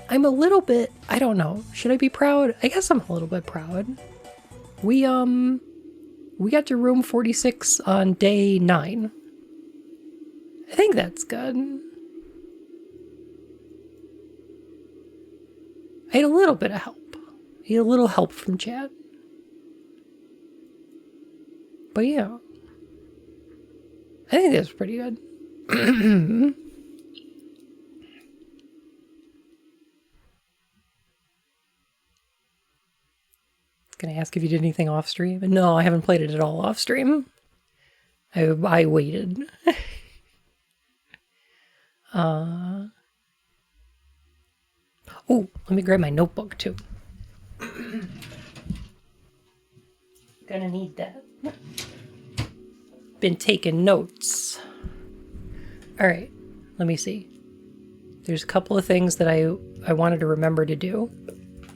I'm a little bit, I don't know. Should I be proud? I guess I'm a little bit proud. We got to room 46 on day 9. I think that's good. I had a little bit of help. I had a little help from chat. But yeah. I think that's pretty good. Can I ask if you did anything off stream? No, I haven't played it at all off stream. I waited. Oh, let me grab my notebook too. Gonna need that. Been taking notes. All right, let me see. There's a couple of things that I wanted to remember to do,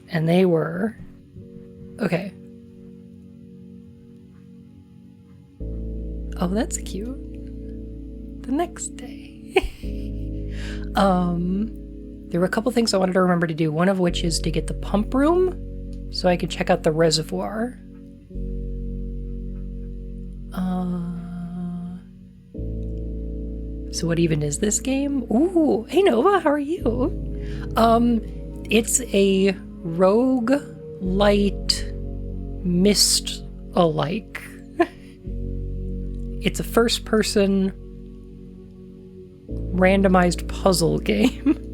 and they were, okay. Oh, that's cute. The next day. There were a couple things I wanted to remember to do, one of which is to get the pump room so I could check out the reservoir. So what even is this game? Ooh, hey Nova, how are you? It's a roguelite Myst-alike. It's a first-person randomized puzzle game.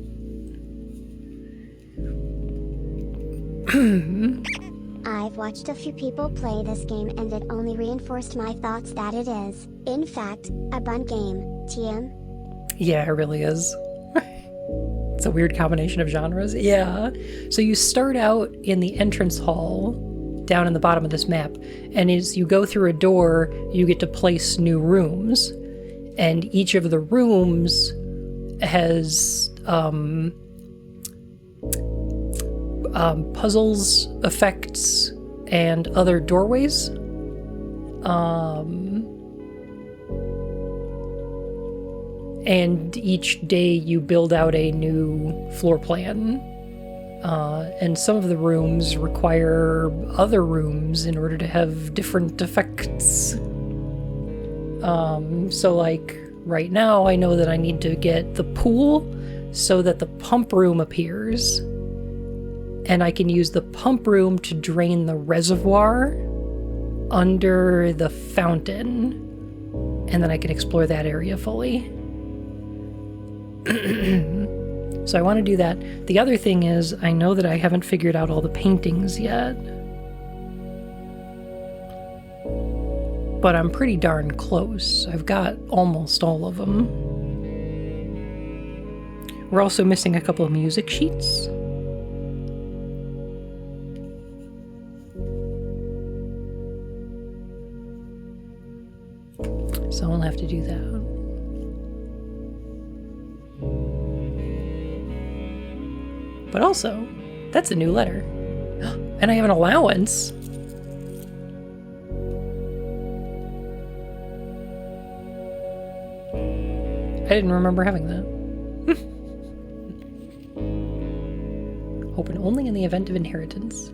I've watched a few people play this game and it only reinforced my thoughts that it is, in fact, a fun game, TM. Yeah, it really is. It's a weird combination of genres. Yeah. So you start out in the entrance hall down in the bottom of this map, and as you go through a door, you get to place new rooms. And each of the rooms has puzzles, effects, and other doorways. And each day you build out a new floor plan. And some of the rooms require other rooms in order to have different effects. So like right now I know that I need to get the pool so that the pump room appears. And I can use the pump room to drain the reservoir under the fountain. And then I can explore that area fully. So I want to do that. The other thing is, I know that I haven't figured out all the paintings yet. But I'm pretty darn close. I've got almost all of them. We're also missing a couple of music sheets. So I'll have to do that. But also, that's a new letter. And I have an allowance. I didn't remember having that. Open only in the event of inheritance.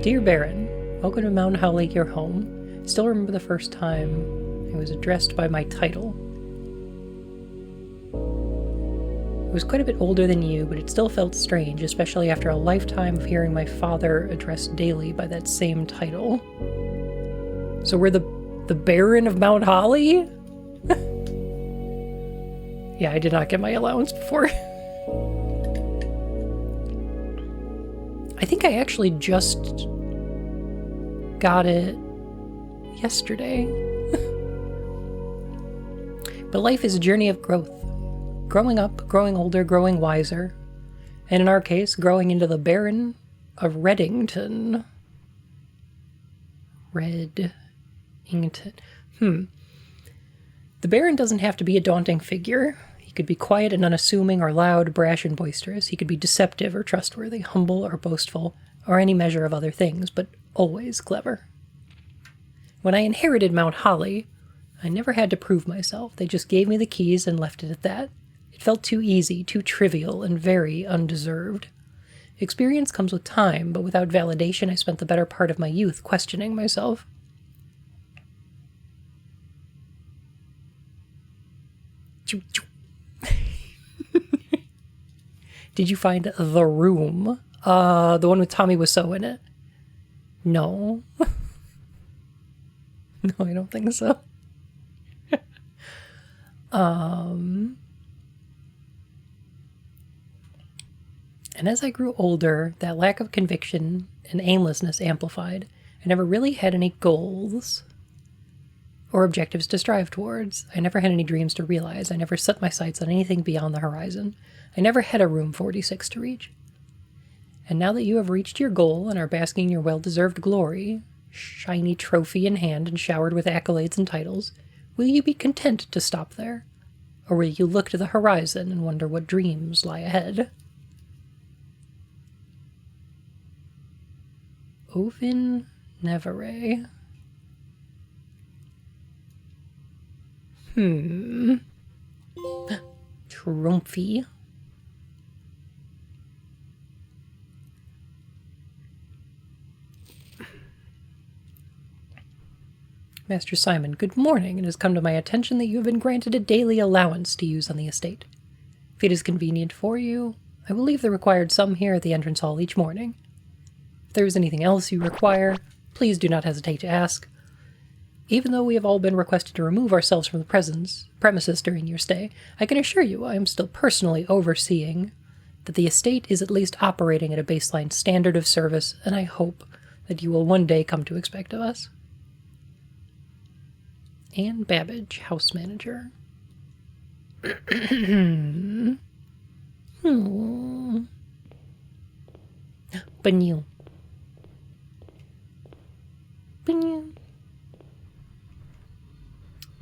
Dear Baron, welcome to Mount Holly, your home. Still remember the first time I was addressed by my title. I was quite a bit older than you, but it still felt strange, especially after a lifetime of hearing my father addressed daily by that same title. So we're the Baron of Mount Holly? Yeah, I did not get my allowance before. I think I actually just got it yesterday. But life is a journey of growth. Growing up, growing older, growing wiser. And in our case, growing into the Baron of Reddington. Reddington. The Baron doesn't have to be a daunting figure. He could be quiet and unassuming, or loud, brash, and boisterous. He could be deceptive or trustworthy, humble or boastful, or any measure of other things, but always clever. When I inherited Mount Holly, I never had to prove myself. They just gave me the keys and left it at that. It It felt too easy, too trivial, and very undeserved. Experience comes with time, but without validation, I spent the better part of my youth questioning myself. Did you find The Room? The one with Tommy Wiseau in it? No. No, I don't think so. And as I grew older, that lack of conviction and aimlessness amplified. I never really had any goals or objectives to strive towards. I never had any dreams to realize. I never set my sights on anything beyond the horizon. I never had a Room 46 to reach. And now that you have reached your goal and are basking in your well-deserved glory, shiny trophy in hand and showered with accolades and titles, will you be content to stop there? Or will you look to the horizon and wonder what dreams lie ahead? Ovin Nevere. Trumpy. Master Simon, good morning. It has come to my attention that you have been granted a daily allowance to use on the estate. If it is convenient for you, I will leave the required sum here at the entrance hall each morning. If there is anything else you require, please do not hesitate to ask. Even though we have all been requested to remove ourselves from the premises during your stay, I can assure you I am still personally overseeing that the estate is at least operating at a baseline standard of service, and I hope that you will one day come to expect of us. Anne Babbage, house manager. Bnuu. Bnuu.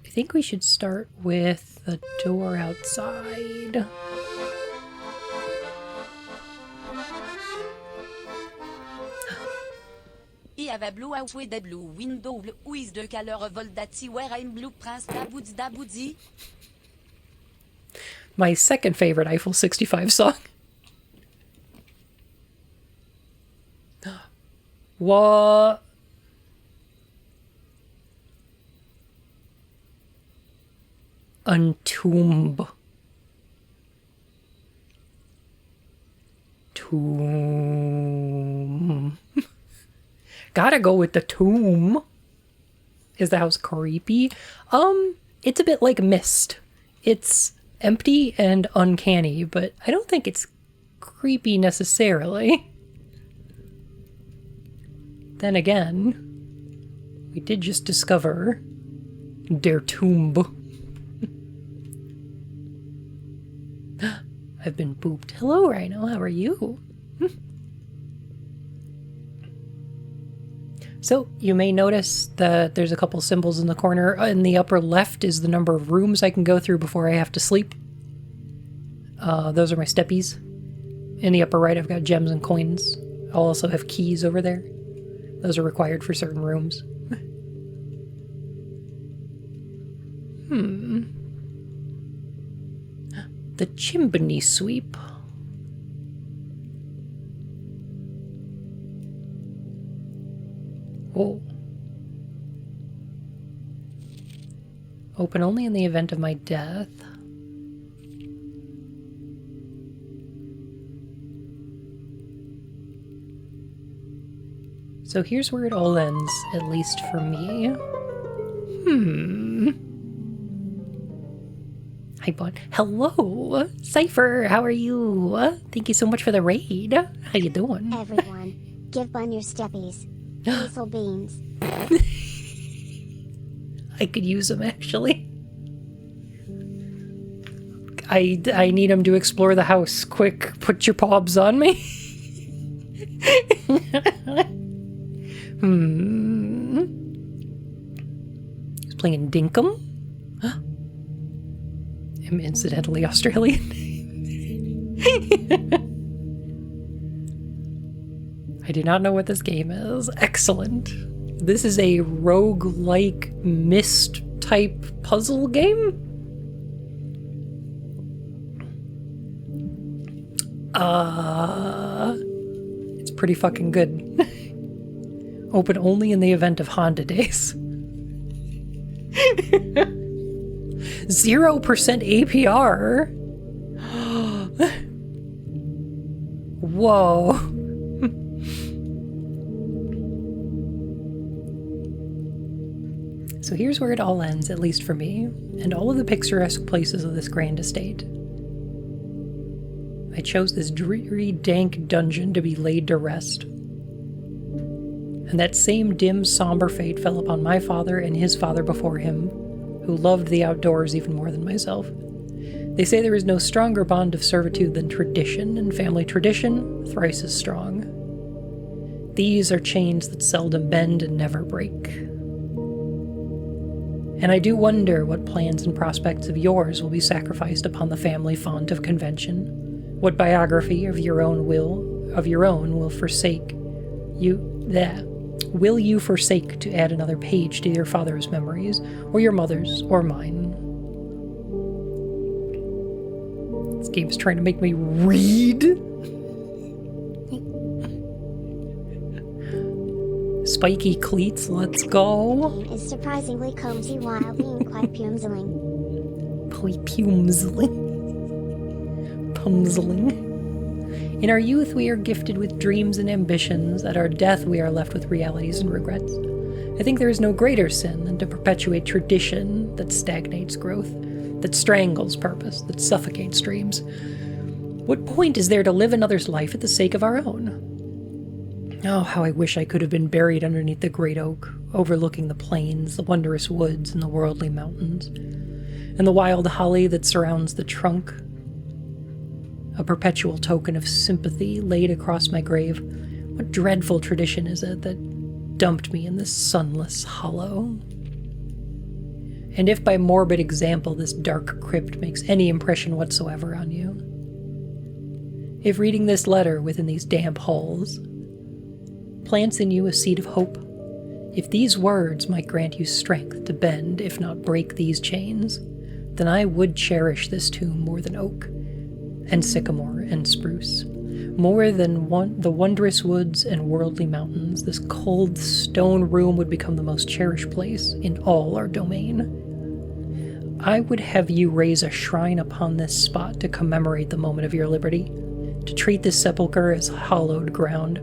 I think we should start with the door outside. I avait blue out with the blue window blue is de caleur voldati where I'm blue prince da boudi. My second favorite Eiffel 65 song. What? Untomb. Tomb. Gotta go with the tomb. Is the house creepy? It's a bit like Mist. It's empty and uncanny, but I don't think it's creepy necessarily. Then again, we did just discover Der Tomb. I've been booped. Hello, Rhino. How are you? So, you may notice that there's a couple symbols in the corner. In the upper left is the number of rooms I can go through before I have to sleep. Those are my steppies. In the upper right, I've got gems and coins. I'll also have keys over there. Those are required for certain rooms. The chimney sweep. Oh. Open only in the event of my death. So here's where it all ends, at least for me. Hi, bud. Hello! Cypher, how are you? Thank you so much for the raid. How you doing? Everyone, give Bun your steppies. Hazel beans. I could use them, actually. I need him to explore the house. Quick, put your paws on me. He's playing Dinkum. I'm incidentally Australian. I do not know what this game is. Excellent. This is a roguelike Myst type puzzle game? It's pretty fucking good. Open only in the event of Honda days. 0% APR. Whoa. So here's where it all ends, at least for me, and all of the picturesque places of this grand estate. I chose this dreary, dank dungeon to be laid to rest. And that same dim, somber fate fell upon my father and his father before him, who loved the outdoors even more than myself. They say there is no stronger bond of servitude than tradition, and family tradition thrice as strong. These are chains that seldom bend and never break. And I do wonder what plans and prospects of yours will be sacrificed upon the family font of convention. What biography of your own will forsake you that will you forsake to add another page to your father's memories, or your mother's, or mine? This game's trying to make me read. Spiky cleats, let's go. Is surprisingly cozy while being quite pumseling. Pumseling. In our youth, we are gifted with dreams and ambitions. At our death, we are left with realities and regrets. I think there is no greater sin than to perpetuate tradition that stagnates growth, that strangles purpose, that suffocates dreams. What point is there to live another's life at the sake of our own? Oh, how I wish I could have been buried underneath the great oak, overlooking the plains, the wondrous woods, and the worldly mountains, and the wild holly that surrounds the trunk. A perpetual token of sympathy laid across my grave. What dreadful tradition is it that dumped me in this sunless hollow? And if by morbid example this dark crypt makes any impression whatsoever on you, if reading this letter within these damp halls plants in you a seed of hope, if these words might grant you strength to bend, if not break these chains, then I would cherish this tomb more than oak and sycamore and spruce, more than the wondrous woods and worldly mountains. This cold stone room would become the most cherished place in all our domain. I would have you raise a shrine upon this spot to commemorate the moment of your liberty, to treat this sepulchre as hallowed ground,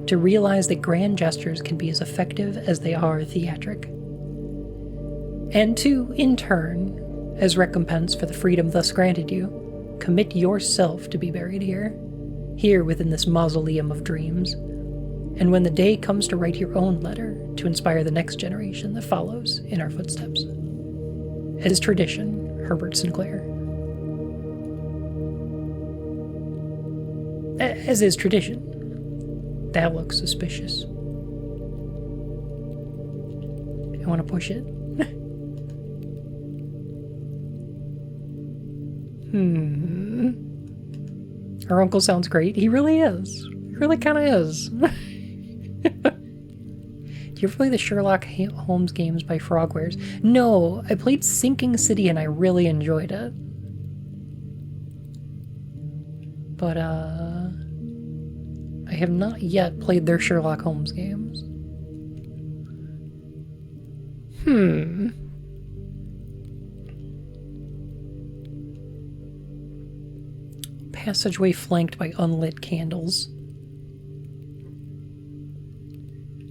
to realize that grand gestures can be as effective as they are theatric, and to, in turn, as recompense for the freedom thus granted you, commit yourself to be buried here within this mausoleum of dreams, and when the day comes to write your own letter, to inspire the next generation that follows in our footsteps. As tradition, Herbert Sinclair. As is tradition. That looks suspicious. I want to push it. Our uncle sounds great. He really is. He really kind of is. Do you ever play the Sherlock Holmes games by Frogwares? No, I played Sinking City and I really enjoyed it. But, I have not yet played their Sherlock Holmes games. Passageway flanked by unlit candles.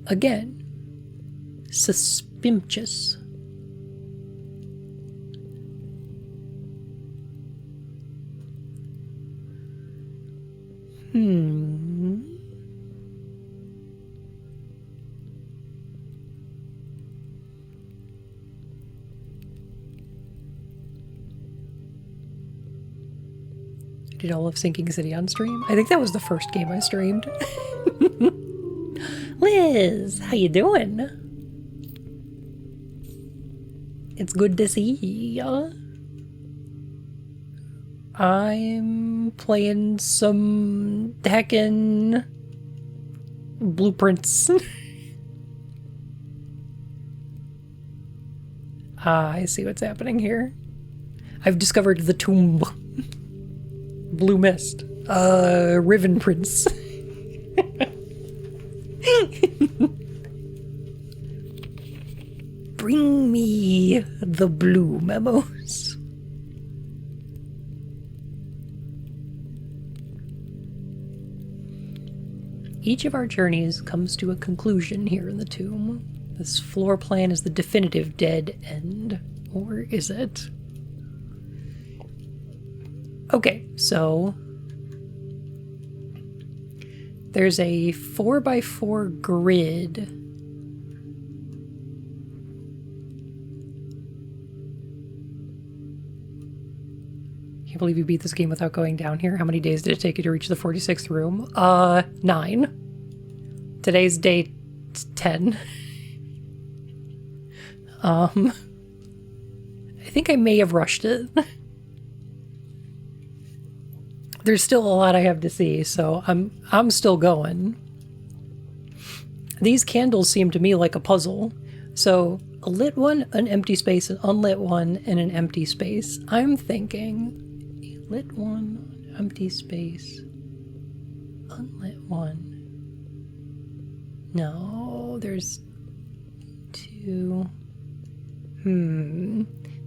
Again, suspicious. I did all of Sinking City on stream. I think that was the first game I streamed. Liz, how you doing? It's good to see ya. I'm playing some heckin' blueprints. I see what's happening here. I've discovered the tomb. Blue mist. Riven Prince. Bring me the blue memos. Each of our journeys comes to a conclusion here in the tomb. This floor plan is the definitive dead end. Or is it? Okay, so there's a 4x4 grid. Can't believe you beat this game without going down here. How many days did it take you to reach the 46th room? 9. Today's day 10. I think I may have rushed it. There's still a lot I have to see, so I'm still going. These candles seem to me like a puzzle. So a lit one, an empty space, an unlit one, and an empty space. I'm thinking a lit one, empty space, unlit one. No, there's 2.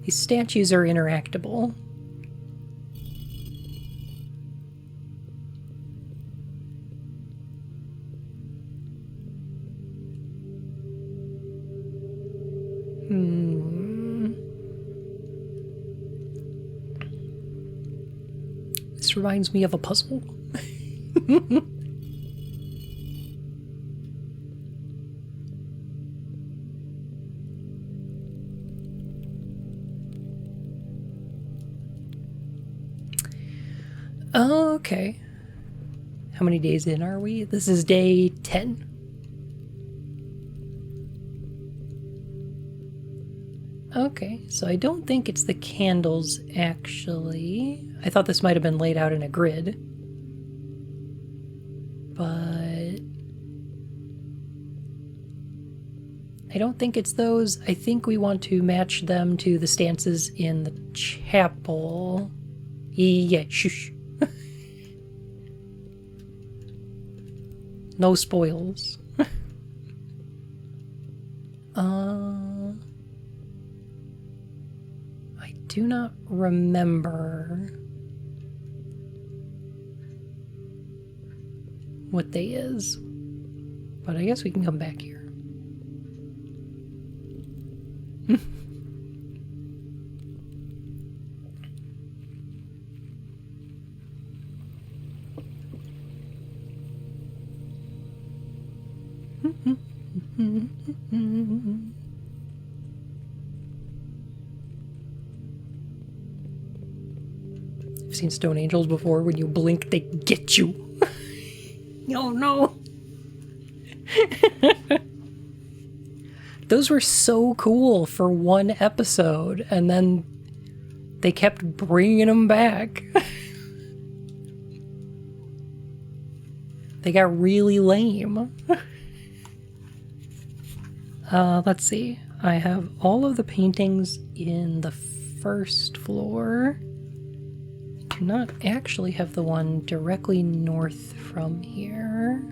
These statues are interactable. This reminds me of a puzzle. Okay. How many days in are we? This is day 10. Okay, so I don't think it's the candles, actually. I thought this might have been laid out in a grid. But I don't think it's those. I think we want to match them to the stances in the chapel. Yeah, shush. No spoils. I do not remember what day is, but I guess we can come back here. I've seen stone angels before. When you blink, they get you. Oh no. Those were so cool for one episode, and then they kept bringing them back. They got really lame. Let's see. I have all of the paintings in the first floor. I do not actually have the one directly north from here.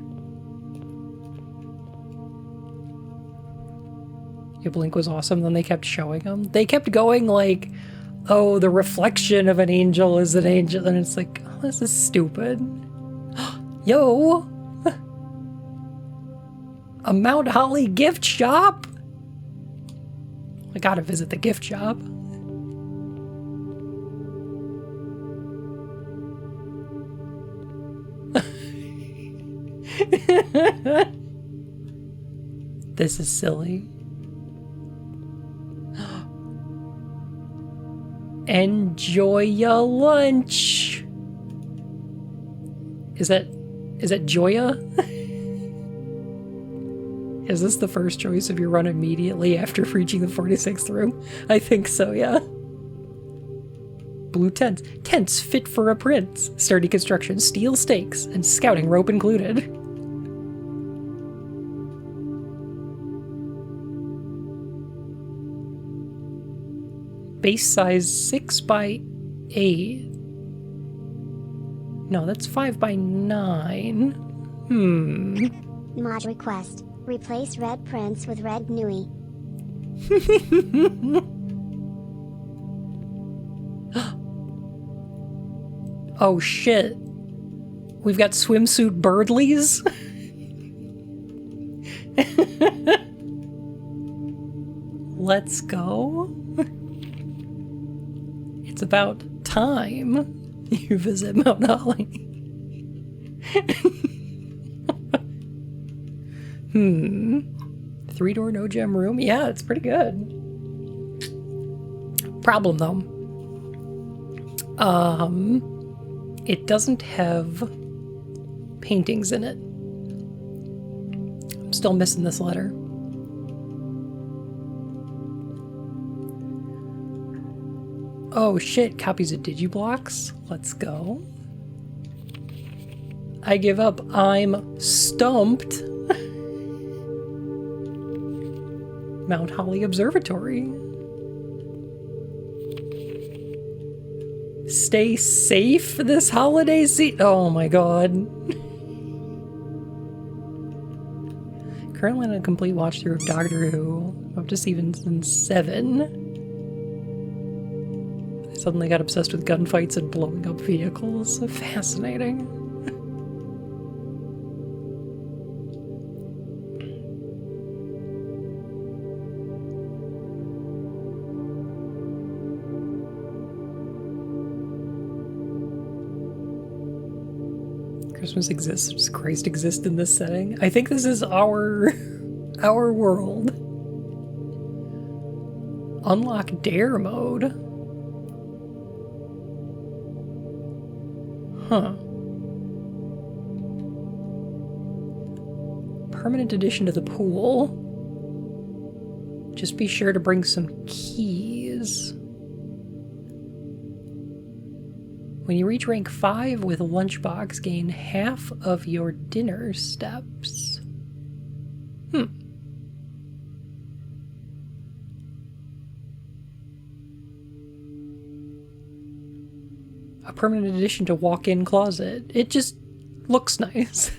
Your blink was awesome, then they kept showing them. They kept going like, oh, the reflection of an angel is an angel, and it's like, oh, this is stupid. Yo! A Mount Holly gift shop? I gotta visit the gift shop. This is silly. Enjoy your lunch. Is that Joya? Is this the first choice of your run immediately after reaching the 46th room? I think so, yeah. Blue tents. Tents fit for a prince. Sturdy construction, steel stakes, and scouting rope included. Base size 6 by 8. No, that's 5 by 9. Mod request. Replace red prince with red Bnuu. Oh shit. We've got swimsuit Birdleys. Let's go. It's about time you visit Mount Holly. Three-door no gem room. Yeah, it's pretty good. Problem though. It doesn't have paintings in it. I'm still missing this letter. Oh shit, copies of Digiblocks. Let's go. I give up. I'm stumped. Mount Holly Observatory. Stay safe this holiday season. Oh my god. Currently on a complete watch through of Doctor Who, up to season 7. I suddenly got obsessed with gunfights and blowing up vehicles. Fascinating. Christmas exists. Does Christ exist in this setting? I think this is our world. Unlock dare mode. Huh. Permanent addition to the pool. Just be sure to bring some keys. When you reach rank 5 with a lunchbox, gain half of your dinner steps. A permanent addition to walk-in closet. It just looks nice.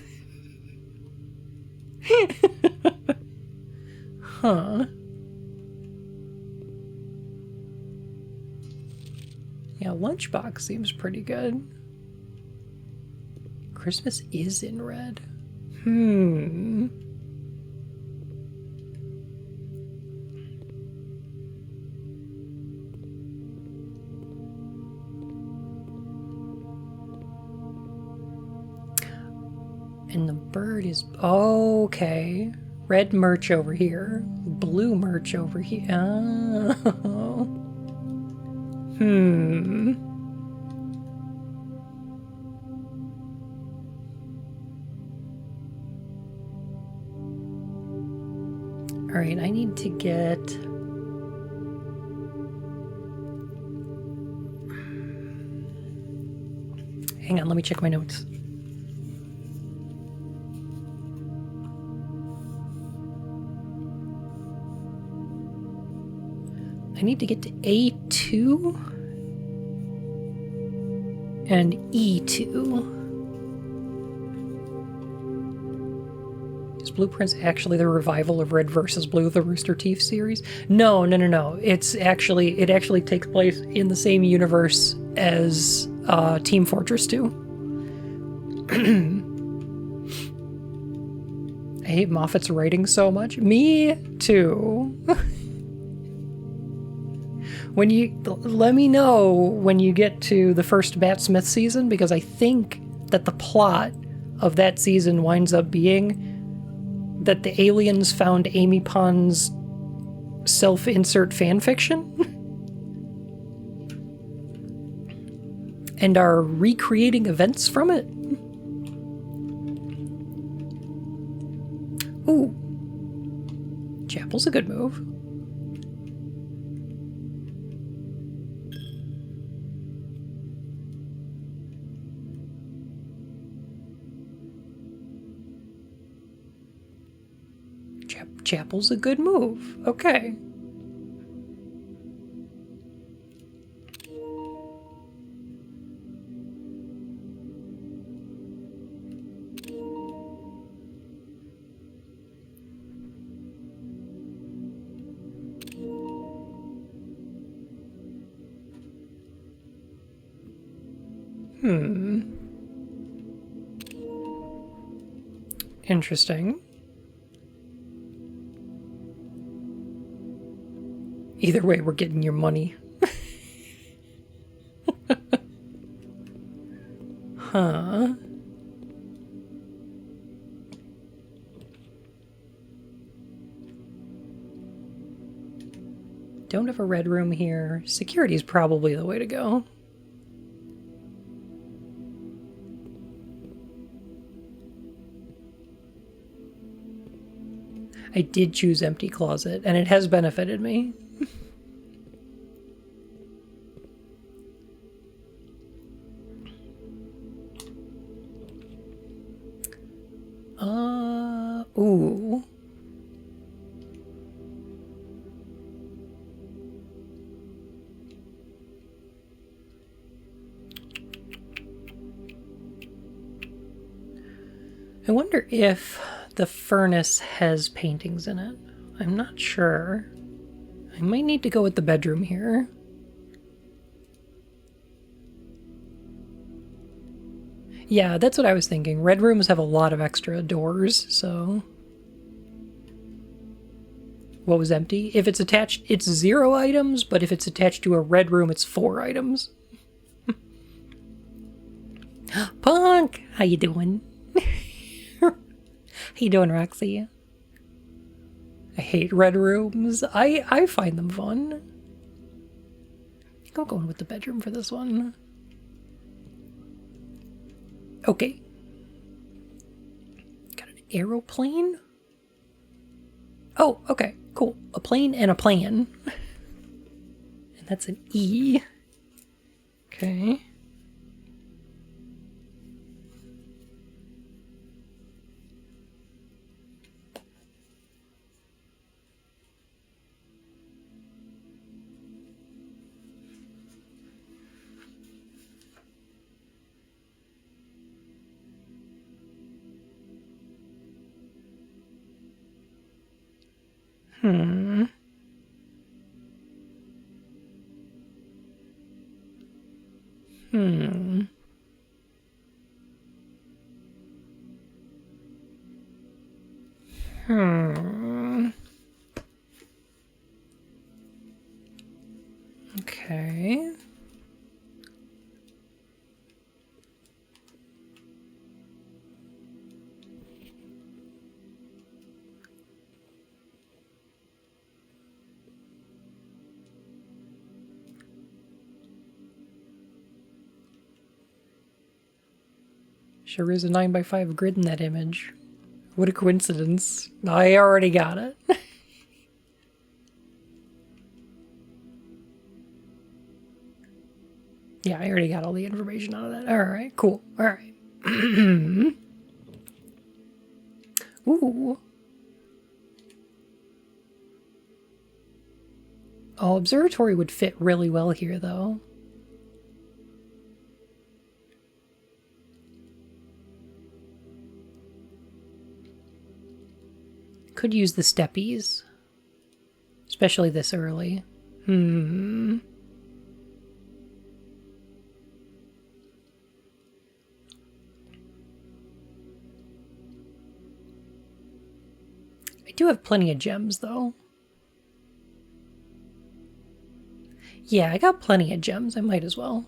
Huh. Yeah, lunchbox seems pretty good. Christmas is in red. And the bird is... Oh, okay. Red merch over here. Blue merch over here. Oh. Alright, I need to get... Hang on, let me check my notes. I need to get to A2 and E2. Is Blueprints actually the revival of Red vs. Blue, the Rooster Teeth series? No. It actually takes place in the same universe as Team Fortress 2. I hate Moffat's writing so much. Me too. Let me know when you get to the first Matt Smith season, because I think that the plot of that season winds up being that the aliens found Amy Pond's self-insert fanfiction and are recreating events from it. Ooh. Chapel's a good move. Chapel's a good move. Okay. Interesting. Either way, we're getting your money. Huh. Don't have a red room here. Security is probably the way to go. I did choose empty closet, and it has benefited me. Ooh. I wonder if the furnace has paintings in it. I'm not sure. I might need to go with the bedroom here. Yeah, that's what I was thinking. Red rooms have a lot of extra doors, so... What was empty? If it's attached, it's 0 items, but if it's attached to a red room, it's 4 items. Punk! How you doing? How you doing, Roxy? I hate red rooms. I find them fun. I think I'm going with the bedroom for this one. Okay. Got an aeroplane? Oh, okay, cool. A plane and a plan. And that's an E. Okay. Hmm. Hmm. Hmm. Okay. Sure is a 9x5 grid in that image. What a coincidence. I already got it. Yeah, I already got all the information out of that. Alright, cool. Alright. Ooh. Oh, observatory would fit really well here, though. Could use the steppies. Especially this early. I do have plenty of gems, though. Yeah, I got plenty of gems. I might as well.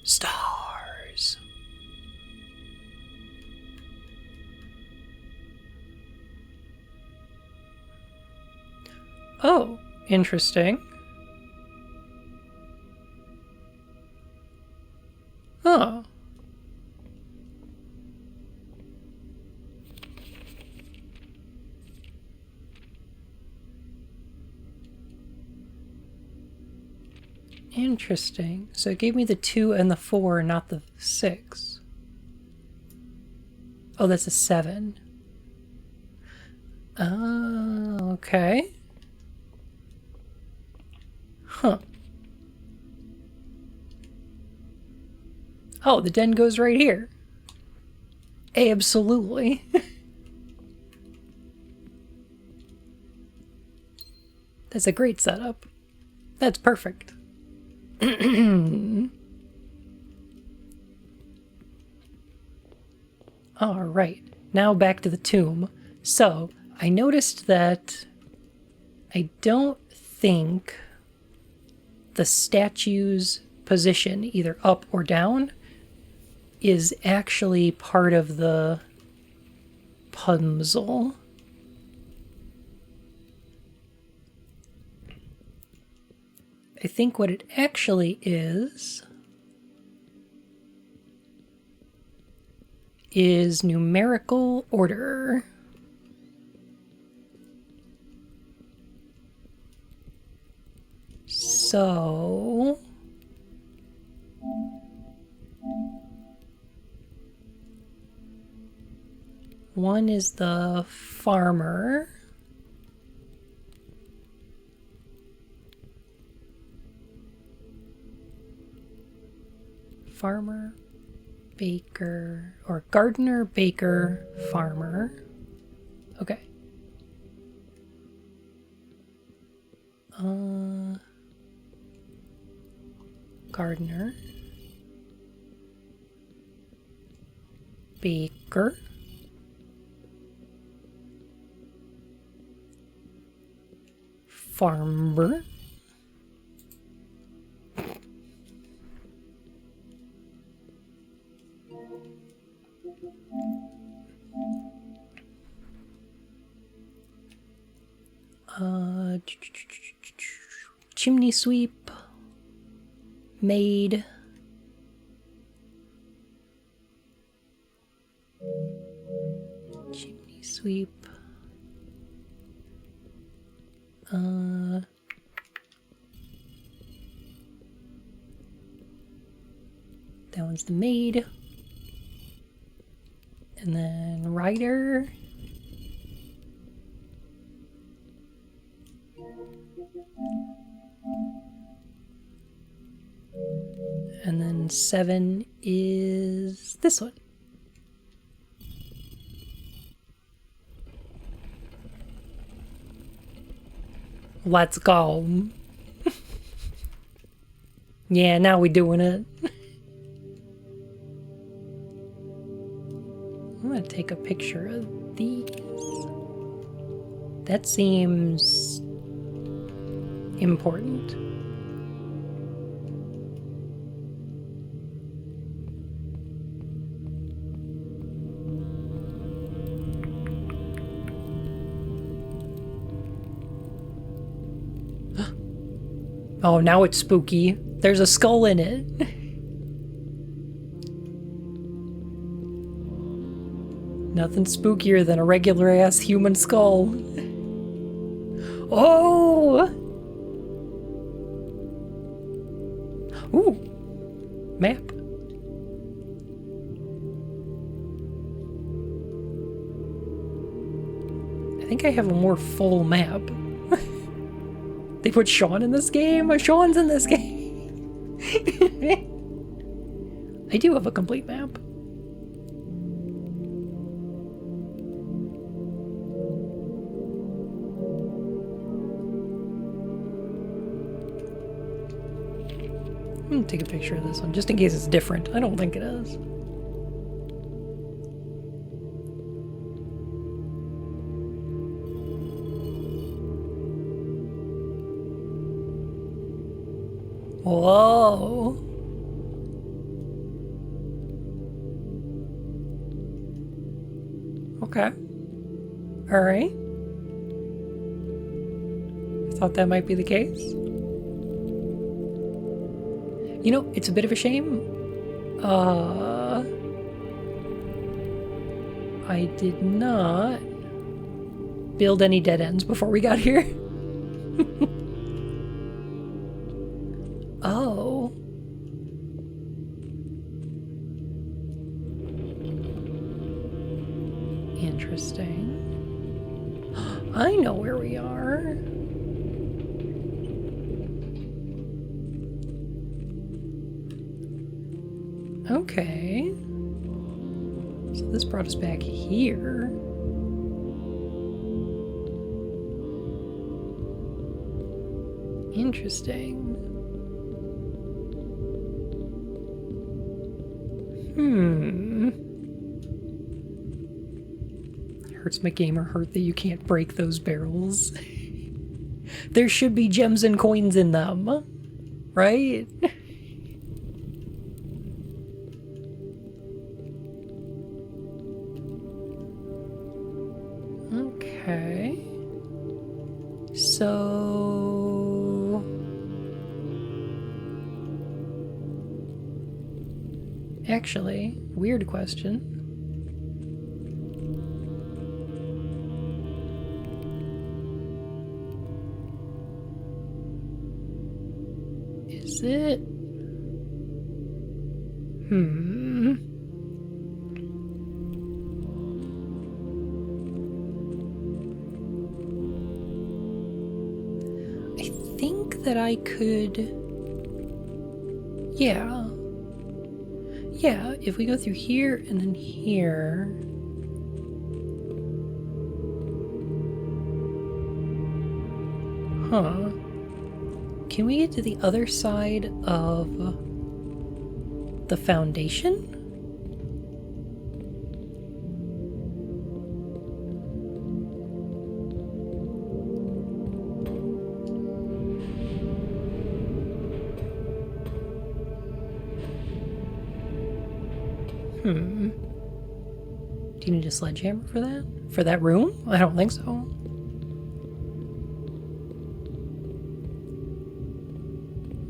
Stars. Oh, interesting. Oh. Interesting. So it gave me the 2 and the 4, not the 6. Oh, that's a 7. Oh, okay. Huh. Oh, the den goes right here. Absolutely. That's a great setup. That's perfect. All right, now back to the tomb. So, I noticed that I don't think the statue's position, either up or down, is actually part of the puzzle. I think what it actually is numerical order. So one is the farmer. Farmer, baker, or gardener, baker, farmer. Okay. Gardener, baker, farmer, chimney sweep, maid, chimney sweep, that one's the maid, and then rider, and then 7 is this one. Let's go. Yeah, now we're doing it. I'm gonna take a picture of these. That seems important. Oh, now it's spooky. There's a skull in it. Nothing spookier than a regular ass human skull. Oh! Ooh. Map. I think I have a more full map. They put Sean in this game? Sean's in this game. I do have a complete map. I'm gonna take a picture of this one, just in case it's different. I don't think it is. Whoa. Okay. All right. I thought that might be the case. You know, it's a bit of a shame. I did not build any dead ends before we got here. Oh. Interesting. I know where we are. Okay. So this brought us back here. Interesting. Hurts my gamer heart that you can't break those barrels. There should be gems and coins in them, right? Okay. So... Actually, weird question. Is it? I think that I could... Yeah. Yeah, if we go through here and then here... Huh. Can we get to the other side of the foundation? Do you need a sledgehammer for that? For that room? I don't think so.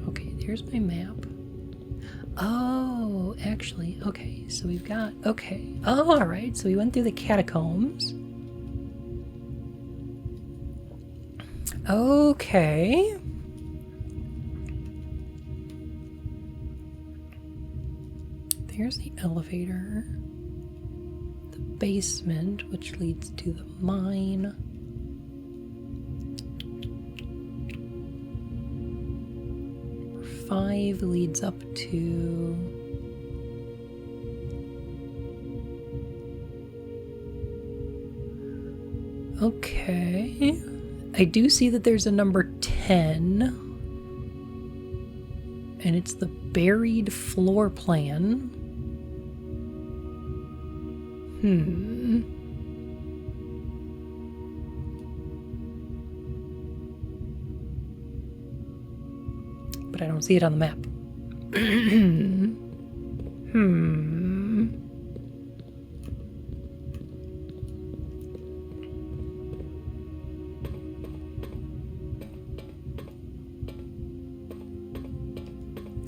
Okay, there's my map. Oh, actually, okay, so we've got... Okay. Oh, alright, so we went through the catacombs. Okay. There's the elevator. The basement, which leads to the mine. Number 5 leads up to... Okay. I do see that there's a number 10. And it's the buried floor plan. But I don't see it on the map.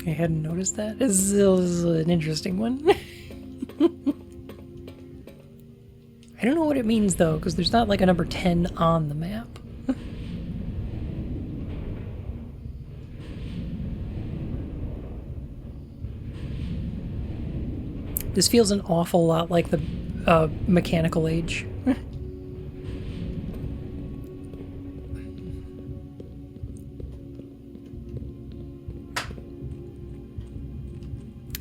I hadn't noticed that. This is an interesting one. I don't know what it means though, because there's not like a number 10 on the map. This feels an awful lot like the mechanical age.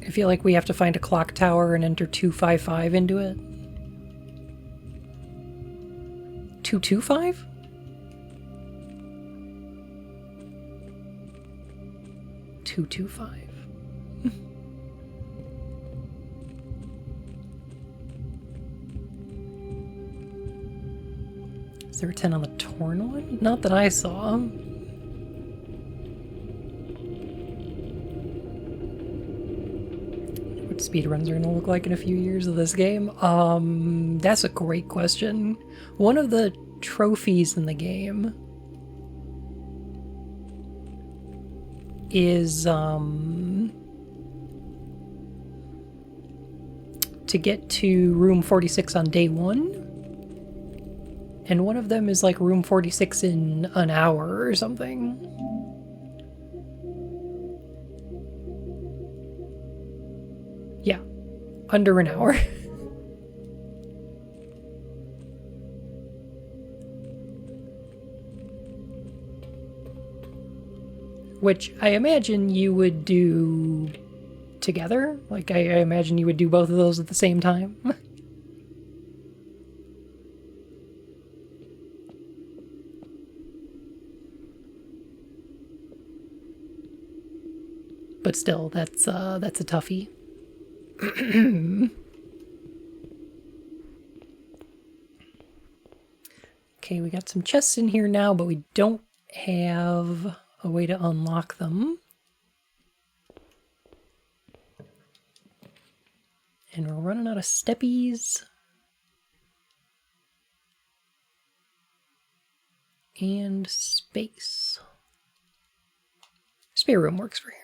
I feel like we have to find a clock tower and enter 255 into it. 225? Is there a 10 on the torn one? Not that I saw. What speedruns are gonna look like in a few years of this game? That's a great question. One of the trophies in the game is to get to room 46 on day 1. And one of them is like room 46 in an hour or something. Yeah, under an hour. Which I imagine you would do together. Like, I imagine you would do both of those at the same time. but still, that's a toughie. Okay, we got some chests in here now, but we don't have a way to unlock them. And we're running out of steppies. And space. Spare room works for here.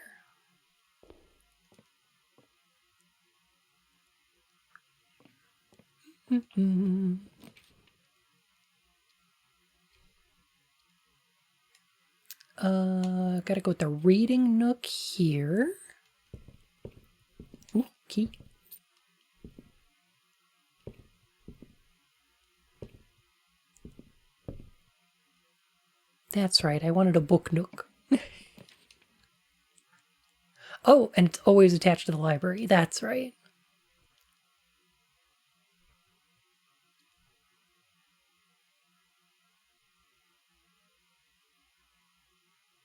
Gotta go with the reading nook here. Ooh, key. That's right, I wanted a book nook. Oh, and it's always attached to the library. That's right.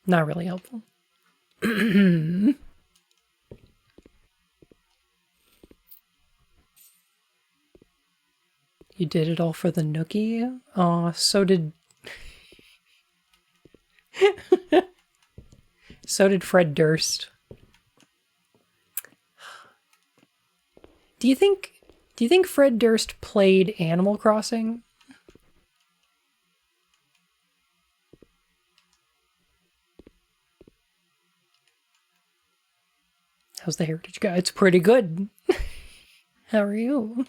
Not really helpful. You did it all for the nookie? Aw, so did... so did Fred Durst. Do you think Fred Durst played Animal Crossing? How's the Heritage Guide? It's pretty good. How are you?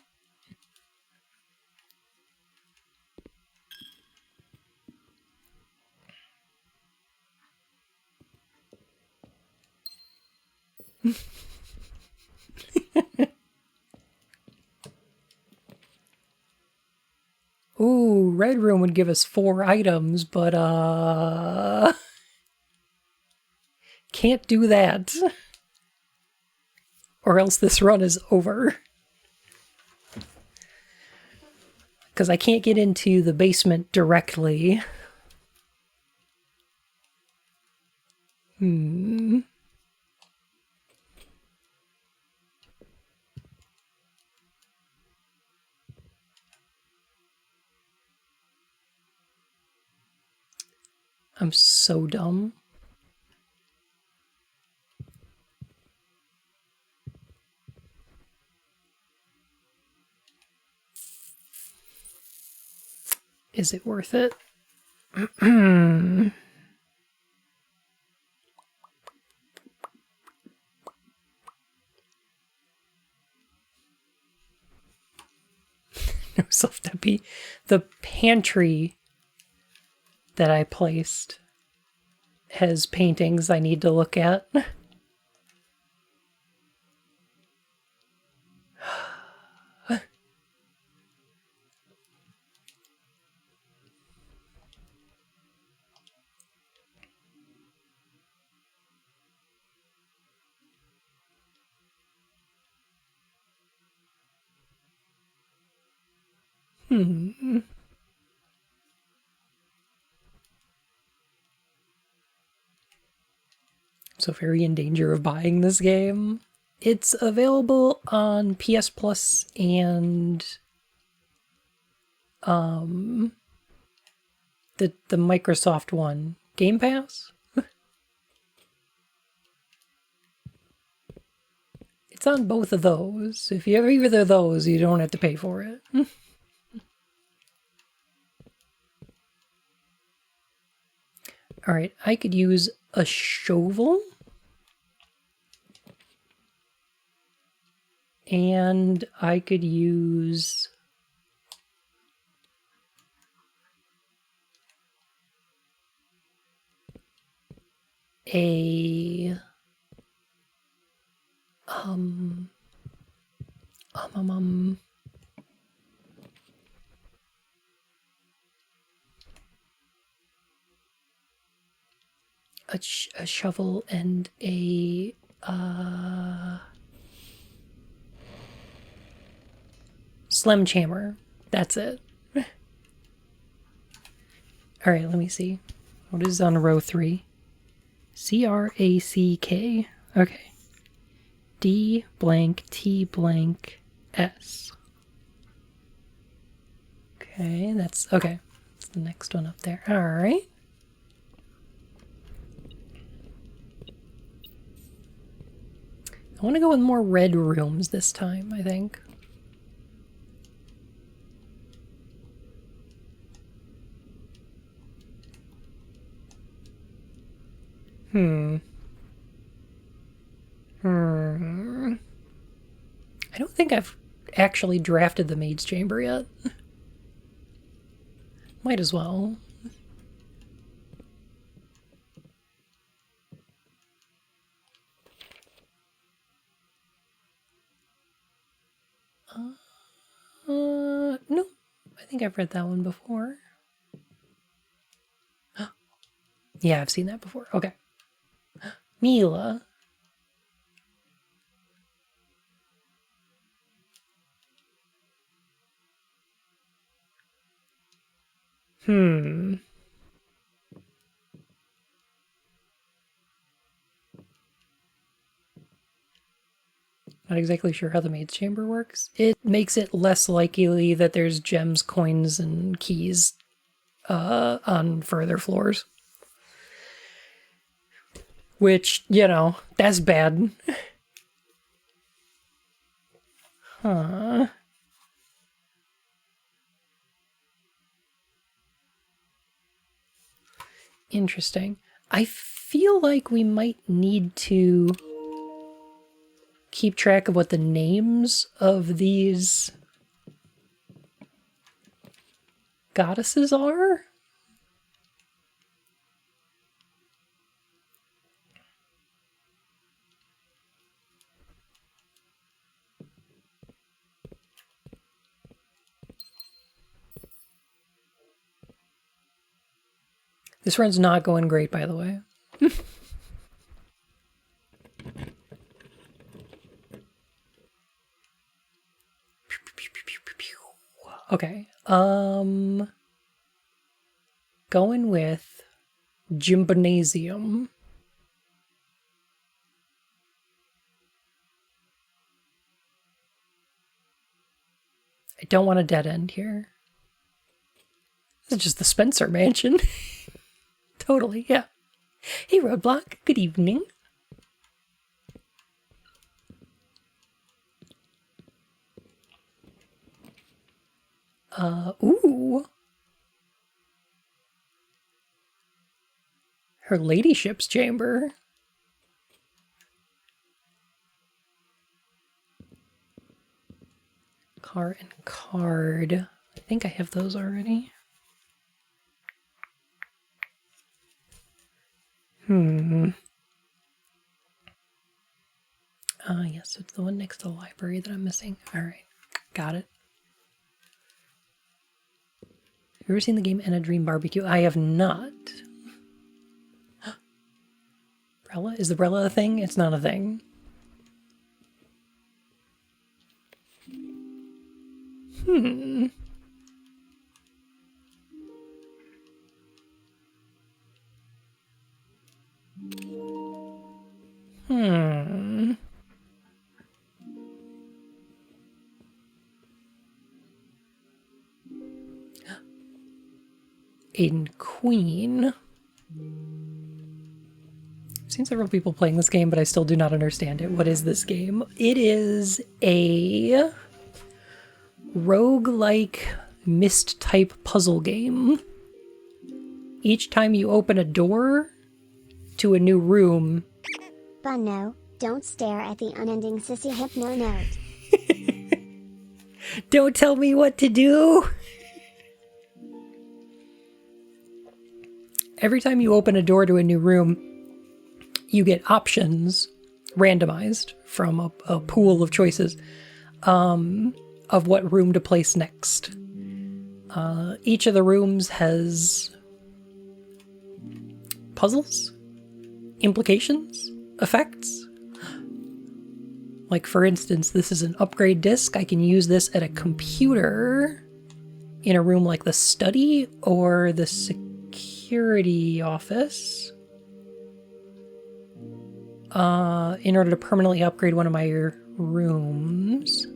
Ooh, Red Room would give us 4 items, but can't do that. Or else this run is over. Because I can't get into the basement directly. I'm so dumb. Is it worth it? No self-deputy. The pantry that I placed has paintings I need to look at. So very in danger of buying this game. It's available on PS Plus and the Microsoft one, Game Pass. It's on both of those. If you have either of those, you don't have to pay for it. All right, I could use a shovel. And I could use a a shovel and a sledgehammer. That's it. All right, let me see. What is on row 3? CRACK. Okay. D blank T blank S. Okay, that's okay. That's the next one up there. All right. I want to go with more red rooms this time, I think. I don't think I've actually drafted the maid's chamber yet. Might as well. No. I think I've read that one before. Yeah, I've seen that before. Okay. Mila. Not exactly sure how the maid's chamber works. It makes it less likely that there's gems, coins, and keys on further floors. Which, you know, that's bad. Huh. Interesting. I feel like we might need to keep track of what the names of these goddesses are. This run's not going great, by the way. Okay. Going with Gymnasium. I don't want a dead end here. This is just the Spencer Mansion. Totally, yeah. Hey, Roadblock. Good evening. Ooh. Her ladyship's chamber. Car and card. I think I have those already. Yes, it's the one next to the library that I'm missing. Alright, got it. Have you ever seen the game Anna Dream Barbecue? I have not. Brella? Is the Brella a thing? It's not a thing. Aiden Queen. I've seen several people playing this game, but I still do not understand it. What is this game? It is a roguelike Myst-type puzzle game. Each time you open a door to a new room... Bnuu, don't stare at the unending sissy hypno note. Don't tell me what to do! Every time you open a door to a new room, you get options randomized from a pool of choices of what room to place next. Each of the rooms has puzzles, implications, effects. Like, for instance, this is an upgrade disc. I can use this at a computer in a room like the study or the security office. in order to permanently upgrade one of my rooms.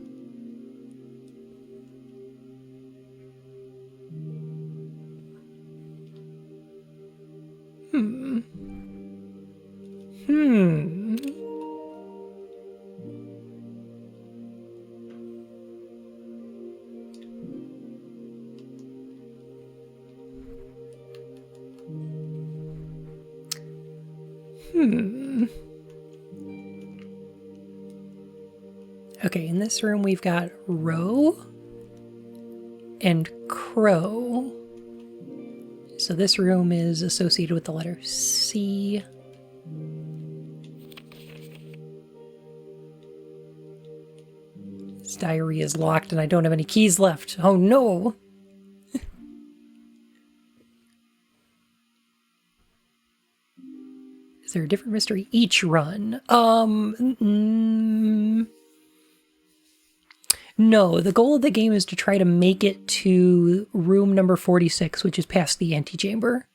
Okay, in this room we've got row and crow. So this room is associated with the letter C. This diary is locked and I don't have any keys left. Oh no! Is there a different mystery each run? No, the goal of the game is to try to make it to room number 46, which is past the antechamber.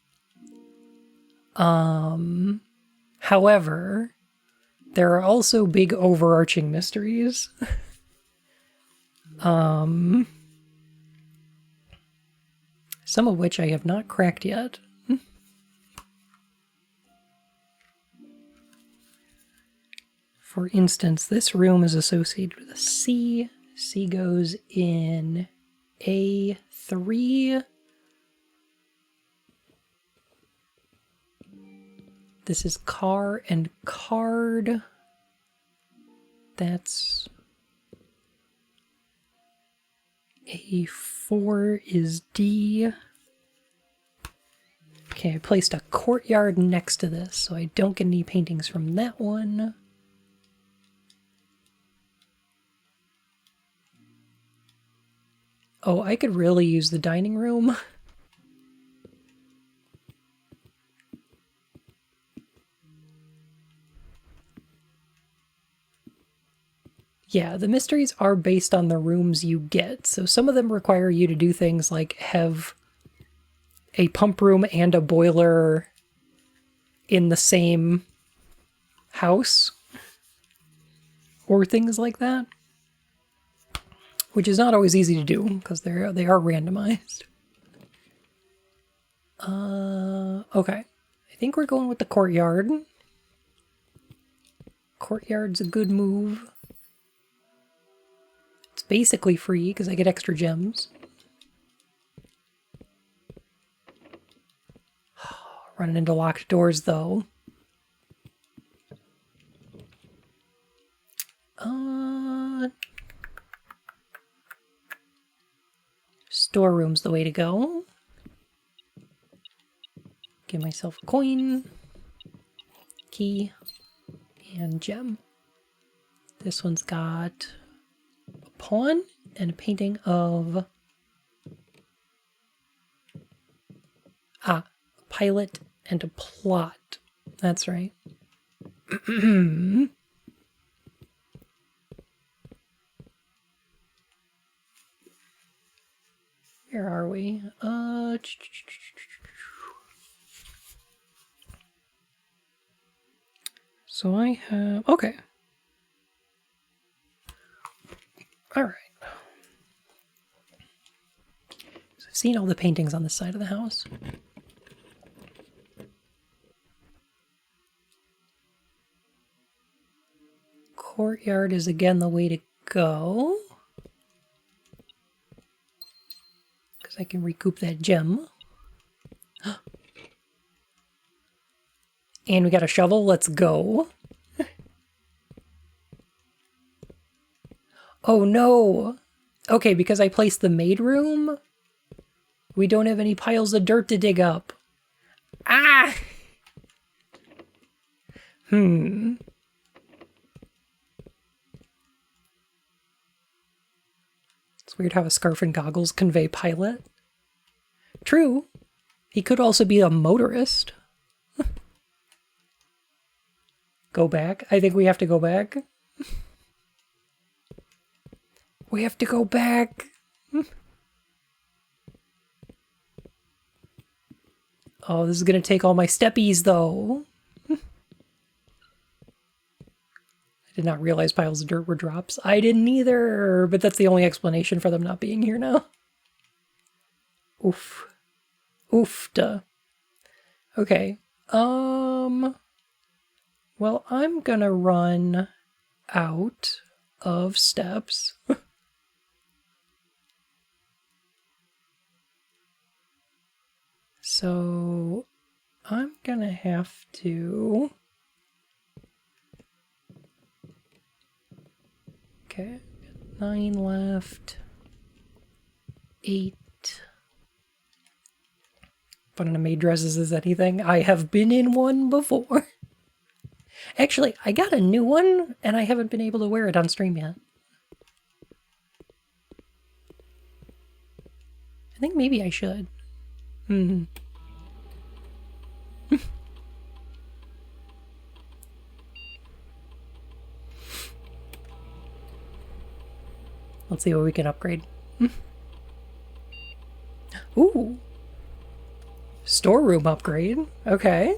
However, there are also big overarching mysteries. Some of which I have not cracked yet. For instance, this room is associated with a C. C goes in A3. This is car and card. That's A4 is D. Okay, I placed a courtyard next to this, so I don't get any paintings from that one. Oh, I could really use the dining room. Yeah, the mysteries are based on the rooms you get. So some of them require you to do things like have a pump room and a boiler in the same house. Or things like that. Which is not always easy to do, because they are randomized. Okay. I think we're going with the courtyard. Courtyard's a good move. It's basically free, because I get extra gems. Running into locked doors, though. Storeroom's the way to go. Give myself a coin, key, and gem. This one's got a pawn and a painting of a pilot and a plot. That's right. Where are we? So I have... Okay. All right. So I've seen all the paintings on this side of the house. Courtyard is again the way to go. Because I can recoup that gem. And we got a shovel. Let's go. Oh no. Okay, because I placed the maid room, we don't have any piles of dirt to dig up. Ah! It's weird how a scarf and goggles convey pilot. True. He could also be a motorist. Go back? I think we have to go back. We have to go back. Oh, this is gonna take all my steppies, though. Did not realize piles of dirt were drops. I didn't either, but that's the only explanation for them not being here now. Oof. Oofta. Okay. Well, I'm gonna run out of steps. So I'm gonna have to... Okay, 9 left. 8. Fun in a maid dresses is anything. I have been in one before. Actually, I got a new one, and I haven't been able to wear it on stream yet. I think maybe I should. Let's see what we can upgrade. Ooh. Storeroom upgrade. Okay.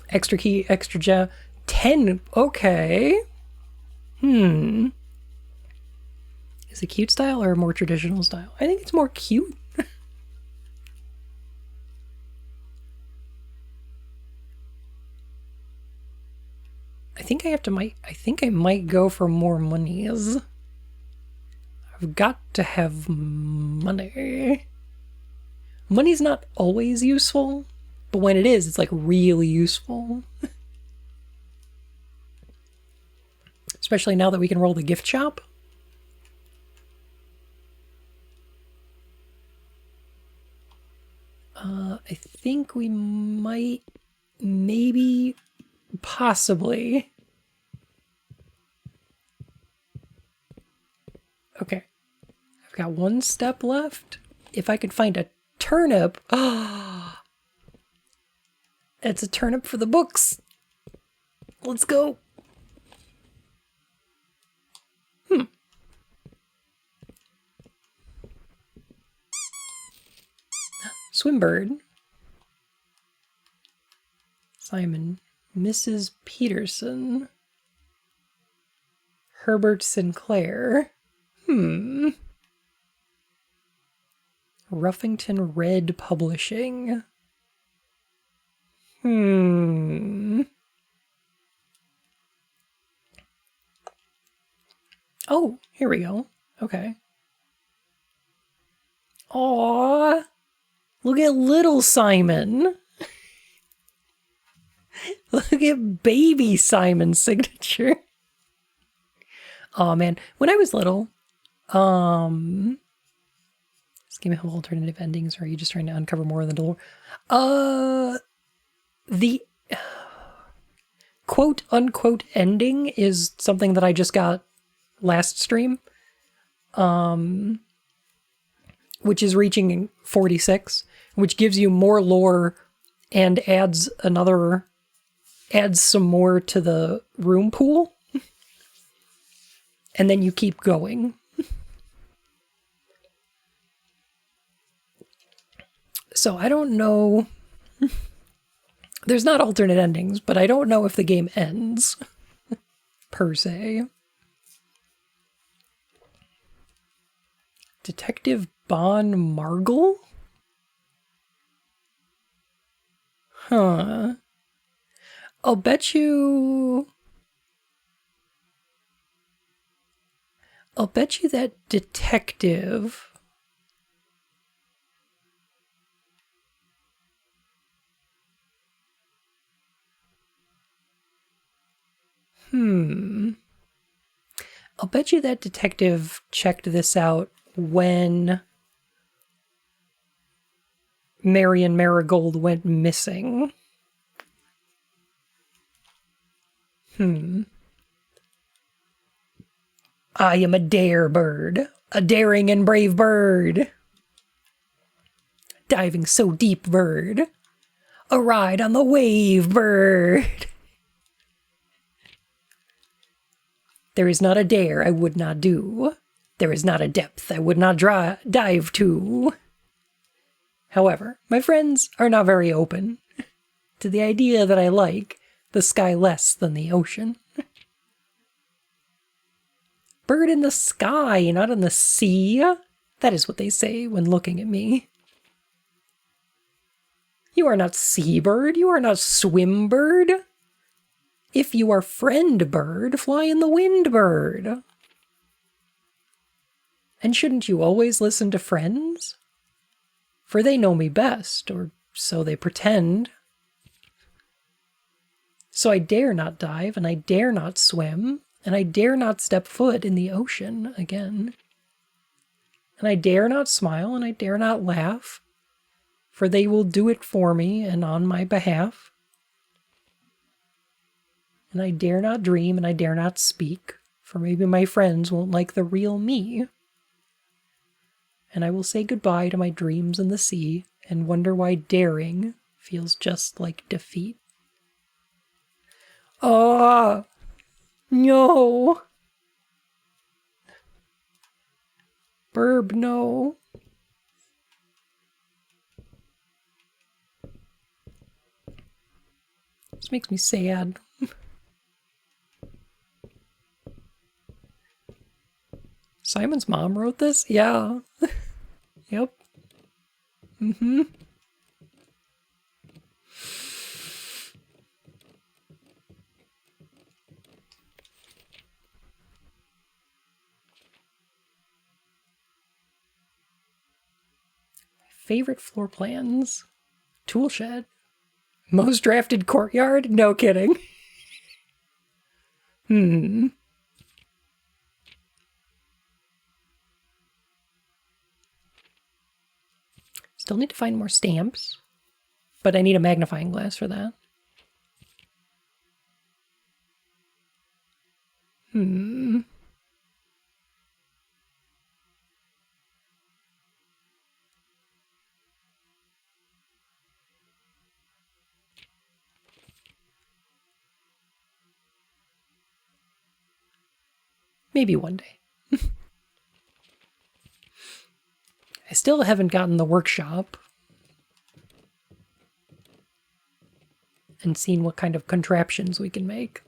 Extra key, extra gem. 10. Okay. Is it cute style or more traditional style? I think it's more cute. I think I might go for more monies. I've got to have money. Money's not always useful, but when it is, it's like really useful. Especially now that we can roll the gift shop. I think we might, maybe, possibly. Okay. I've got one step left. If I could find a turnip. Ah, it's a turnip for the books. Let's go. Swimbird. Simon. Mrs. Peterson. Herbert Sinclair. Ruffington Red Publishing. Oh, here we go. Okay. Aww. Look at little Simon. Look at baby Simon's signature. Oh man, when I was little, this game have alternative endings, or are you just trying to uncover more of the lore? The quote unquote ending is something that I just got last stream, which is reaching 46, which gives you more lore and adds some more to the room pool. And then you keep going. So I don't know. There's not alternate endings, but I don't know if the game ends, per se. Detective Bon Margle? Huh. I'll bet you that detective I'll bet you that detective checked this out when Marion Marigold went missing. I am a dare bird, a daring and brave bird. Diving so deep bird, a ride on the wave bird. There is not a dare I would not do. There is not a depth I would not dive to. However, my friends are not very open to the idea that I like The sky less than the ocean. Bird in the sky, not in the sea. That is what they say when looking at me. You are not seabird, you are not swimbird. If you are friend bird, fly in the wind, bird. And shouldn't you always listen to friends? For they know me best, or so they pretend. So I dare not dive, and I dare not swim, and I dare not step foot in the ocean again. And I dare not smile, and I dare not laugh, for they will do it for me and on my behalf. And I dare not dream, and I dare not speak, for maybe my friends won't like the real me. And I will say goodbye to my dreams in the sea, and wonder why daring feels just like defeat. Ah, no. Burb, no. This makes me sad. Simon's mom wrote this? Yeah. Yep. Mm-hmm. Favorite floor plans? Tool shed. Most drafted courtyard? No kidding. Still need to find more stamps, but I need a magnifying glass for that. Maybe one day. I still haven't gotten the workshop and seen what kind of contraptions we can make.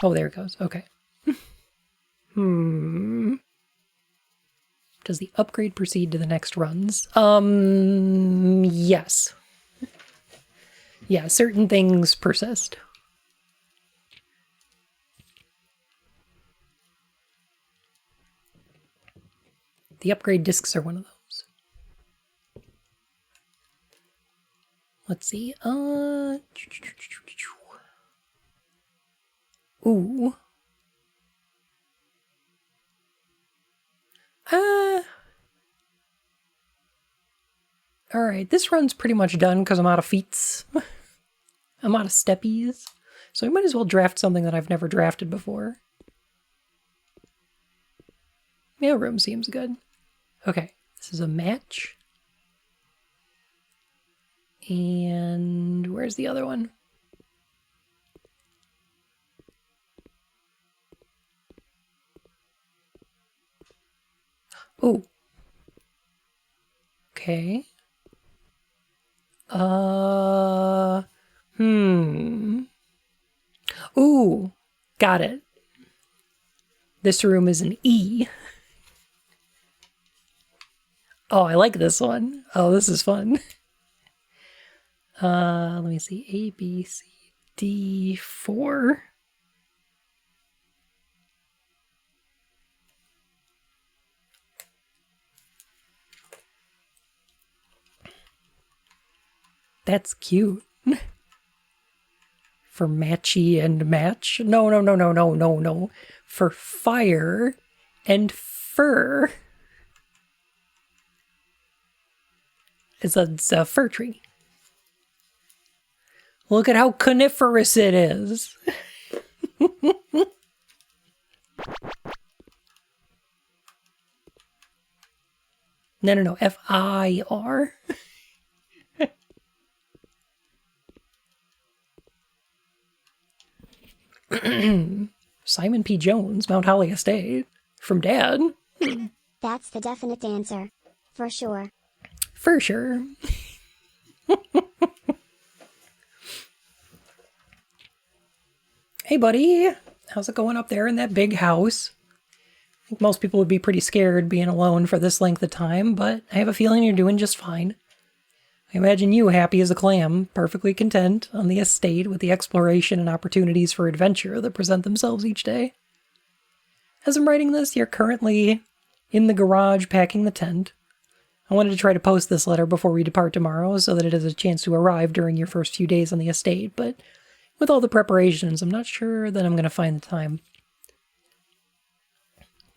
Oh, there it goes. Okay. Does the upgrade proceed to the next runs? Yes. Yeah, certain things persist. The upgrade discs are one of those. Let's see. Ooh. Alright, this run's pretty much done because I'm out of feats. I'm out of steppies. So I might as well draft something that I've never drafted before. Mailroom seems good. Okay, this is a match. And where's the other one? Oh. Okay. Ooh, got it. This room is an E. Oh, I like this one. Oh, this is fun. Let me see. A, B, C, D, 4. That's cute. For matchy and match. No. For fire and fur. It's a fir tree. Look at how coniferous it is. No. FIR. Simon P. Jones, Mount Holly Estate. From Dad. That's the definite answer. For sure. For sure. Hey, buddy. How's it going up there in that big house? I think most people would be pretty scared being alone for this length of time, but I have a feeling you're doing just fine. I imagine you happy as a clam, perfectly content on the estate with the exploration and opportunities for adventure that present themselves each day. As I'm writing this, you're currently in the garage packing the tent. I wanted to try to post this letter before we depart tomorrow so that it has a chance to arrive during your first few days on the estate, but with all the preparations, I'm not sure that I'm going to find the time.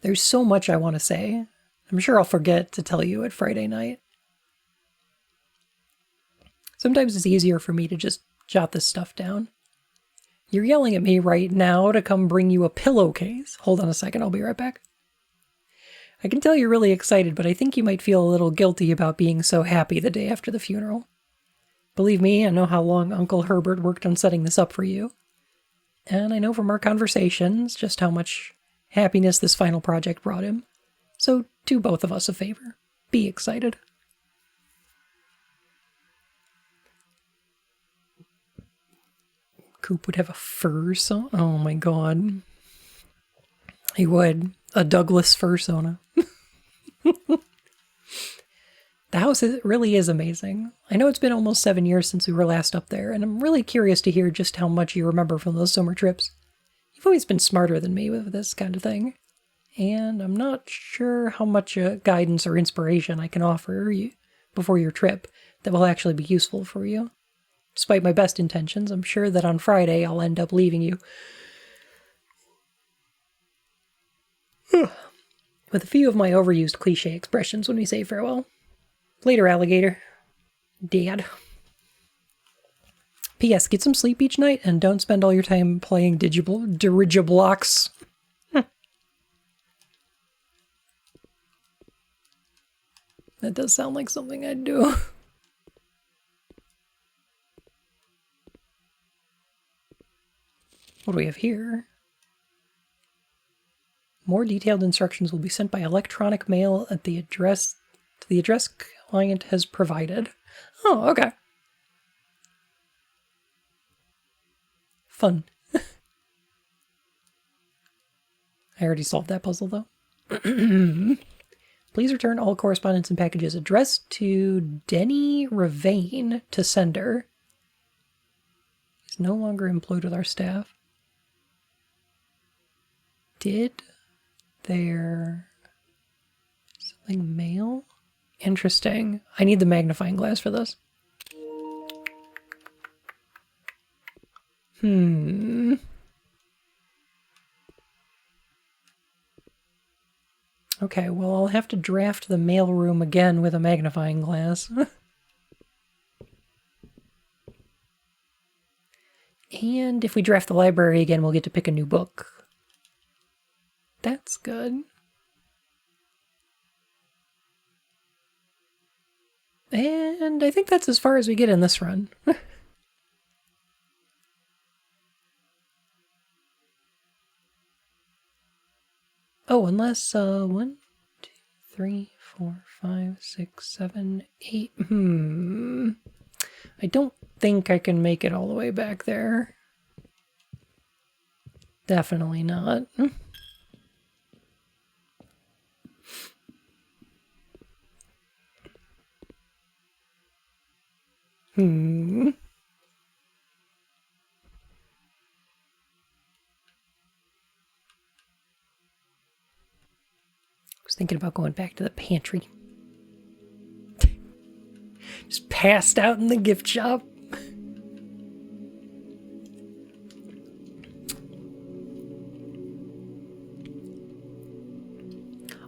There's so much I want to say. I'm sure I'll forget to tell you at Friday night. Sometimes it's easier for me to just jot this stuff down. You're yelling at me right now to come bring you a pillowcase. Hold on a second, I'll be right back. I can tell you're really excited, but I think you might feel a little guilty about being so happy the day after the funeral. Believe me, I know how long Uncle Herbert worked on setting this up for you. And I know from our conversations just how much happiness this final project brought him. So do both of us a favor. Be excited. Coop would have a fur sauna? Oh my god. He would. A Douglas fur sauna. The house really is amazing. I know it's been almost 7 years since we were last up there, and I'm really curious to hear just how much you remember from those summer trips. You've always been smarter than me with this kind of thing, and I'm not sure how much guidance or inspiration I can offer you before your trip that will actually be useful for you. Despite my best intentions, I'm sure that on Friday I'll end up leaving you with a few of my overused cliche expressions when we say farewell. Later, alligator. Dad. P.S. Get some sleep each night and don't spend all your time playing dirigiblocks. That does sound like something I'd do. What do we have here? More detailed instructions will be sent by electronic mail at the address client has provided. Oh, okay. Fun. I already solved that puzzle, though. Please return all correspondence and packages addressed to Denny Ravane to sender. He's no longer employed with our staff. Did there something mail? Interesting. I need the magnifying glass for this. Okay, well, I'll have to draft the mailroom again with a magnifying glass. And if we draft the library again, we'll get to pick a new book. That's good. And I think that's as far as we get in this run. Oh, unless, 1, 2, 3, 4, 5, 6, 7, 8. I don't think I can make it all the way back there. Definitely not. I was thinking about going back to the pantry. Just passed out in the gift shop.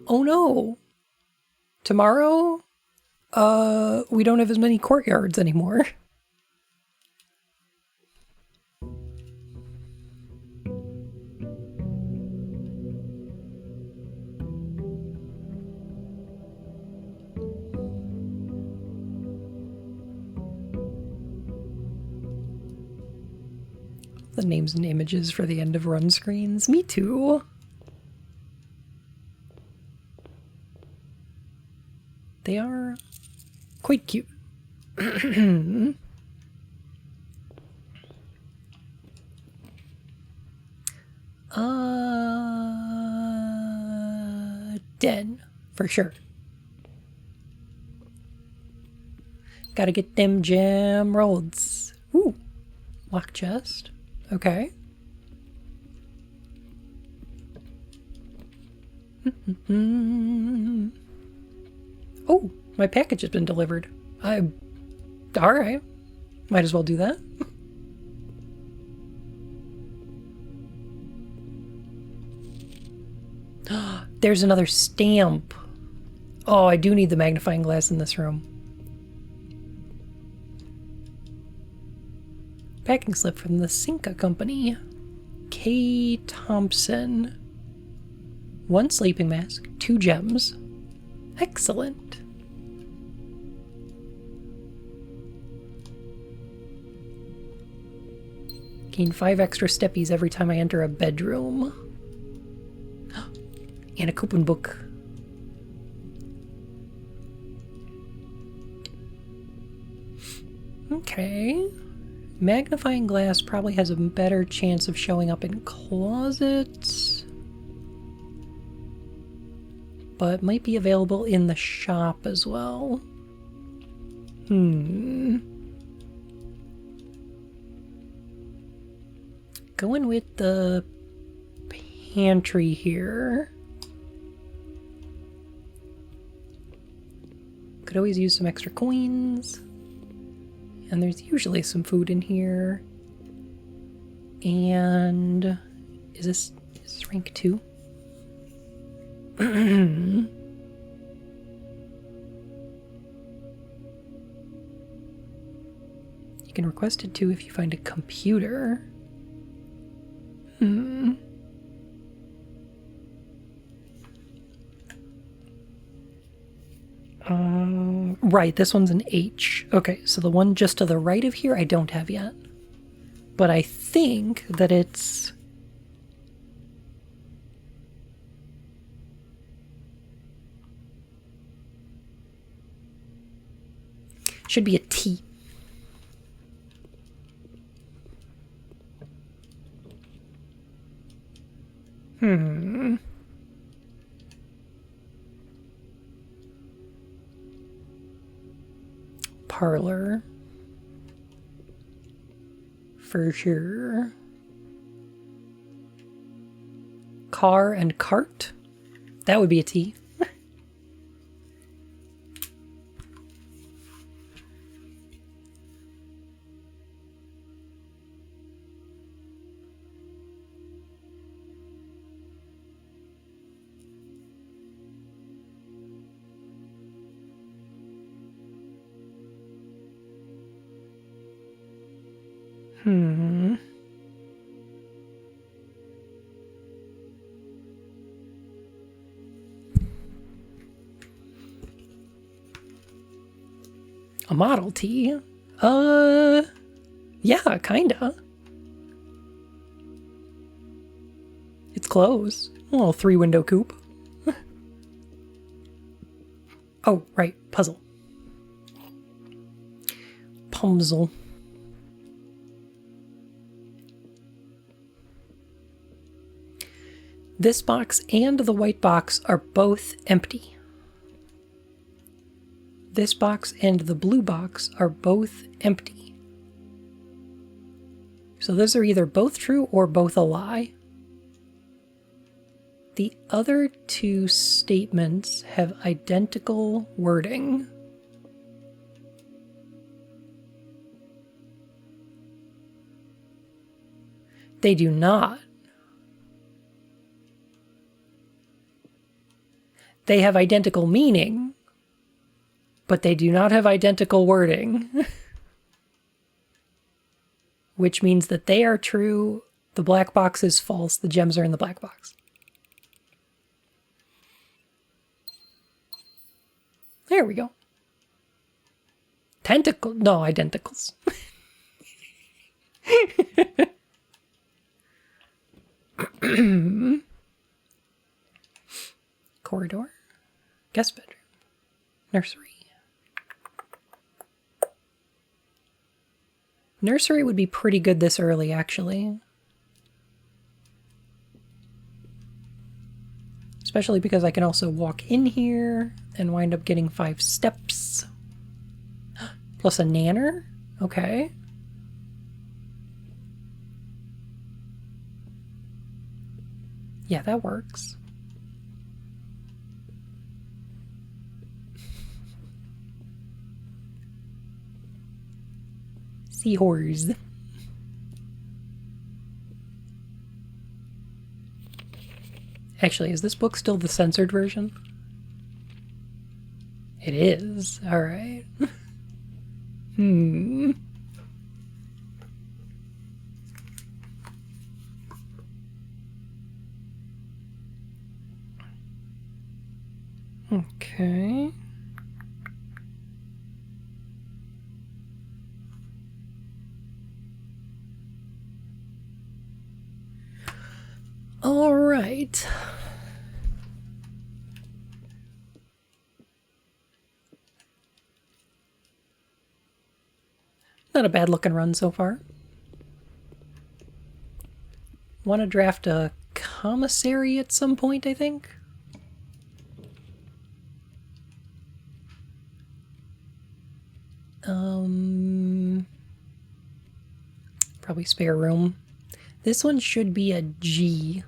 Oh no. Tomorrow, we don't have as many courtyards anymore. the names and images for the end of run screens. Me too. They are quite cute. Den, for sure. Gotta get them gem rolls. Ooh, lock chest. Okay. Oh, my package has been delivered. Alright. Might as well do that. There's another stamp. Oh, I do need the magnifying glass in this room. Packing slip from the Cinca Company. K. Thompson. 1 sleeping mask, 2 gems. Excellent. Gain 5 extra steppies every time I enter a bedroom. And a coupon book. Okay. Magnifying glass probably has a better chance of showing up in closets. But might be available in the shop as well. Going with the pantry here. Could always use some extra coins. And there's usually some food in here. And is this rank 2? You can request it too if you find a computer. Right, this one's an H. Okay, so the one just to the right of here I don't have yet. But I think that it's... should be a T. Parlor. For sure. Car and cart. That would be a T. A Model T? Yeah, kinda. It's close. A little 3-window coupe. Oh, right, puzzle. Puzzle. This box and the white box are both empty. This box and the blue box are both empty. So those are either both true or both a lie. The other two statements have identical wording. They do not. They have identical meaning, but they do not have identical wording. Which means that they are true, the black box is false, the gems are in the black box. There we go. Tentacle, no, identicals. Corridor. Guest bedroom. Nursery. Nursery would be pretty good this early, actually. Especially because I can also walk in here and wind up getting 5 steps. Plus a nanner? Okay. Yeah, that works. Seahorse. Actually, is this book still the censored version? It is. Alright. Okay. All right. Not a bad looking run so far. Want to draft a commissary at some point, I think. Probably spare room. This one should be a G.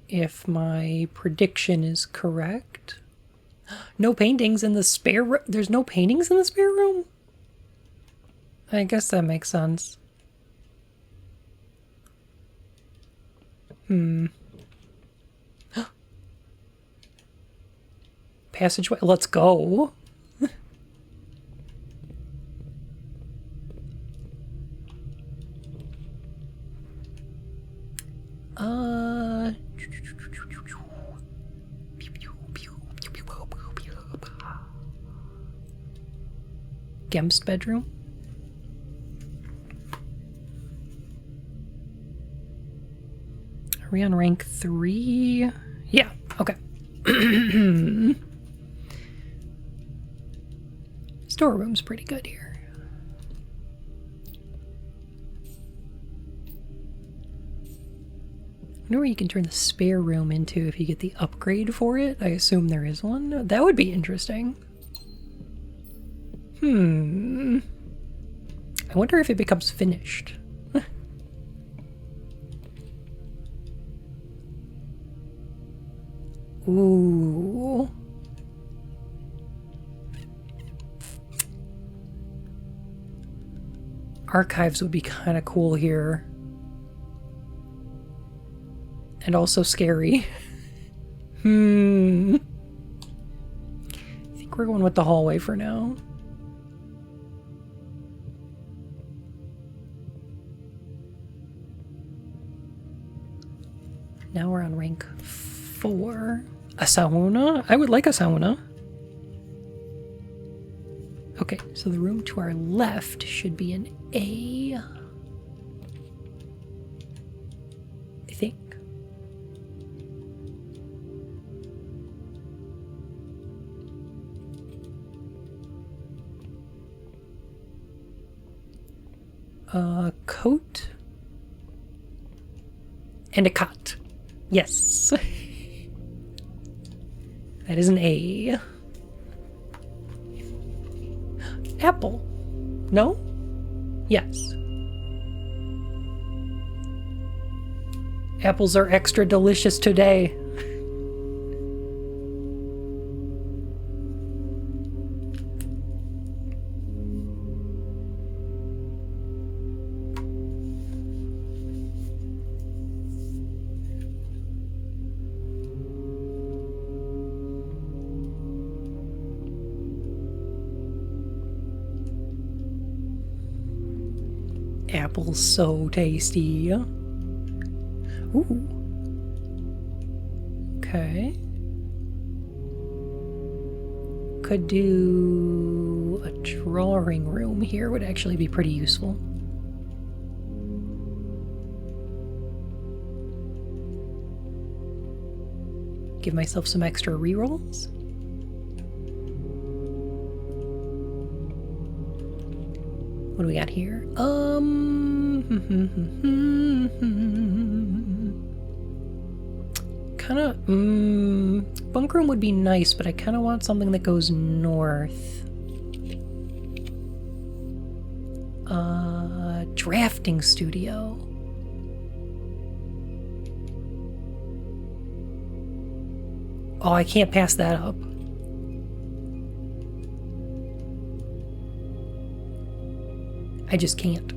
If my prediction is correct. No paintings in the spare room. There's no paintings in the spare room? I guess that makes sense. Passageway. Let's go. Gem's bedroom. Are we on rank 3? Yeah, okay. Storeroom's pretty good here. I wonder where you can turn the spare room into if you get the upgrade for it. I assume there is one. That would be interesting. I wonder if it becomes finished. Ooh. Archives would be kind of cool here. And also scary. I think we're going with the hallway for now. Now we're on rank 4. A sauna? I would like a sauna. Okay, so the room to our left should be an A. I think. Coat. And a cot. Yes. That is an A. Apple. No? Yes. Apples are extra delicious today. Apple's so tasty. Ooh. Okay. Could do a drawing room here, would actually be pretty useful. give myself some extra rerolls. What do we got here? Kind of, bunk room would be nice, but I kind of want something that goes north. Drafting studio. Oh, I can't pass that up. I just can't.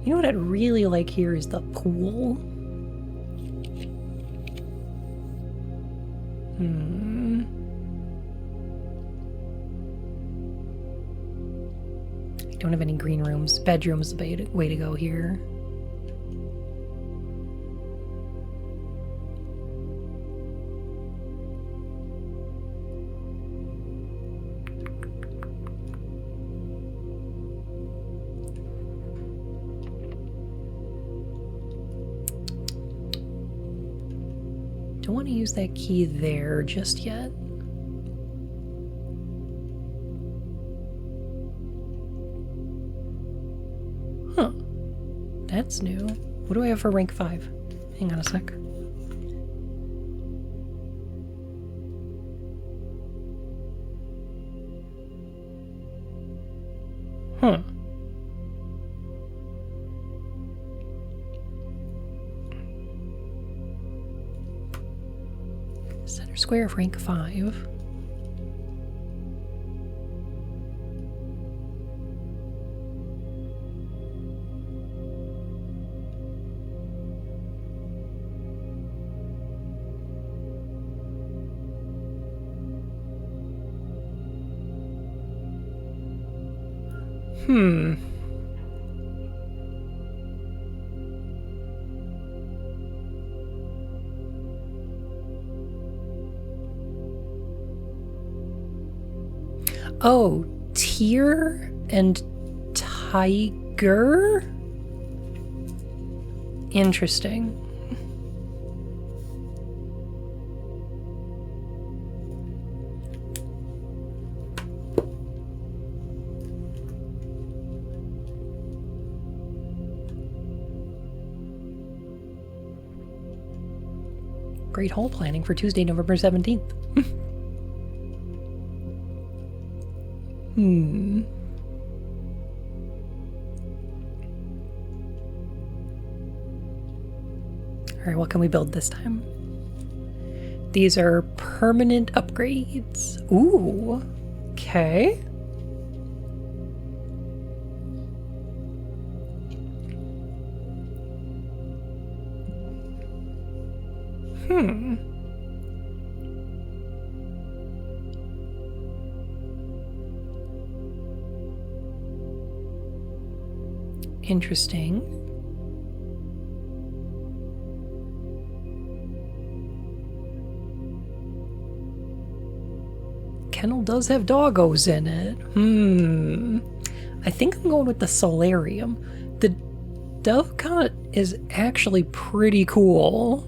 You know what I'd really like here is the pool. I don't have any green rooms. Bedroom's the way to go here. Don't want to use that key there just yet. Huh. That's new. What do I have for rank 5? Hang on a sec. Huh. Center square of rank 5. Oh, Tyr and Tiger? Interesting. Great hall planning for Tuesday, November 17th. Alright, what can we build this time? These are permanent upgrades. Ooh. Okay. Interesting. Kennel does have doggos in it. I think I'm going with the solarium. The dovecot is actually pretty cool.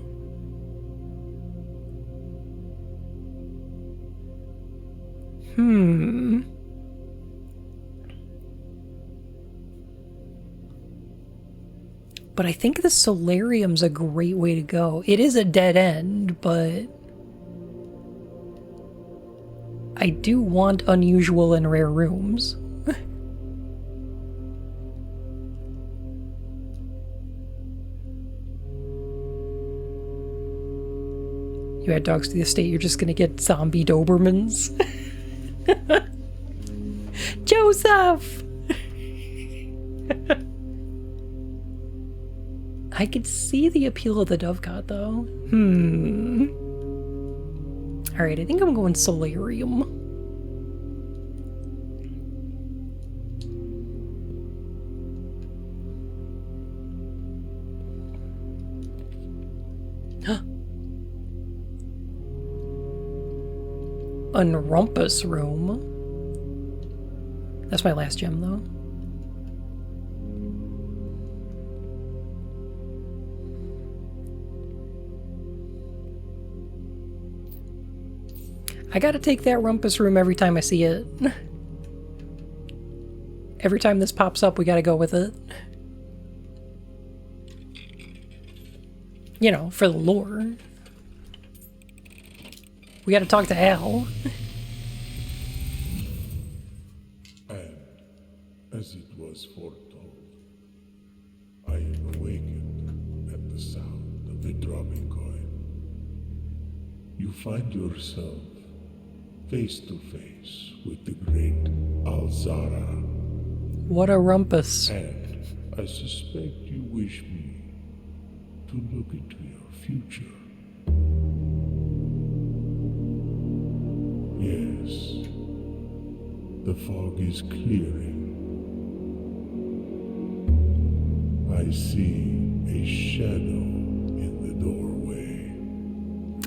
But I think the solarium's a great way to go. It is a dead end, but I do want unusual and rare rooms. You add dogs to the estate, you're just gonna get zombie Dobermans. Joseph! I could see the appeal of the dovecot, though. Alright, I think I'm going solarium. Unrumpus room. That's my last gem, though. I gotta take that rumpus room every time I see it. Every time this pops up, we gotta go with it. You know, for the lore. We gotta talk to Al. And, as it was foretold, I am awakened at the sound of the dropping coin. You find yourself face to face with the great Alzara. What a rumpus. And I suspect you wish me to look into your future. Yes, the fog is clearing. I see a shadow in the doorway.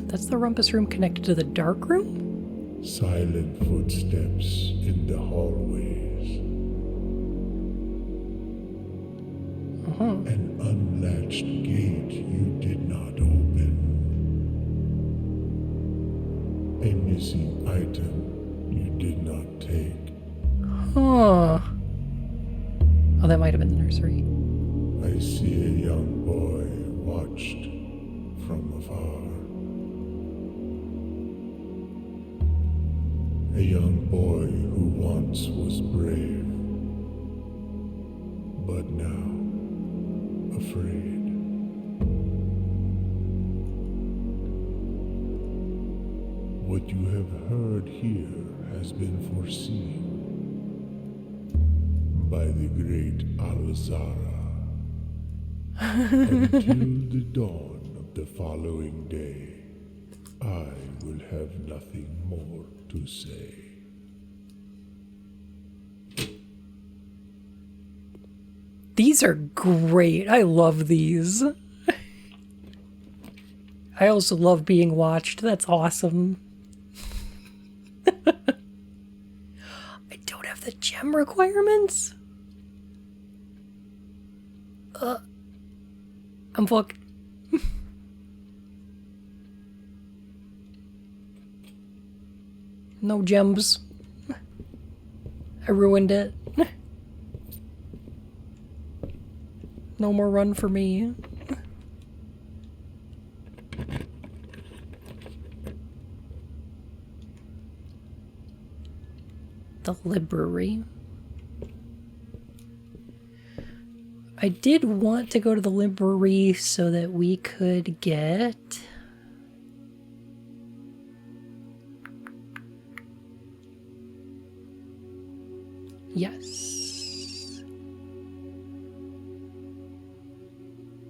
That's the rumpus room connected to the dark room? Silent footsteps in the hallways. An unlatched gate you did not open. A missing item you did not take. Huh. Oh, that might have been the nursery. I see a young boy watched from afar. A young boy who once was brave, but now afraid. What you have heard here has been foreseen by the great Alzara. Until the dawn of the following day, I will have nothing more to say. These are great. I love these. I also love being watched. That's awesome. I don't have the gem requirements. I'm fucked. No gems. I ruined it. No more run for me. The library. I did want to go to the library so that we could get... Yes.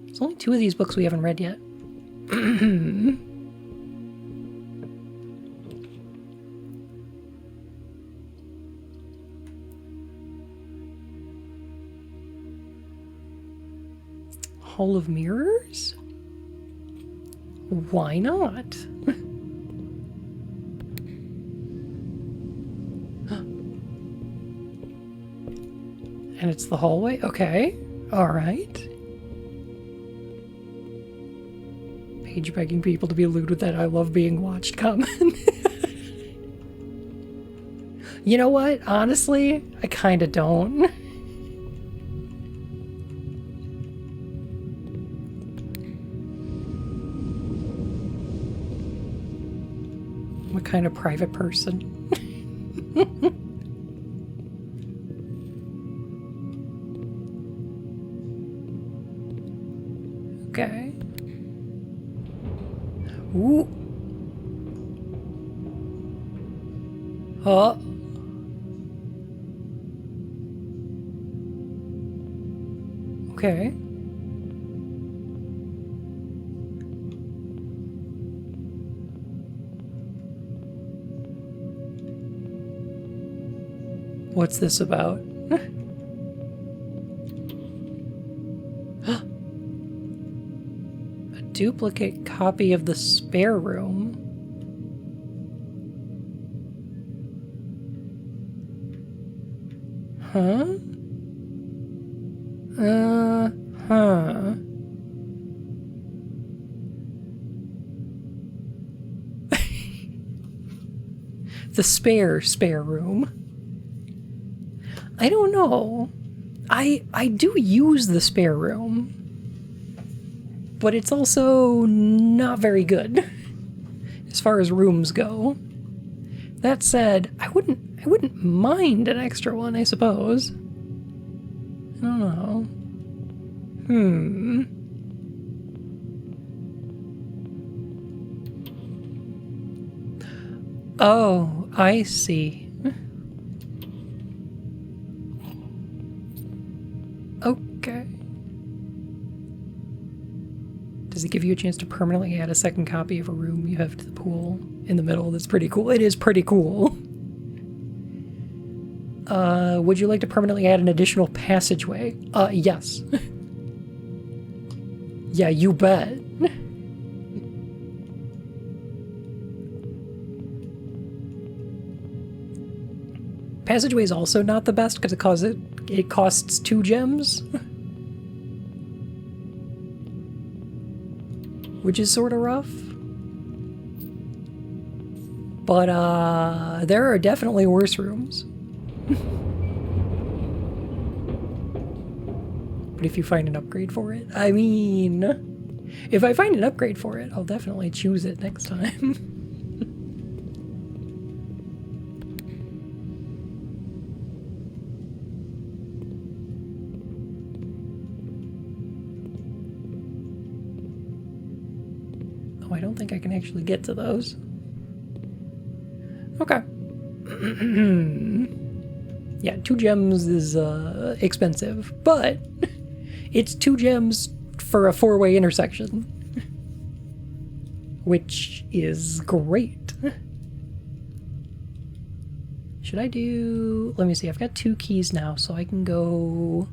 There's only 2 of these books we haven't read yet. Hall of Mirrors? Why not? And it's the hallway? Okay. Alright. Page begging people to be lewd with that I love being watched comment. You know what? Honestly, I kinda don't. I'm a kind of private person. Okay. Ooh. Huh. Okay. What's this about? A duplicate copy of the spare room. Huh? Huh. The spare room. I don't know. I do use the spare room, but it's also not very good as far as rooms go. That said, I wouldn't mind an extra one, I suppose. I don't know. Oh, I see. Okay. Does it give you a chance to permanently add a second copy of a room you have to the pool in the middle? That's pretty cool. It is pretty cool. Would you like to permanently add an additional passageway? Yes. Yeah, you bet. Passageway is also not the best because it costs 2 gems. Which is sort of rough. But there are definitely worse rooms. But if you find an upgrade for it, I mean, if I find an upgrade for it, I'll definitely choose it next time. Oh, I don't think I can actually get to those. Okay. Yeah, 2 gems is expensive, but it's 2 gems for a 4-way intersection, which is great. Should I do... Let me see, I've got 2 keys now, so I can go...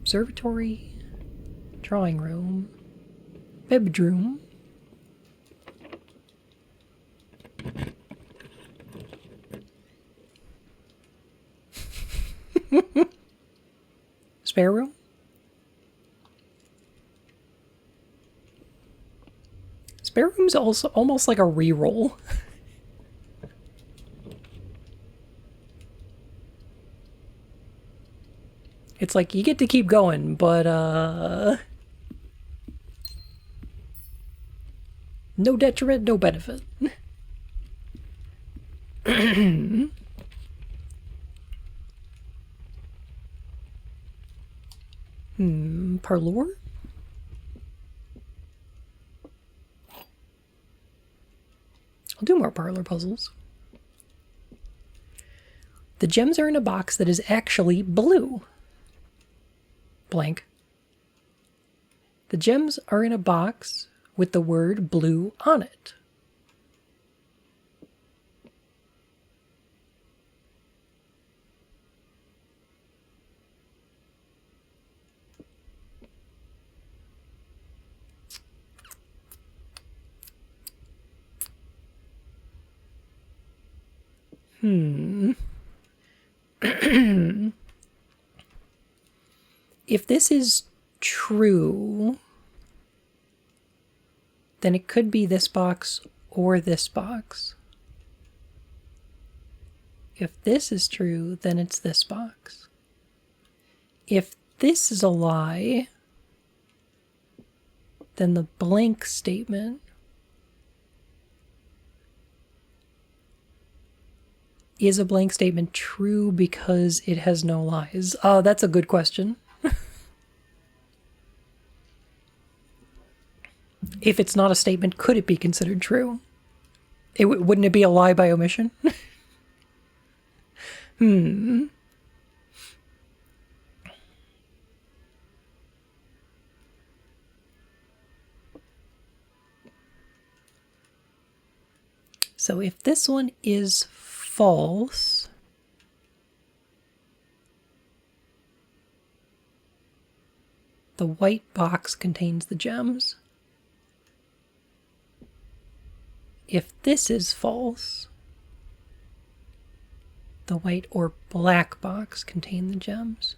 Observatory, drawing room, bedroom. Spare room? Spare room's also almost like a reroll. It's like you get to keep going, but no detriment, no benefit. Parlour? I'll do more parlor puzzles. The gems are in a box that is actually blue. Blank. The gems are in a box with the word blue on it. If this is true, then it could be this box or this box. If this is true, then it's this box. If this is a lie, then the blank statement is a blank statement true because it has no lies? That's a good question. If it's not a statement, could it be considered true? Wouldn't it be a lie by omission? So if this one is false, the white box contains the gems. If this is false, the white or black box contain the gems.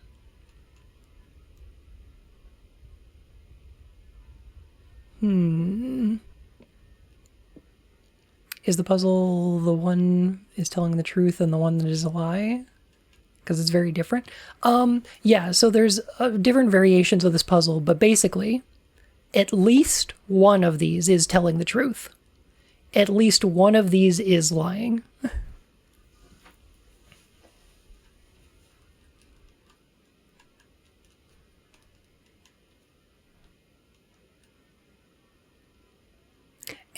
Is the puzzle the one is telling the truth and the one that is a lie? Because it's very different. Yeah, so there's different variations of this puzzle, but basically, at least one of these is telling the truth. At least one of these is lying.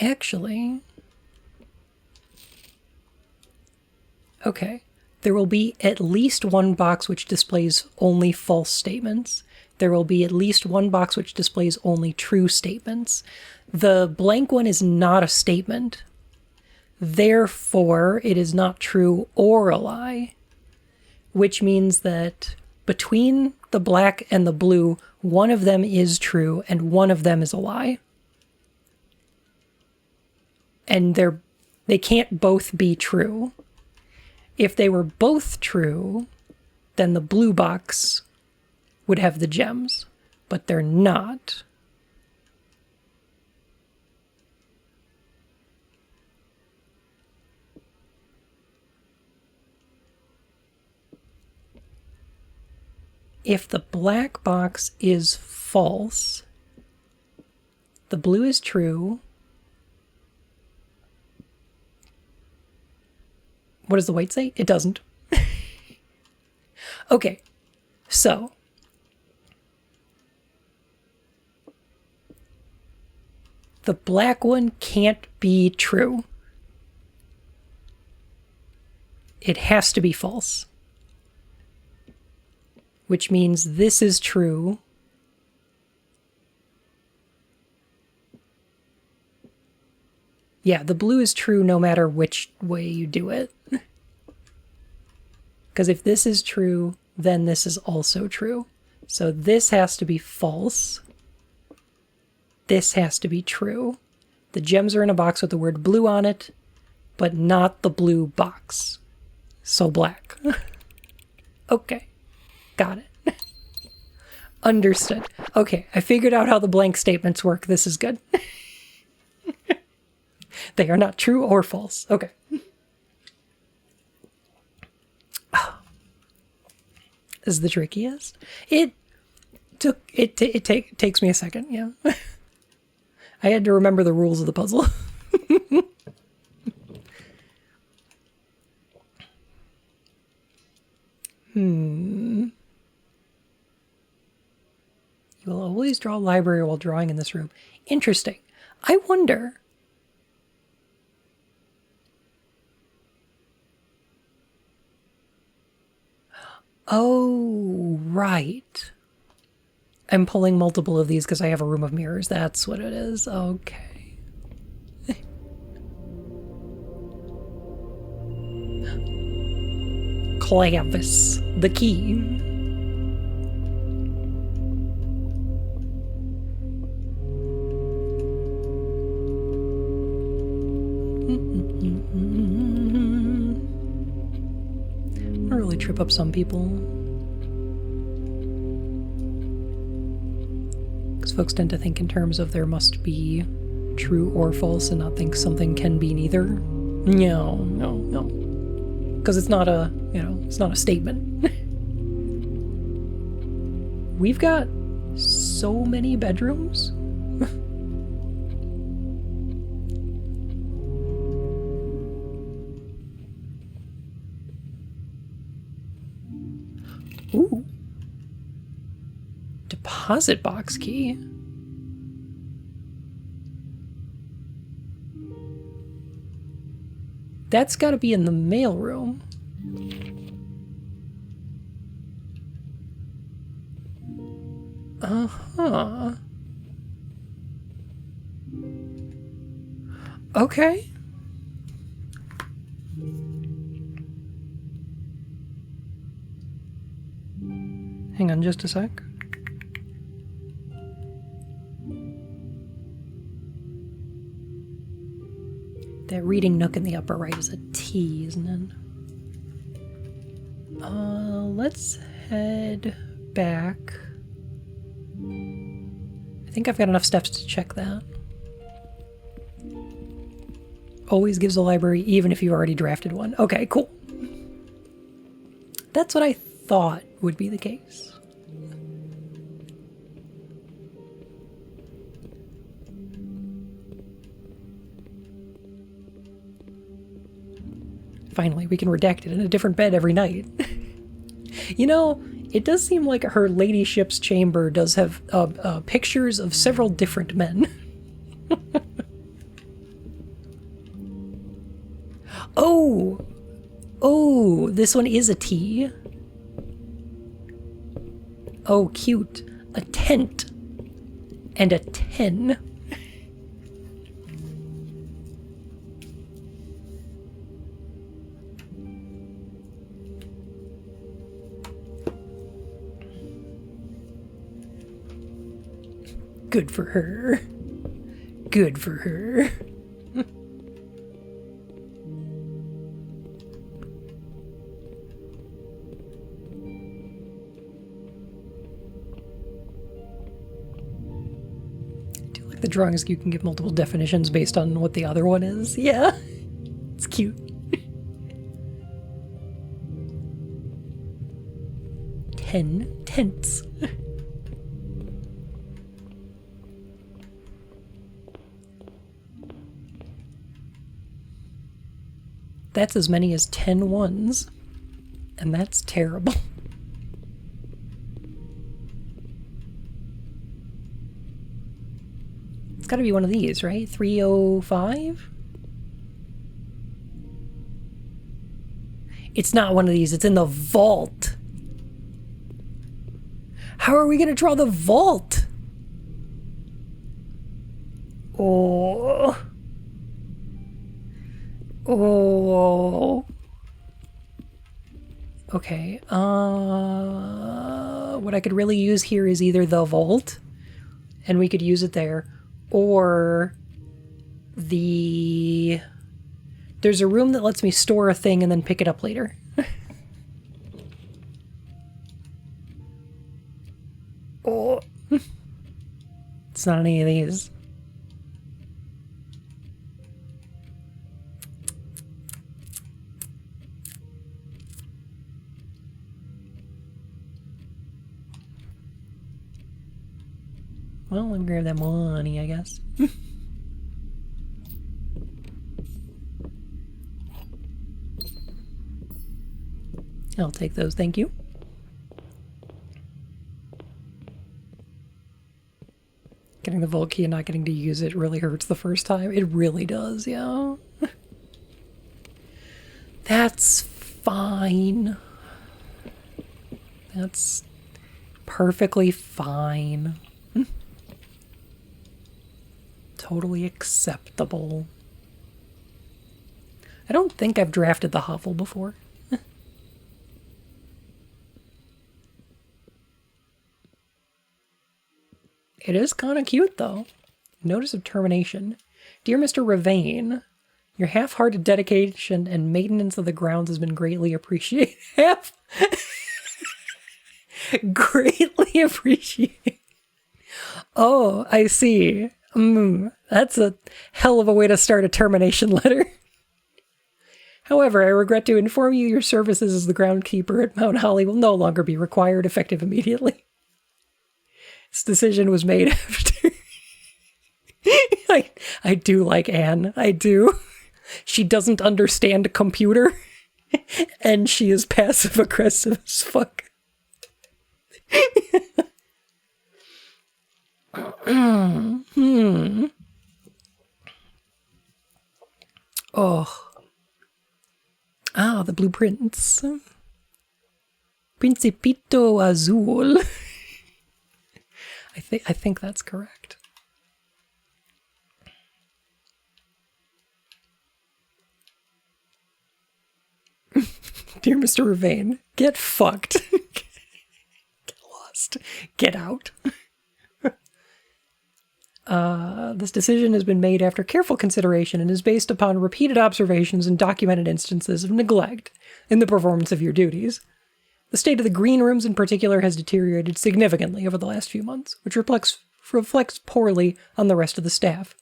Actually, okay, there will be at least one box which displays only false statements. There will be at least one box which displays only true statements. The blank one is not a statement. Therefore, it is not true or a lie, which means that between the black and the blue, one of them is true and one of them is a lie. And they can't both be true. If they were both true, then the blue box would have the gems, but they're not. If the black box is false, the blue is true. What does the white say? It doesn't. Okay, so the black one can't be true. It has to be false. Which means this is true. Yeah, the blue is true no matter which way you do it. Because if this is true, then this is also true. So this has to be false. This has to be true. The gems are in a box with the word blue on it, but not the blue box. So black. Okay. Got it. Understood. Okay, I figured out how the blank statements work. This is good. They are not true or false. Okay. This is the trickiest. It takes me a second, yeah. I had to remember the rules of the puzzle. You will always draw a library while drawing in this room. Interesting. I wonder. Oh, right. I'm pulling multiple of these because I have a room of mirrors. That's what it is. Okay. Clavis, the key. I really trip up some people. Because folks tend to think in terms of there must be true or false and not think something can be neither. No. Because it's not a, it's not a statement. We've got so many bedrooms. Ooh. Deposit box key. That's got to be in the mailroom. Uh-huh. Okay. Hang on just a sec. That reading nook in the upper right is a T, isn't it? Let's head back. I think I've got enough steps to check that. Always gives the library even if you already drafted one. Okay, cool. That's what I thought would be the case. Finally, we can redact it in a different bed every night. You know, it does seem like her ladyship's chamber does have pictures of several different men. Oh! Oh, this one is a T. Oh, cute. A tent. And a 10. Good for her. Good for her. The drawings, you can give multiple definitions based on what the other one is. Yeah. It's cute. 10 tents. That's as many as 10 ones. And that's terrible. It's got to be one of these, right? 305? It's not one of these. It's in the vault. How are we going to draw the vault? Oh. Oh. Okay. What I could really use here is either the vault, and we could use it there, or the... There's a room that lets me store a thing and then pick it up later. Oh. It's not any of these. Well, let me grab that money, I guess. I'll take those, thank you. Getting the vault key and not getting to use it really hurts the first time. It really does, yeah. That's fine. That's perfectly fine. Totally acceptable. I don't think I've drafted the hovel before. It is kind of cute, though. Notice of termination. Dear Mr. Ravane, your half-hearted dedication and maintenance of the grounds has been greatly appreciated. Greatly appreciated. Oh, I see. That's a hell of a way to start a termination letter. However, I regret to inform you your services as the groundkeeper at Mount Holly will no longer be required, effective immediately. This decision was made after... I do like Anne. I do. She doesn't understand a computer. And she is passive-aggressive as fuck. Oh. Ah, the blueprints. Principito Azul. I think that's correct. Dear Mr. Ravane, get fucked. Get lost. Get out. This decision has been made after careful consideration and is based upon repeated observations and documented instances of neglect in the performance of your duties. The state of the green rooms in particular has deteriorated significantly over the last few months, which reflects poorly on the rest of the staff.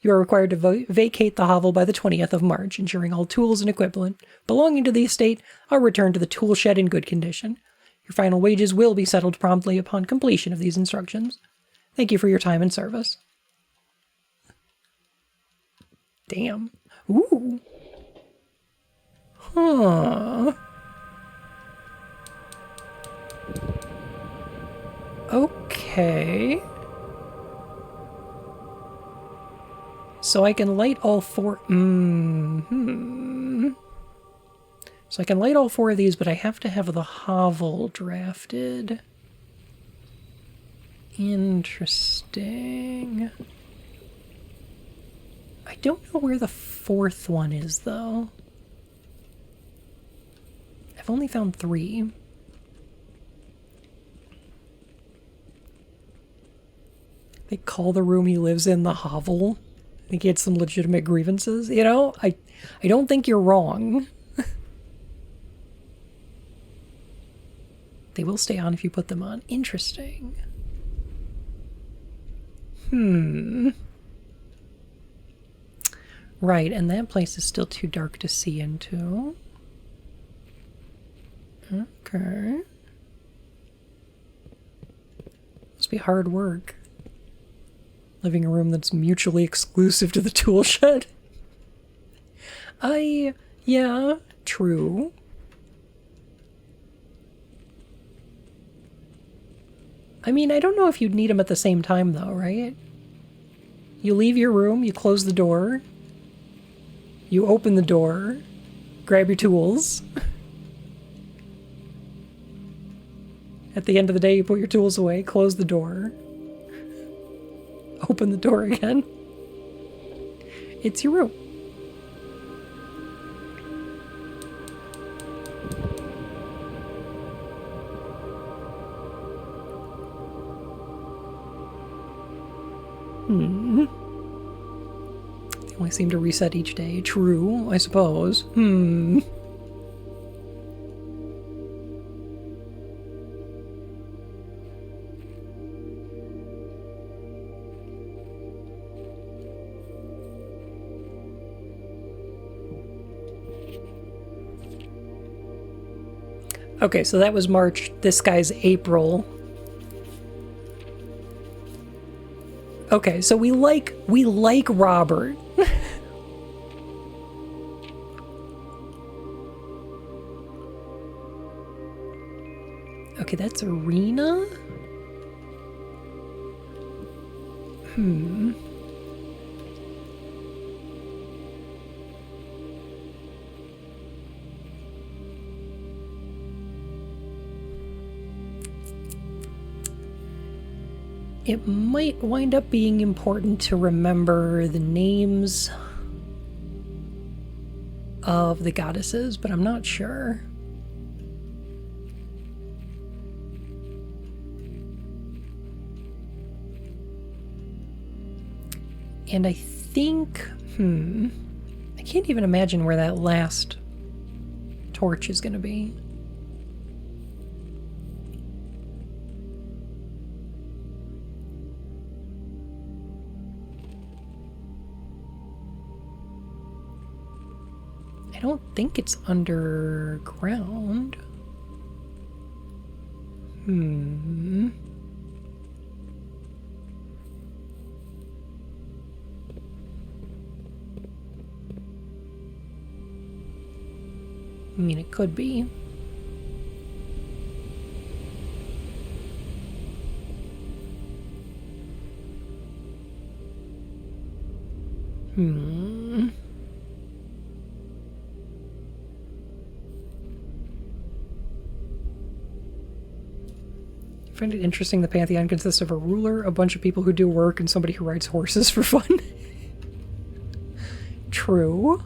You are required to vacate the hovel by the 20th of March, ensuring all tools and equipment belonging to the estate are returned to the tool shed in good condition. Your final wages will be settled promptly upon completion of these instructions. Thank you for your time and service. Damn. Ooh. Huh. Okay. So I can light all four... So I can light all four of these, but I have to have the hovel drafted. Interesting. I don't know where the fourth one is, though. I've only found 3. They call the room he lives in the hovel. I think he had some legitimate grievances. You know, I don't think you're wrong. They will stay on if you put them on. Interesting. Right, and that place is still too dark to see into. Okay. Must be hard work. Living in a room that's mutually exclusive to the tool shed. Yeah, true. I mean, I don't know if you'd need them at the same time, though, right? You leave your room, you close the door, you open the door, grab your tools. At the end of the day, you put your tools away, close the door, open the door again. It's your room. They only seem to reset each day. True, I suppose. Okay, so that was March. This guy's April. Okay, so we like Robert. Okay, that's Arena. It might wind up being important to remember the names of the goddesses, but I'm not sure. And I think, I can't even imagine where that last torch is going to be. I don't think it's underground. I mean, it could be. I find it interesting the Pantheon consists of a ruler, a bunch of people who do work, and somebody who rides horses for fun. True.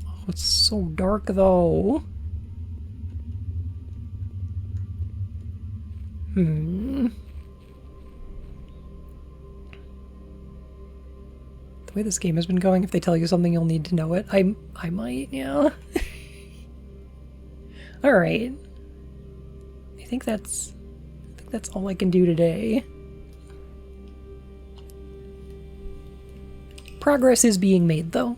Oh, it's so dark, though. The way this game has been going, if they tell you something, you'll need to know it. I might, yeah. Alright. I think that's That's all I can do today. Progress is being made, though.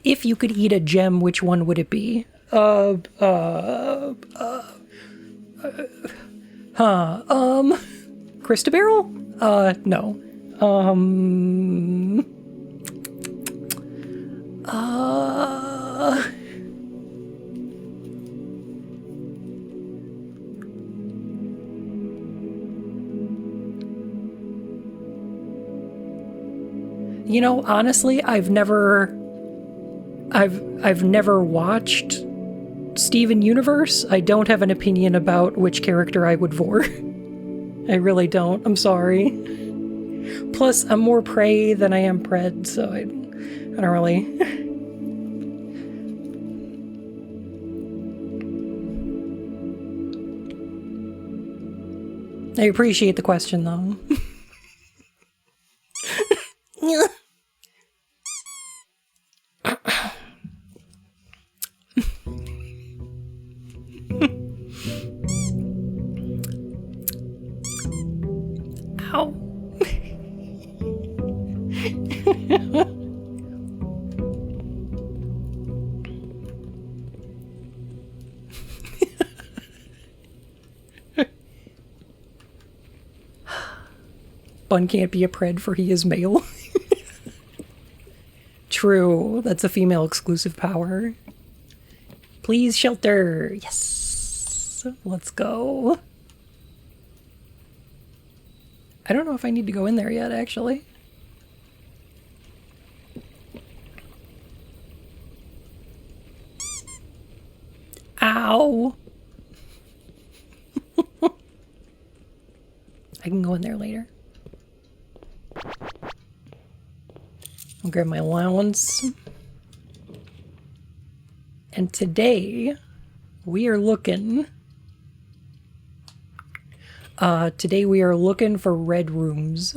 If you could eat a gem, which one would it be? Christabarrel? No. You know, honestly, I've never watched Steven Universe. I don't have an opinion about which character I would vor. I really don't. I'm sorry. Plus, I'm more Prey than I am Pred, so I don't really. I appreciate the question, though. Ow. Bun can't be a pred for he is male. True, that's a female exclusive power. Please shelter. Yes. Let's go. I don't know if I need to go in there yet, actually. Ow. I can go in there later. I'll grab my allowance. And today, we are looking... today we are looking for red rooms.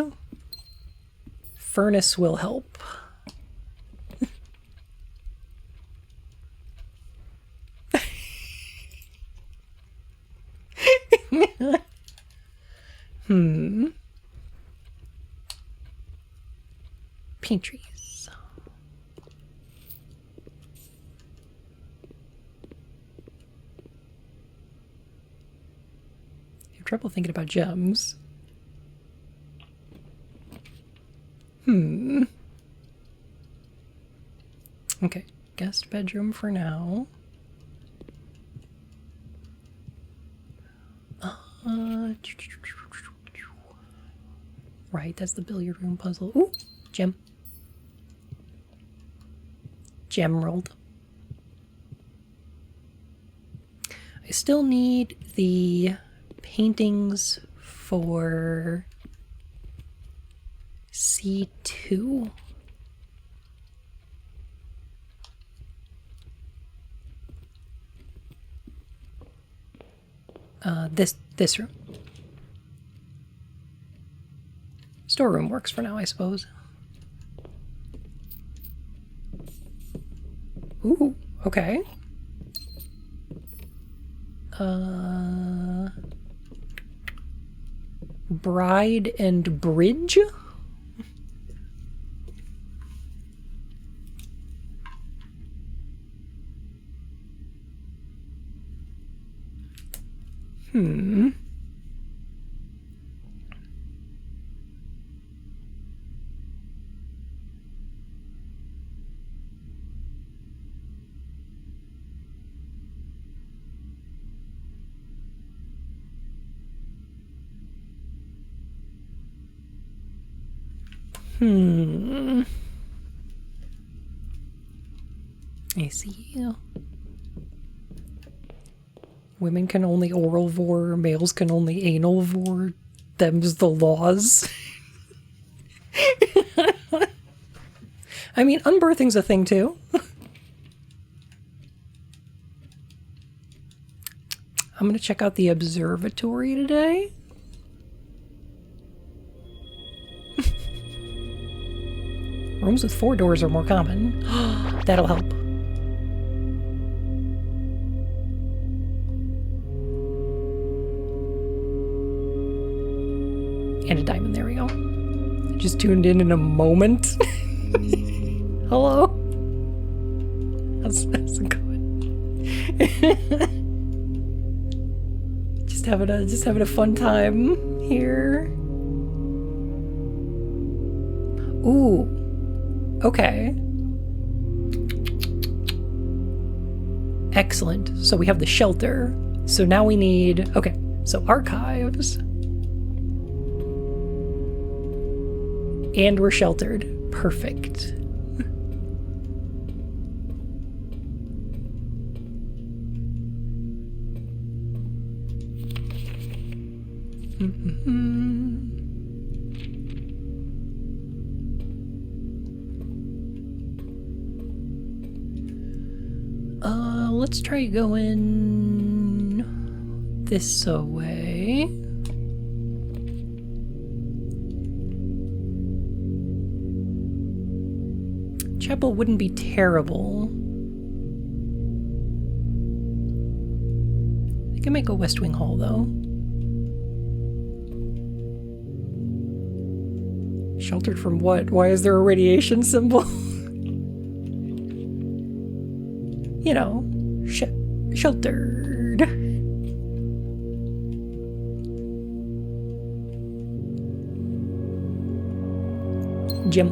Furnace will help. Paintries. I have trouble thinking about gems. Okay, guest bedroom for now. Right, that's the billiard room puzzle. Ooh, gem. Gemerald. I still need the paintings for C2. This room. Storeroom works for now, I suppose. Ooh, okay. Bride and bridge? I see you. Women can only oral vor, males can only anal vor. Them's the laws. I mean, unbirthing's a thing too. I'm gonna check out the observatory today. Rooms with 4 doors are more common. That'll help. And a diamond, there we go. I just tuned in a moment. Hello? How's it going? just having a fun time here. Ooh. Okay. Excellent. So we have the shelter. So now we need... Okay, so archives. And we're sheltered. Perfect. Let's try going this way. Chapel wouldn't be terrible. I can make a West Wing Hall, though. Sheltered from what? Why is there a radiation symbol? You know, sheltered. Gym.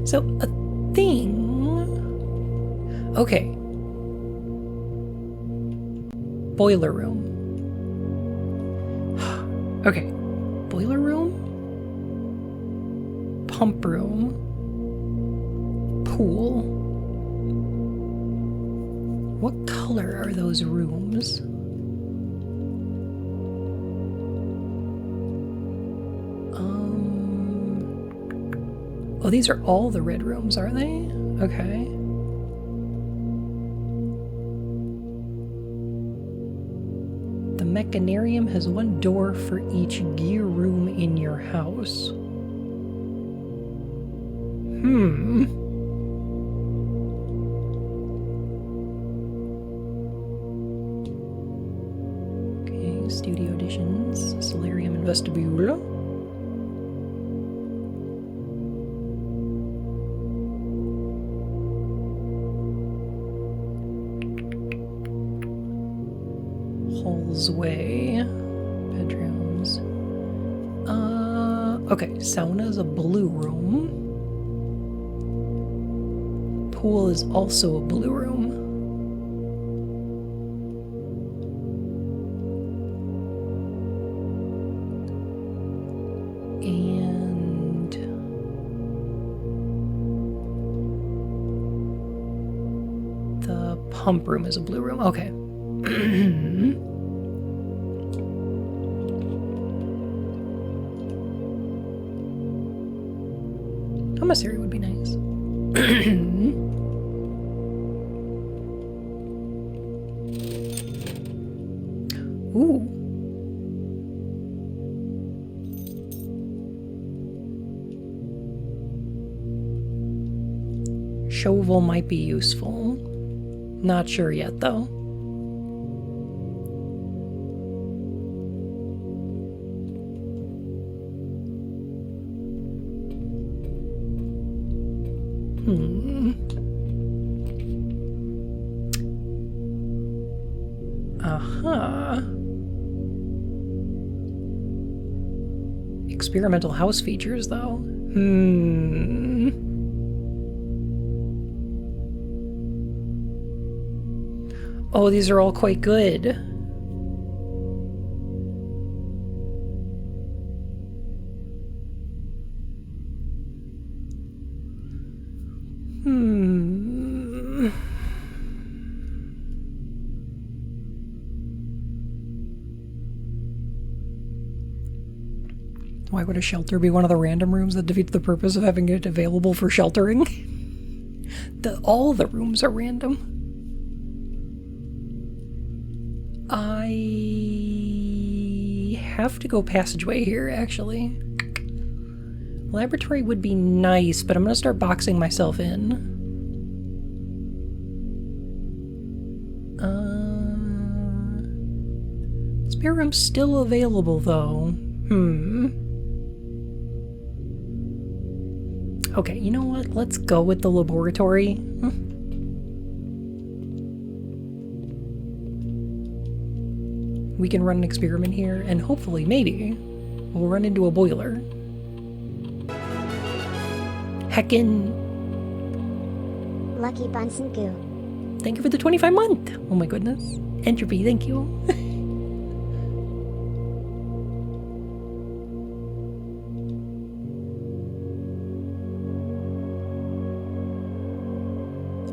So, a thing... Okay. Boiler room. Okay. Boiler room? Pump room. Pool. What color are those rooms? Oh, these are all the red rooms, are they? Okay. The mechanarium has one door for each gear room in your house. Okay, studio additions, solarium and vestibule. Way bedrooms. Okay, sauna is a blue room. Pool is also a blue room. And the pump room is a blue room. Okay. Commissary would be nice. Ooh. Shovel might be useful. Not sure yet, though. Experimental house features, though. Oh, these are all quite good. Why would a shelter be one of the random rooms that defeats the purpose of having it available for sheltering? All the rooms are random. I have to go passageway here, actually. Laboratory would be nice, but I'm going to start boxing myself in. Spare room's still available, though. Okay, you know what? Let's go with the laboratory. We can run an experiment here, and hopefully, maybe, we'll run into a boiler. Heckin'! Lucky Bunsen Goo. Thank you for the 25-month! Oh my goodness. Entropy, thank you.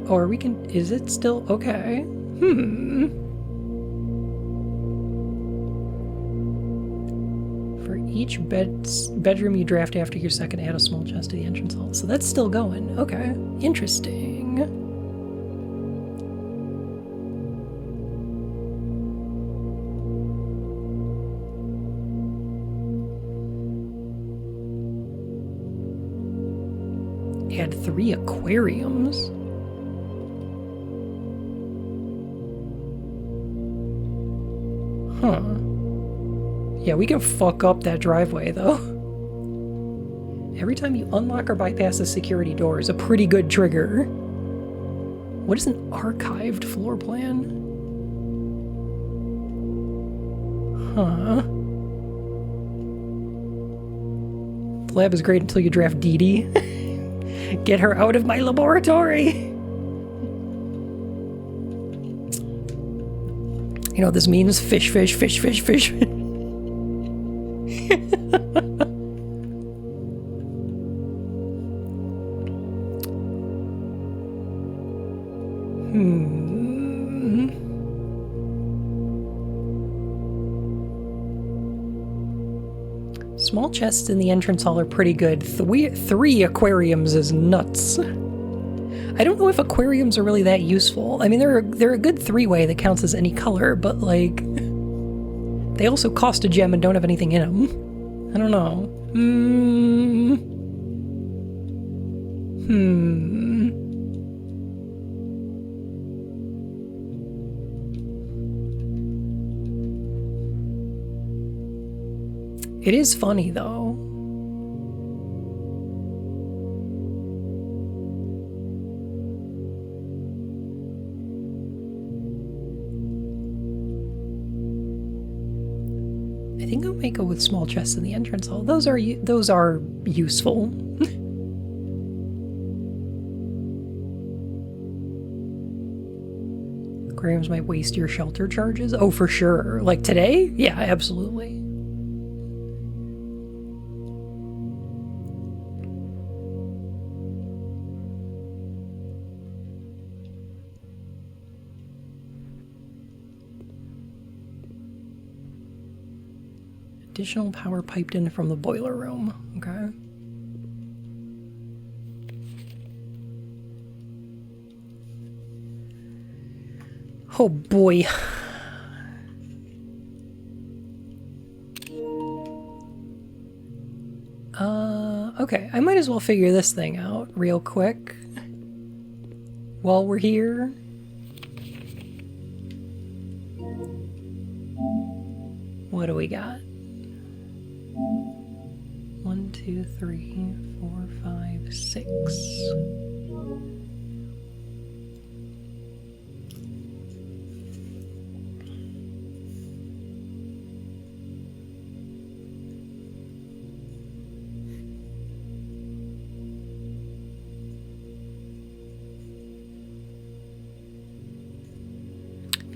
Or we can... Is it still... Okay. For each bedroom you draft after your second, add a small chest to the entrance hall. So that's still going. Okay. Interesting. Add 3 aquariums. Huh. Yeah, we can fuck up that driveway, though. Every time you unlock or bypass a security door is a pretty good trigger. What is an archived floor plan? Huh. The lab is great until you draft Dee Dee. Get her out of my laboratory! You know what this means? Fish, fish, fish, fish, fish. Small chests in the entrance hall are pretty good. Three aquariums is nuts. I don't know if aquariums are really that useful. I mean, they're a good 3-way that counts as any color, but like, they also cost a gem and don't have anything in them. I don't know. It is funny though. I think I might go with small chests in the entrance hall. Those are useful. Aquariums might waste your shelter charges. Oh, for sure. Like today? Yeah, absolutely. Additional power piped in from the boiler room. Okay. Oh boy. Okay, I might as well figure this thing out real quick while we're here. What do we got? 1, 2, 3, 4, 5, 6.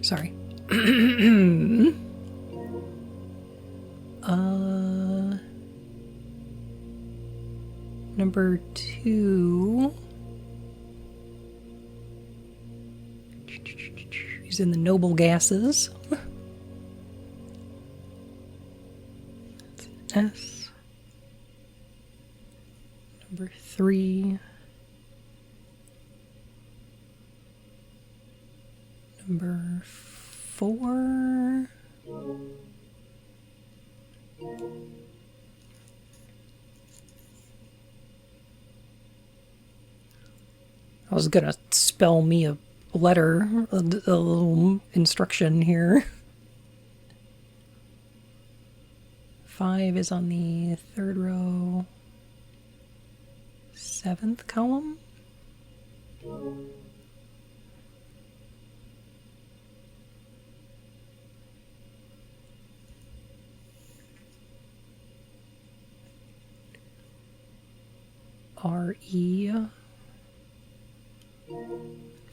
Sorry. Number 2 is in the noble gases. S. Number 3. Number 4. I was gonna spell me a letter, a little instruction here. 5 is on the 3rd row, 7th column. RE.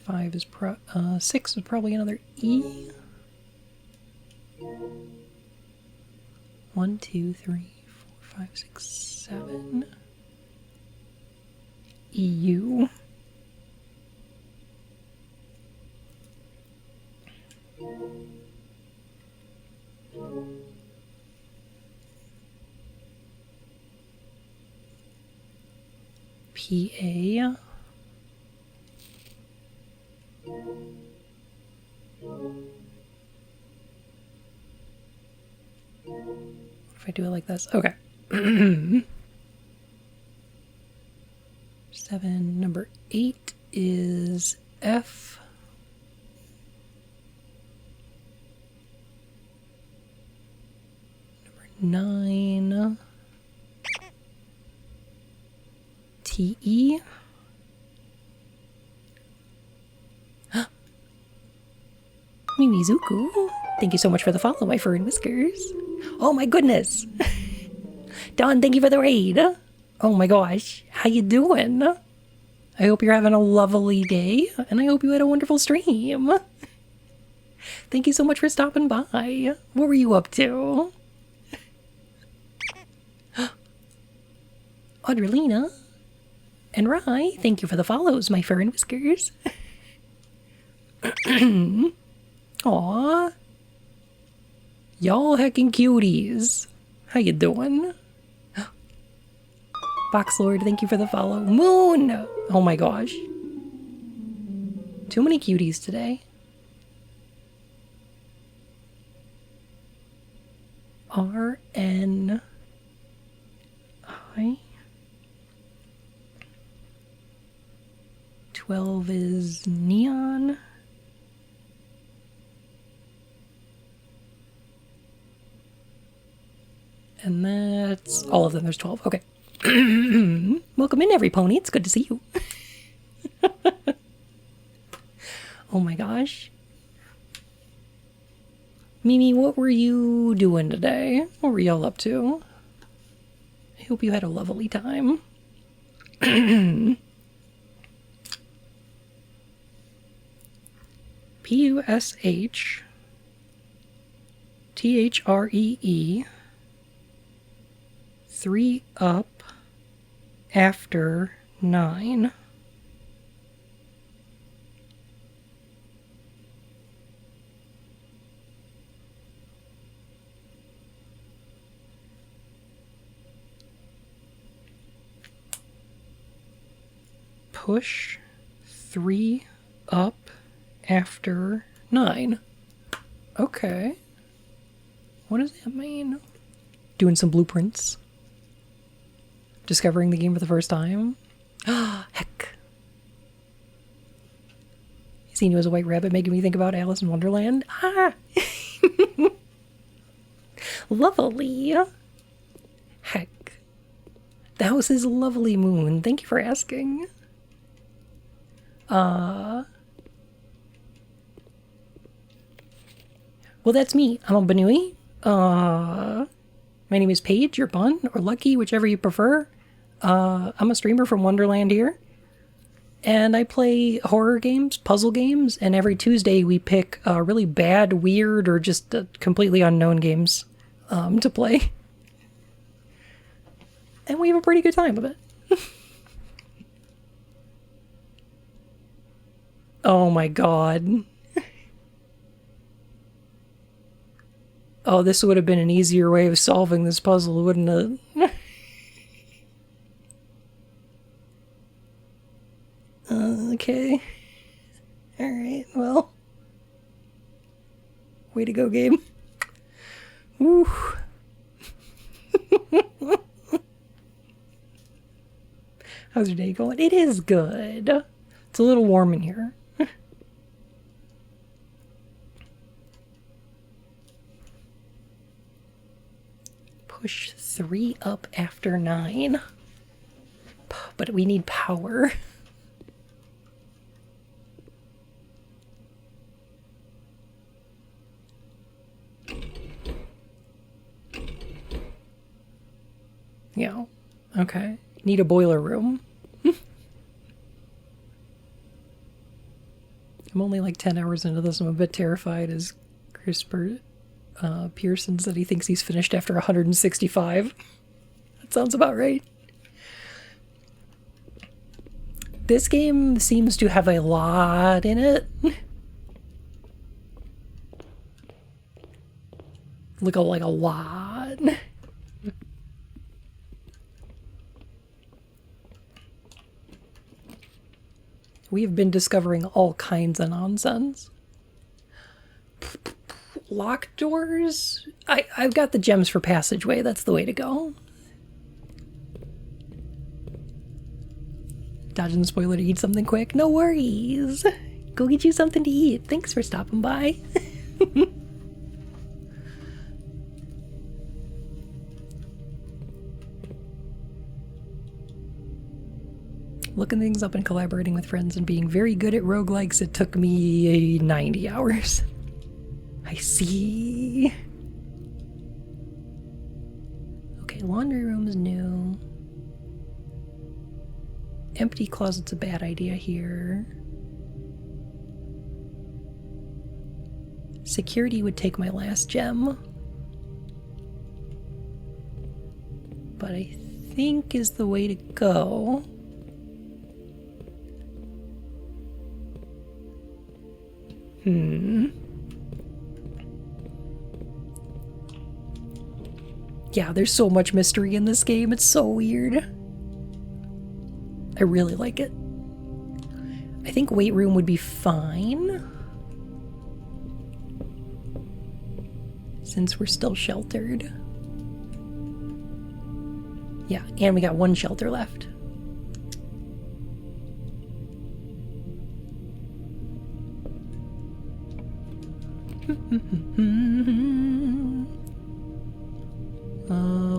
5 is 6 is probably another E. 1, 2, 3, 4, 5, 6, 7. EU. PA. If I do it like this, okay. 7, number 8 is F. Number 9, TE. Mimizuku, thank you so much for the follow, my fur and whiskers. Oh my goodness. Don, thank you for the raid. Oh my gosh, how you doing? I hope you're having a lovely day, and I hope you had a wonderful stream. Thank you so much for stopping by. What were you up to? Audrelina and Rye, thank you for the follows, my fur and whiskers. Aw. Y'all heckin' cuties. How you doing? Boxlord, thank you for the follow. Moon! Oh my gosh. Too many cuties today. RNI. 12 is neon. And that's all of them. There's 12. Okay. Welcome in, every pony. It's good to see you. Oh my gosh. Mimi, what were you doing today? What were y'all up to? I hope you had a lovely time. PUSH THREE 3 up after 9. Push 3 up after 9. Okay. What does that mean? Doing some blueprints. Discovering the game for the first time. Heck. Seeing you as a white rabbit making me think about Alice in Wonderland. Ah! Lovely. Heck. The house is lovely, Moon. Thank you for asking. Well, that's me. I'm a Bnuu. My name is Paige, or Bun, or Lucky, whichever you prefer. I'm a streamer from Wonderland here. And I play horror games, puzzle games, and every Tuesday we pick really bad, weird, or just completely unknown games to play. And we have a pretty good time with it. Oh my god. Oh, this would have been an easier way of solving this puzzle, wouldn't it? Okay. Alright, well. Way to go, game. Woo. How's your day going? It is good. It's a little warm in here. push 3 up after 9. But we need power. Yeah, okay. Need a boiler room. I'm only like 10 hours into this. I'm a bit terrified as CRISPR Pearson said he thinks he's finished after 165. That sounds about right. This game seems to have a lot in it. Like a lot. We've been discovering all kinds of nonsense. Locked doors? I've got the gems for passageway. That's the way to go. Dodging the spoiler to eat something quick? No worries. Go get you something to eat. Thanks for stopping by. Looking things up and collaborating with friends and being very good at roguelikes, it took me 90 hours. I see. Okay, laundry room is new. Empty closet's a bad idea here. Security would take my last gem. But I think is the way to go. Yeah, there's so much mystery in this game. It's so weird. I really like it. I think weight room would be fine. Since we're still sheltered. Yeah, and we got 1 shelter left.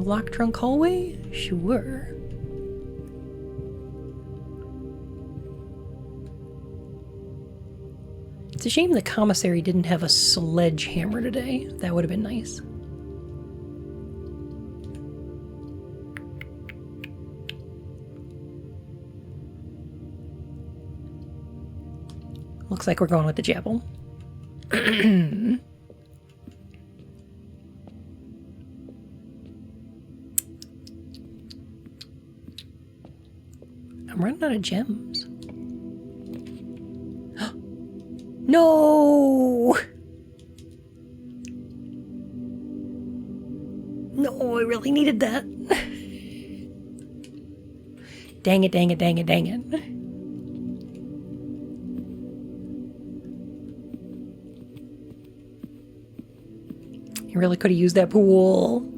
Lock trunk hallway? Sure. It's a shame the commissary didn't have a sledgehammer today. That would have been nice. Looks like we're going with the chapel. I'm running out of gems. No! No, I really needed that. Dang it, dang it, dang it, dang it. You really could have used that pool.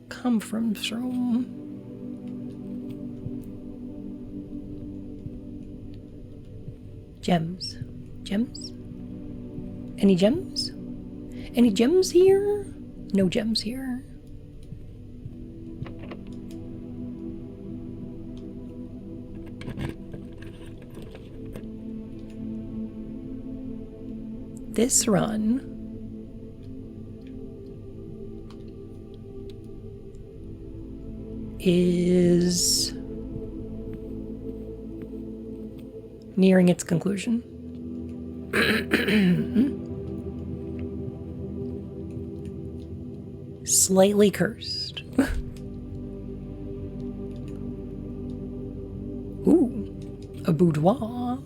Come from room. Gems. Gems? Any gems? Any gems here? No gems here. This run is nearing its conclusion. Slightly cursed. Ooh, a boudoir.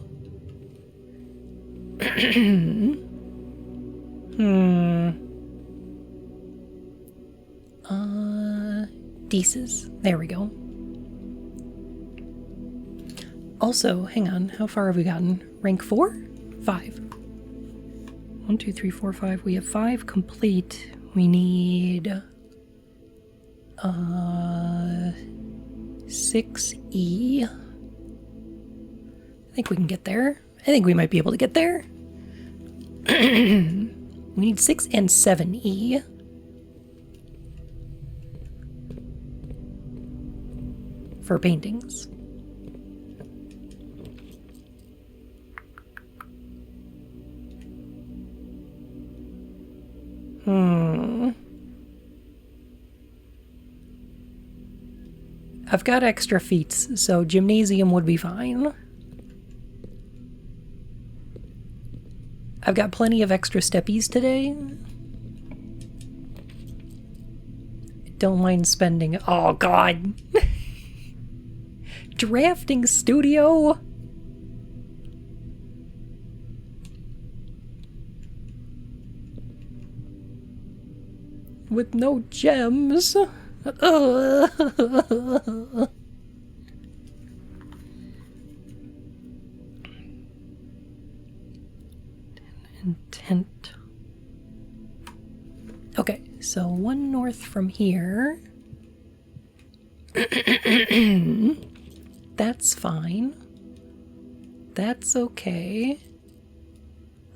Deces. There we go. Also, hang on, how far have we gotten? Rank 4? 5. 1, 2, 3, 4, 5. We have 5 complete. We need 6E. I think we can get there. I think we might be able to get there. We need 6 and 7E. For paintings. I've got extra feats, so gymnasium would be fine. I've got plenty of extra steppies today. Don't mind spending. Oh, God. Drafting studio? With no gems. Intent. Okay, so 1 north from here. That's fine. That's okay.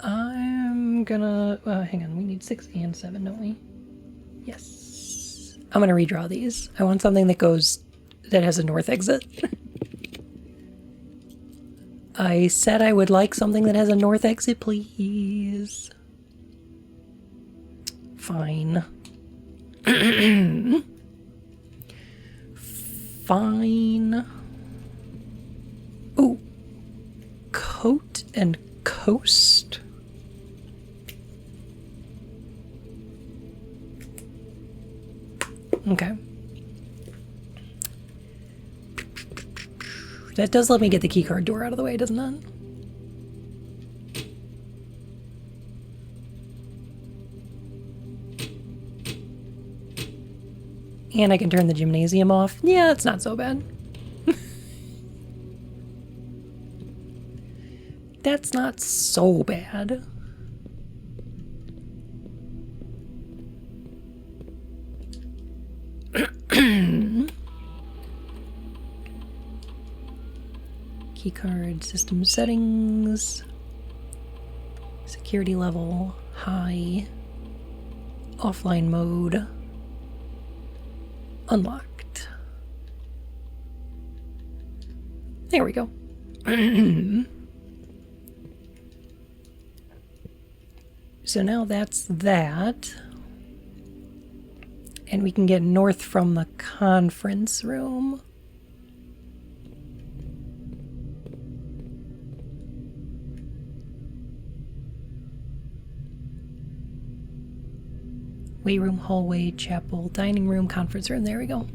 I'm gonna... hang on, we need 6 and 7, don't we? Yes. I'm gonna redraw these. I want something that has a north exit. I said I would like something that has a north exit, please. Fine. Fine. Ooh. Coat and coast? Okay. That does let me get the keycard door out of the way, doesn't it? And I can turn the gymnasium off. Yeah, it's not so bad. That's not so bad. Keycard system settings. Security level high. Offline mode. Unlocked. There we go. So now that's that. And we can get north from the conference room. Weight room, hallway, chapel, dining room, conference room. There we go.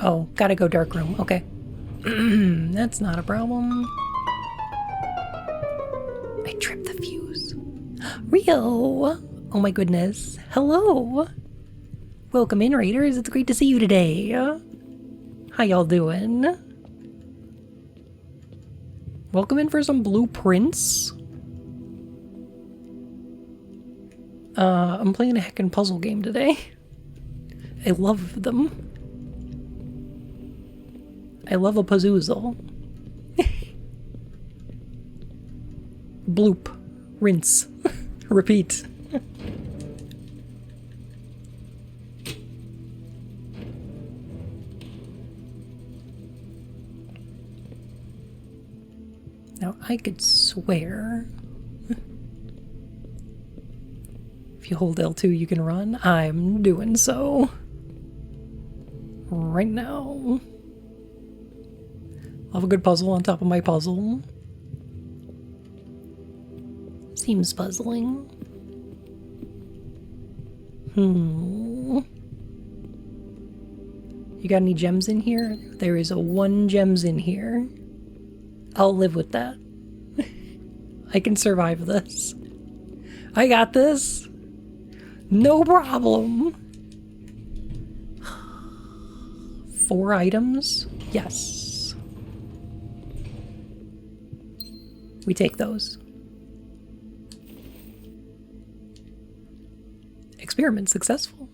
Oh, gotta go dark room. Okay. That's not a problem. I tripped the fuse. Rio! Oh my goodness. Hello! Welcome in, Raiders. It's great to see you today. How y'all doing? Welcome in for some blueprints. I'm playing a heckin' puzzle game today. I love them. I love a pazzoozle. Bloop. Rinse. Repeat. Now, I could swear... if you hold L2, you can run. I'm doing so. Right now. I'll have a good puzzle on top of my puzzle. Seems puzzling. You got any gems in here? There is a 1 gems in here. I'll live with that. I can survive this. I got this. No problem. 4 items? Yes. We take those. Experiment successful.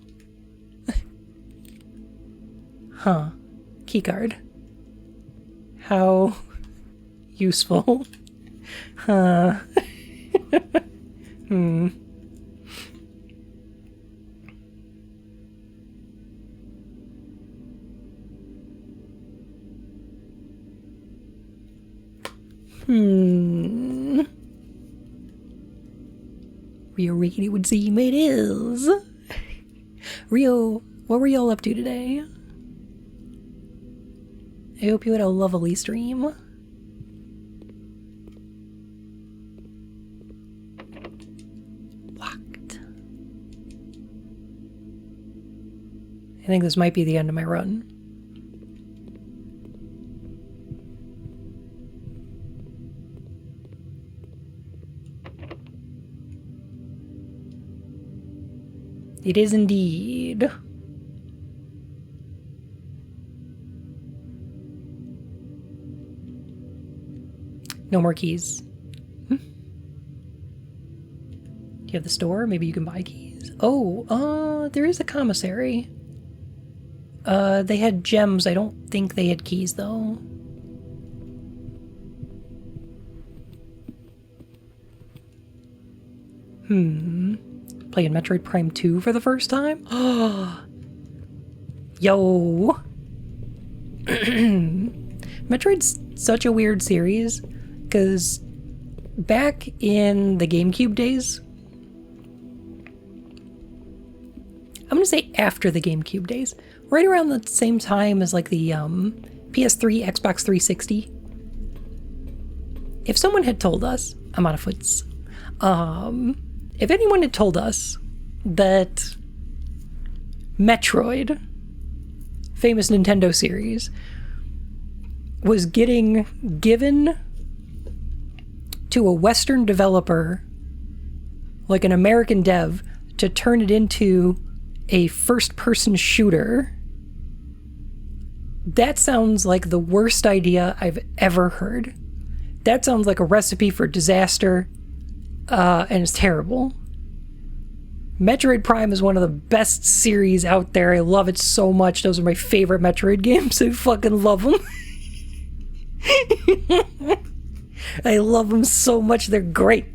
Huh. Keycard. How useful. Huh. Hmm. Rio Ricky would seem it is. Rio, what were y'all up to today? I hope you had a lovely stream. Locked. I think this might be the end of my run. It is indeed. No more keys. Do you have the store? Maybe you can buy keys. Oh, there is a commissary. They had gems. I don't think they had keys, though. Playing Metroid Prime 2 for the first time? Yo! Metroid's such a weird series, because back in the GameCube days, I'm gonna say after the GameCube days, right around the same time as like the PS3, Xbox 360, if someone had told us, I'm out of foots, if anyone had told us that Metroid, famous Nintendo series, was getting given to a Western developer, like an American dev, to turn it into a first-person shooter, that sounds like the worst idea I've ever heard. That sounds like a recipe for disaster. And it's terrible. Metroid Prime is one of the best series out there. I love it so much. Those are my favorite Metroid games. I fucking love them. I love them so much. They're great.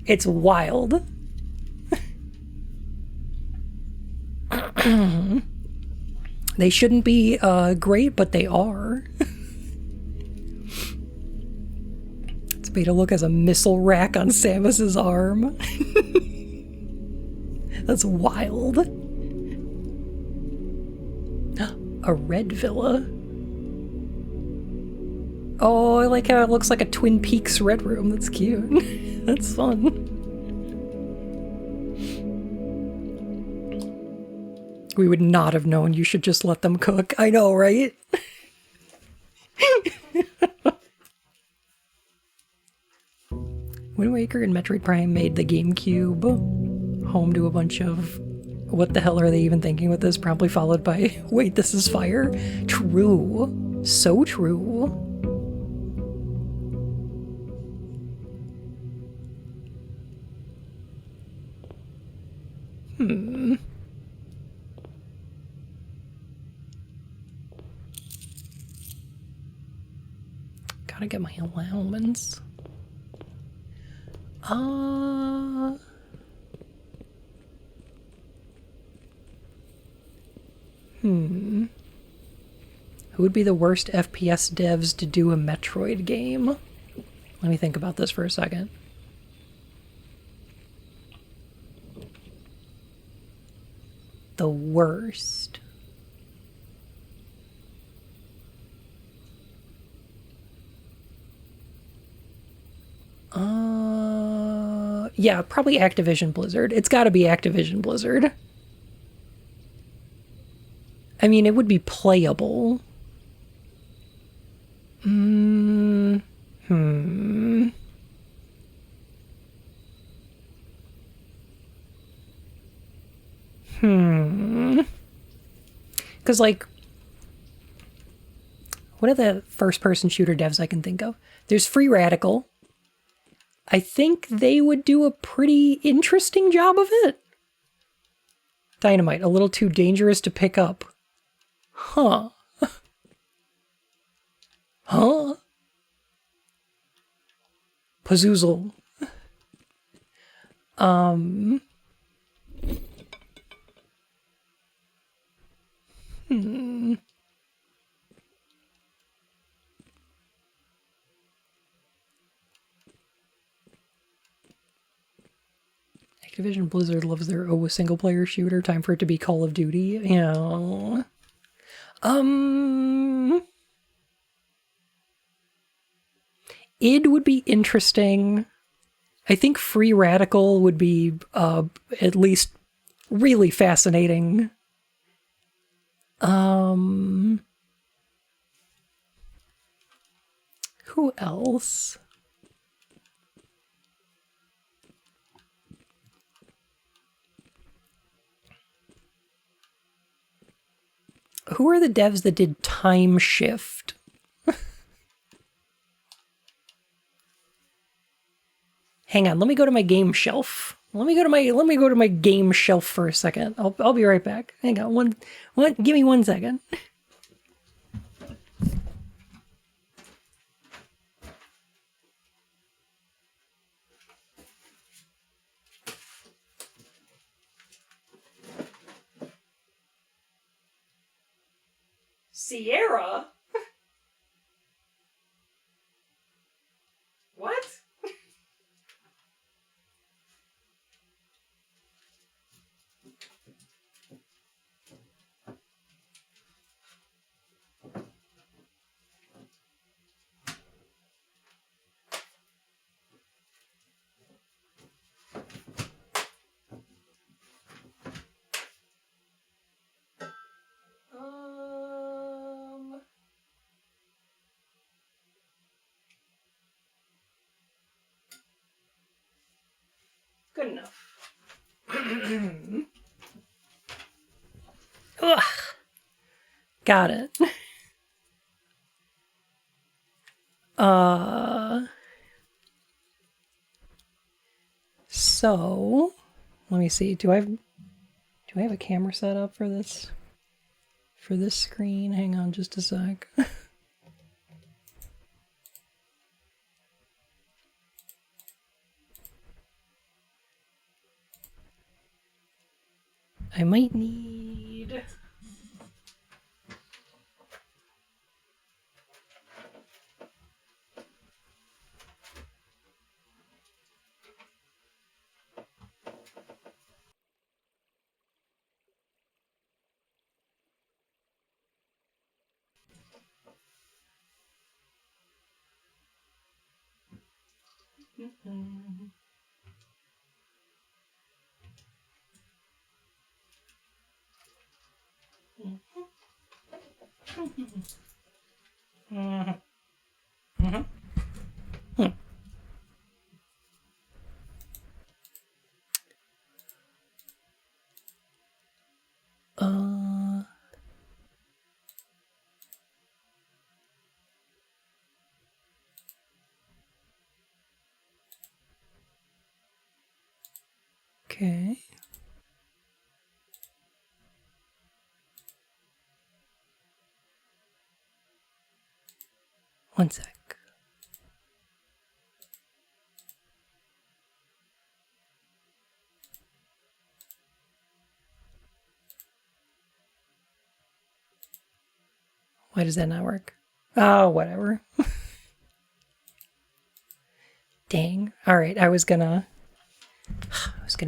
It's wild. They shouldn't be great, but they are. To look as a missile rack on Samus's arm. That's wild. A red villa. Oh, I like how it looks like a Twin Peaks red room. That's cute. That's fun. We would not have known. You should just let them cook. I know, right? Wind Waker and Metroid Prime made the GameCube home to a bunch of what the hell are they even thinking with this? Promptly followed by, wait, this is fire? True. So true. Gotta get my allowance. Who would be the worst FPS devs to do a Metroid game? Let me think about this for a second. The worst. Yeah, probably Activision Blizzard. It's gotta be Activision Blizzard. I mean, it would be playable. Because, like, what are the first-person shooter devs I can think of? There's Free Radical. I think they would do a pretty interesting job of it. Dynamite, a little too dangerous to pick up. Huh. Huh? Pazoozle. Activision Blizzard loves their single-player shooter. Time for it to be Call of Duty. Yeah. Id would be interesting. I think Free Radical would be at least really fascinating. Who else? Who are the devs that did Time Shift? Hang on, let me go to my game shelf. Let me go to my game shelf for a second. I'll be right back. Hang on, give me 1 second. Sierra? What? Good enough. Ugh. Got it. So let me see. Do I have a camera set up for this screen? Hang on just a sec. I might need... Okay. One sec. Why does that not work? Oh, whatever. Dang. All right, I was gonna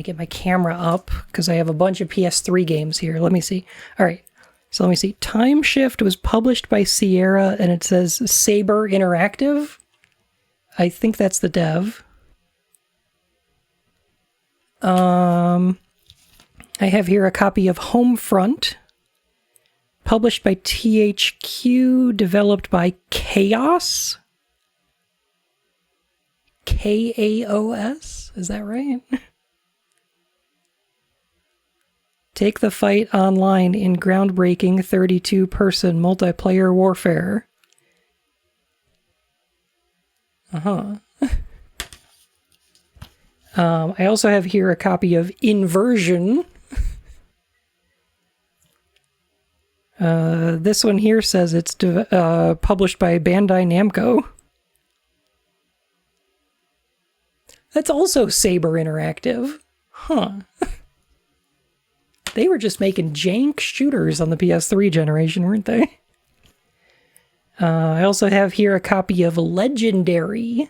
get my camera up because I have a bunch of PS3 games here. Let me see. All right. So let me see. Time Shift was published by Sierra and it says Saber Interactive. I think that's the dev. I have here a copy of Homefront, published by THQ, developed by Chaos. Kaos? Is that right? Take the fight online in groundbreaking 32-person multiplayer warfare. I also have here a copy of Inversion. This one here says it's published by Bandai Namco. That's also Saber Interactive. Huh. They were just making jank shooters on the PS3 generation, weren't they? I also have here a copy of Legendary.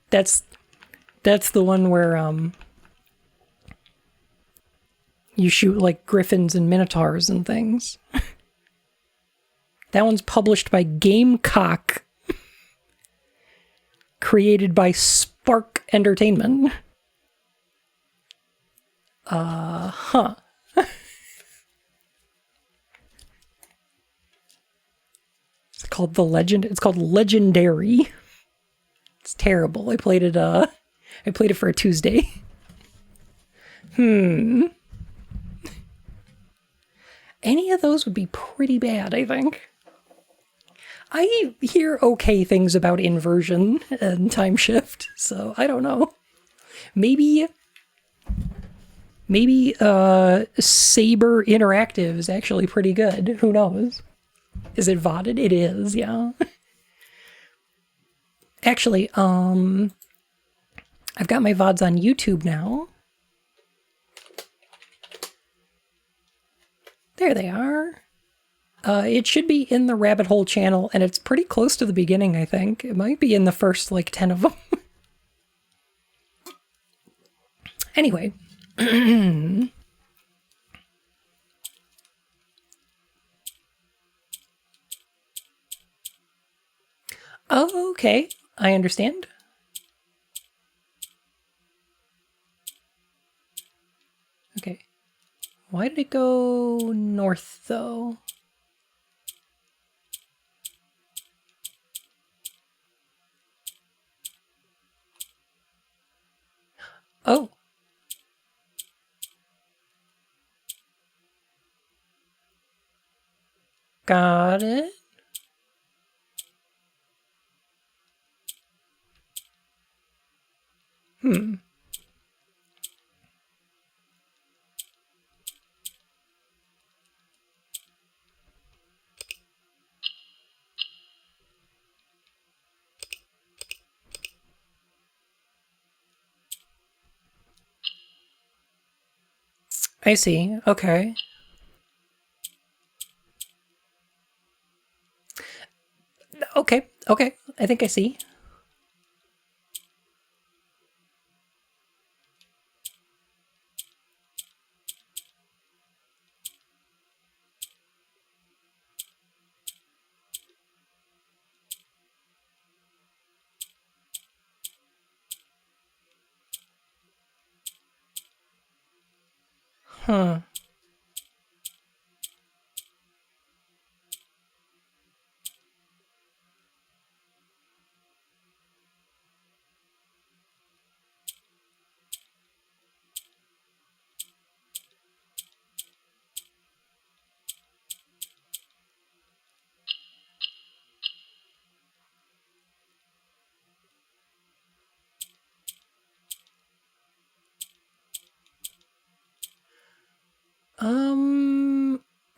That's the one where you shoot like griffins and minotaurs and things. That one's published by Gamecock. Created by Spark Entertainment. Huh. It's called The Legend. It's called Legendary. It's terrible. I played it for a Tuesday. Any of those would be pretty bad, I think. I hear okay things about Inversion and Time Shift, so I don't know. Maybe Saber Interactive is actually pretty good. Who knows? Is it VODed? It is, yeah. Actually, I've got my VODs on YouTube now. There they are. It should be in the Rabbit Hole channel, and it's pretty close to the beginning, I think. It might be in the first, 10 of them. Anyway. Oh, okay. I understand. Okay. Why did it go north, though? Oh. Got it. I see. Okay. Okay. Okay. I think I see. Huh.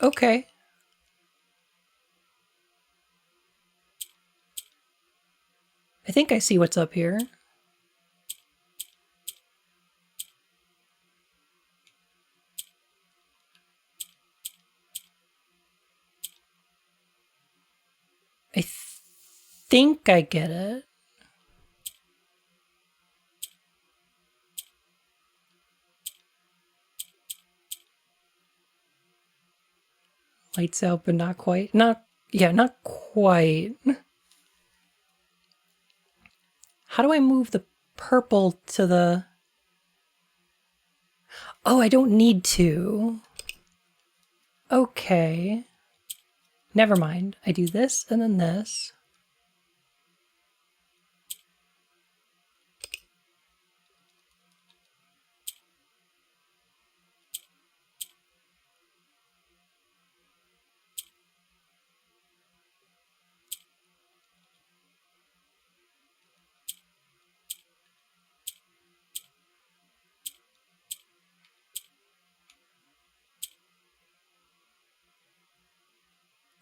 Okay. I think I see what's up here. I think I get it. Lights out, but not quite. Not quite. How do I move the purple to the... Oh, I don't need to. Okay. Never mind. I do this and then this.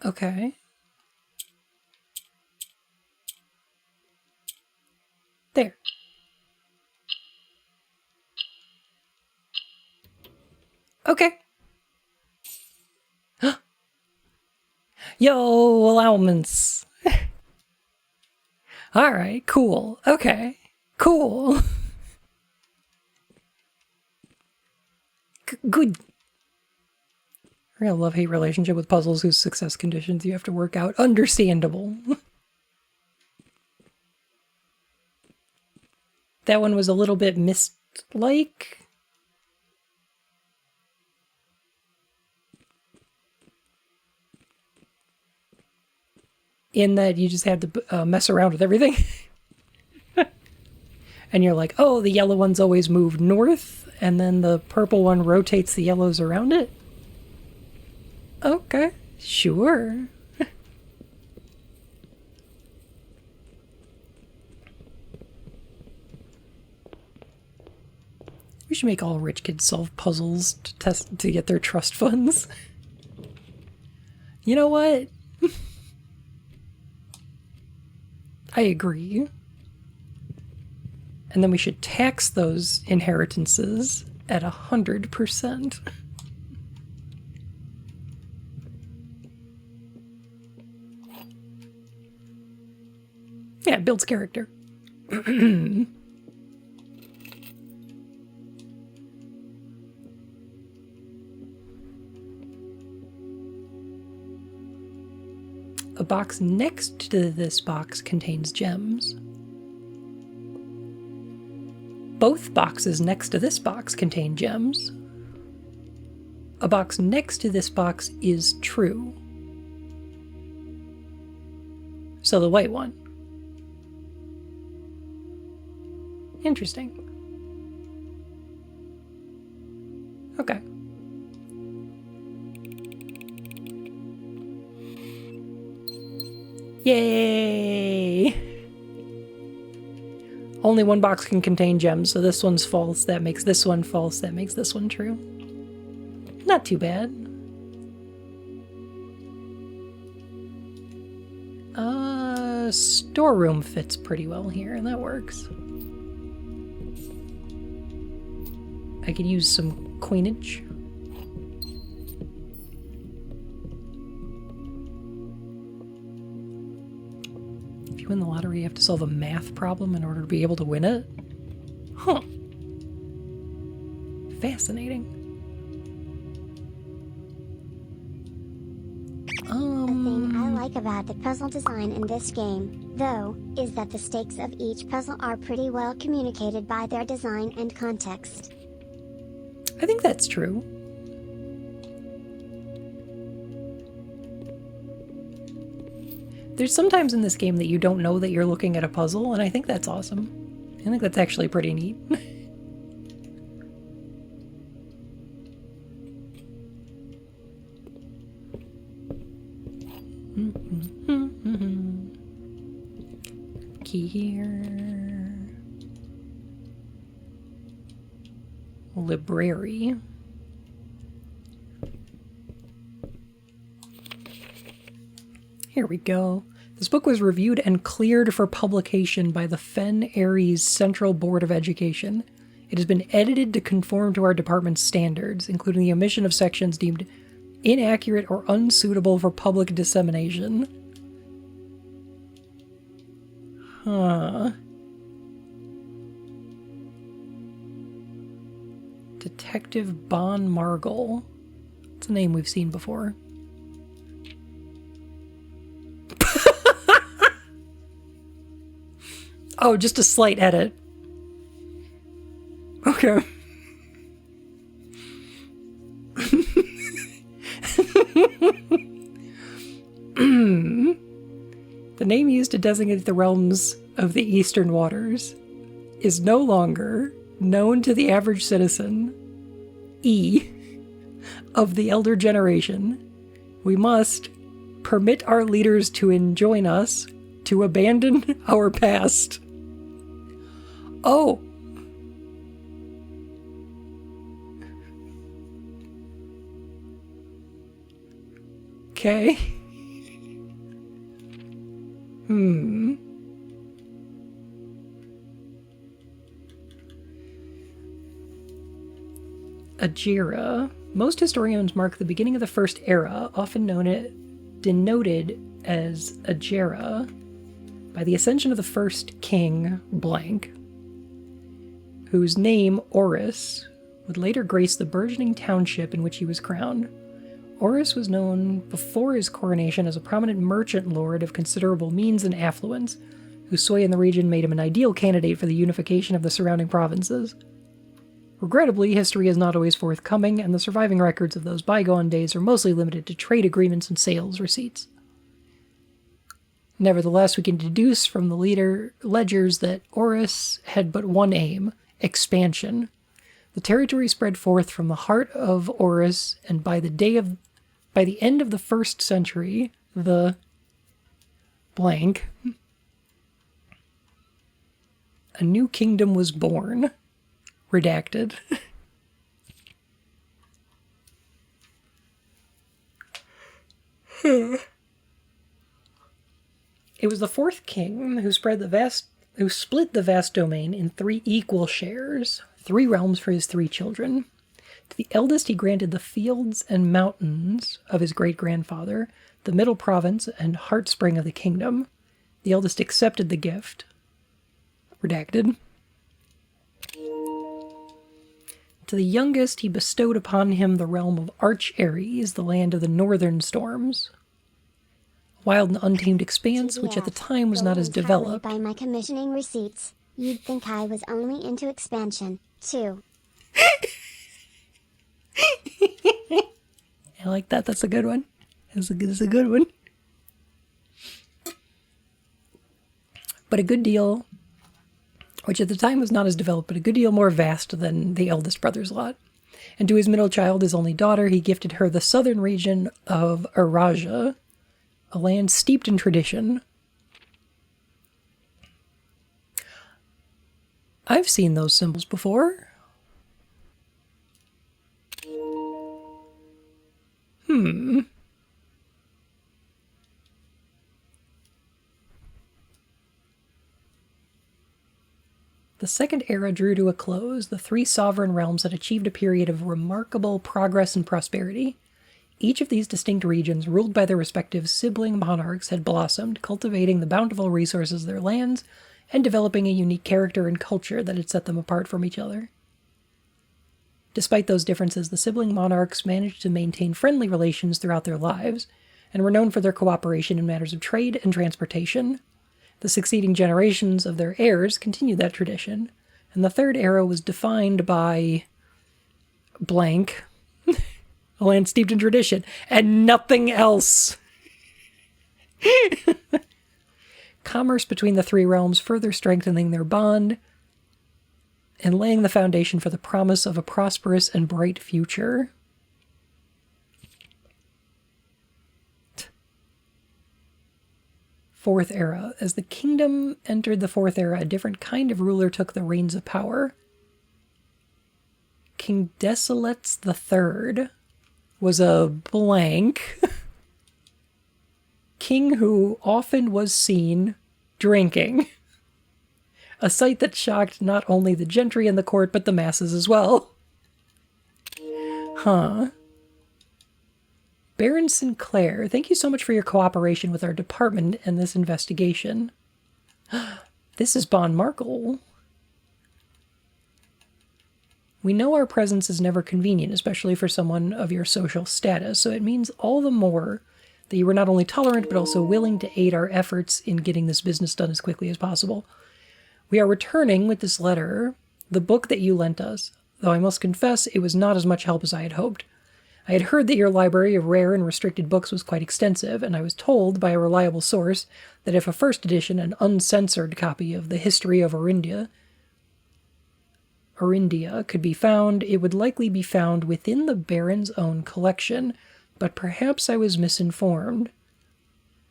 Okay. There. Okay. Yo, allowance. All right, cool. Okay, cool. Good. Real love-hate relationship with puzzles whose success conditions you have to work out. Understandable. That one was a little bit mist-like. In that you just had to mess around with everything. And you're like, oh, the yellow one's always moved north, and then the purple one rotates the yellows around it? Okay, sure. We should make all rich kids solve puzzles to get their trust funds. You know what? I agree. And then we should tax those inheritances at 100%. Yeah, it builds character. A box next to this box contains gems. Both boxes next to this box contain gems. A box next to this box is true. So the white one. Interesting. Okay. Yay! Only one box can contain gems, so this one's false. That makes this one false. That makes this one true. Not too bad. Storeroom fits pretty well here, and that works. I could use some coinage. If you win the lottery, you have to solve a math problem in order to be able to win it? Huh. Fascinating. The thing I like about the puzzle design in this game, though, is that the stakes of each puzzle are pretty well communicated by their design and context. I think that's true. There's sometimes in this game that you don't know that you're looking at a puzzle, and I think that's awesome. I think that's actually pretty neat. Key here. Library. Here we go. This book was reviewed and cleared for publication by the Fen Aries Central Board of Education. It has been edited to conform to our department's standards, including the omission of sections deemed inaccurate or unsuitable for public dissemination. Huh. Detective Bon Margle. It's a name we've seen before. Oh, just a slight edit. Okay. The name used to designate the realms of the Eastern Waters is no longer known to the average citizen, of the elder generation. We must permit our leaders to enjoin us to abandon our past. Oh. Okay. Ajira. Most historians mark the beginning of the First Era, often denoted as Ajira, by the ascension of the first king, blank, whose name, Horus, would later grace the burgeoning township in which he was crowned. Horus was known before his coronation as a prominent merchant lord of considerable means and affluence, whose sway in the region made him an ideal candidate for the unification of the surrounding provinces. Regrettably, history is not always forthcoming, and the surviving records of those bygone days are mostly limited to trade agreements and sales receipts. Nevertheless, we can deduce from the ledgers that Horus had but one aim: expansion. The territory spread forth from the heart of Horus, and by the end of the 1st century, the blank, a new kingdom was born. Redacted. It was the 4th king who split the vast domain in 3 equal shares, 3 realms for his 3 children. To the eldest he granted the fields and mountains of his great-grandfather, the middle province and heartspring of the kingdom. The eldest accepted the gift. Redacted. To the youngest he bestowed upon him the realm of Arch Ares, the land of the northern storms. Wild and untamed expanse, which at the time was not as developed. By my commissioning receipts, you'd think I was only into expansion, too. I like that. That's a good one. That's a good one. But a good deal, which at the time was not as developed, but a good deal more vast than the eldest brother's lot. And to his middle child, his only daughter, he gifted her the southern region of Araja, a land steeped in tradition. I've seen those symbols before. The Second Era drew to a close. The 3 sovereign realms had achieved a period of remarkable progress and prosperity. Each of these distinct regions, ruled by their respective sibling monarchs, had blossomed, cultivating the bountiful resources of their lands and developing a unique character and culture that had set them apart from each other. Despite those differences, the sibling monarchs managed to maintain friendly relations throughout their lives, and were known for their cooperation in matters of trade and transportation. The succeeding generations of their heirs continued that tradition, and the Third Era was defined by blank, a land steeped in tradition, and nothing else. Commerce between the 3 realms further strengthening their bond and laying the foundation for the promise of a prosperous and bright future. Fourth Era. As the kingdom entered the Fourth Era, a different kind of ruler took the reins of power. King Desolates III was a blank king who often was seen drinking. A sight that shocked not only the gentry and the court, but the masses as well. Baron Sinclair, thank you so much for your cooperation with our department in this investigation. This is Bon Markle. We know our presence is never convenient, especially for someone of your social status, so it means all the more that you were not only tolerant, but also willing to aid our efforts in getting this business done as quickly as possible. We are returning with this letter the book that you lent us, though I must confess it was not as much help as I had hoped. I had heard that your library of rare and restricted books was quite extensive, and I was told by a reliable source that if a first edition, an uncensored copy of the History of Orindia could be found, it would likely be found within the Baron's own collection, but perhaps I was misinformed.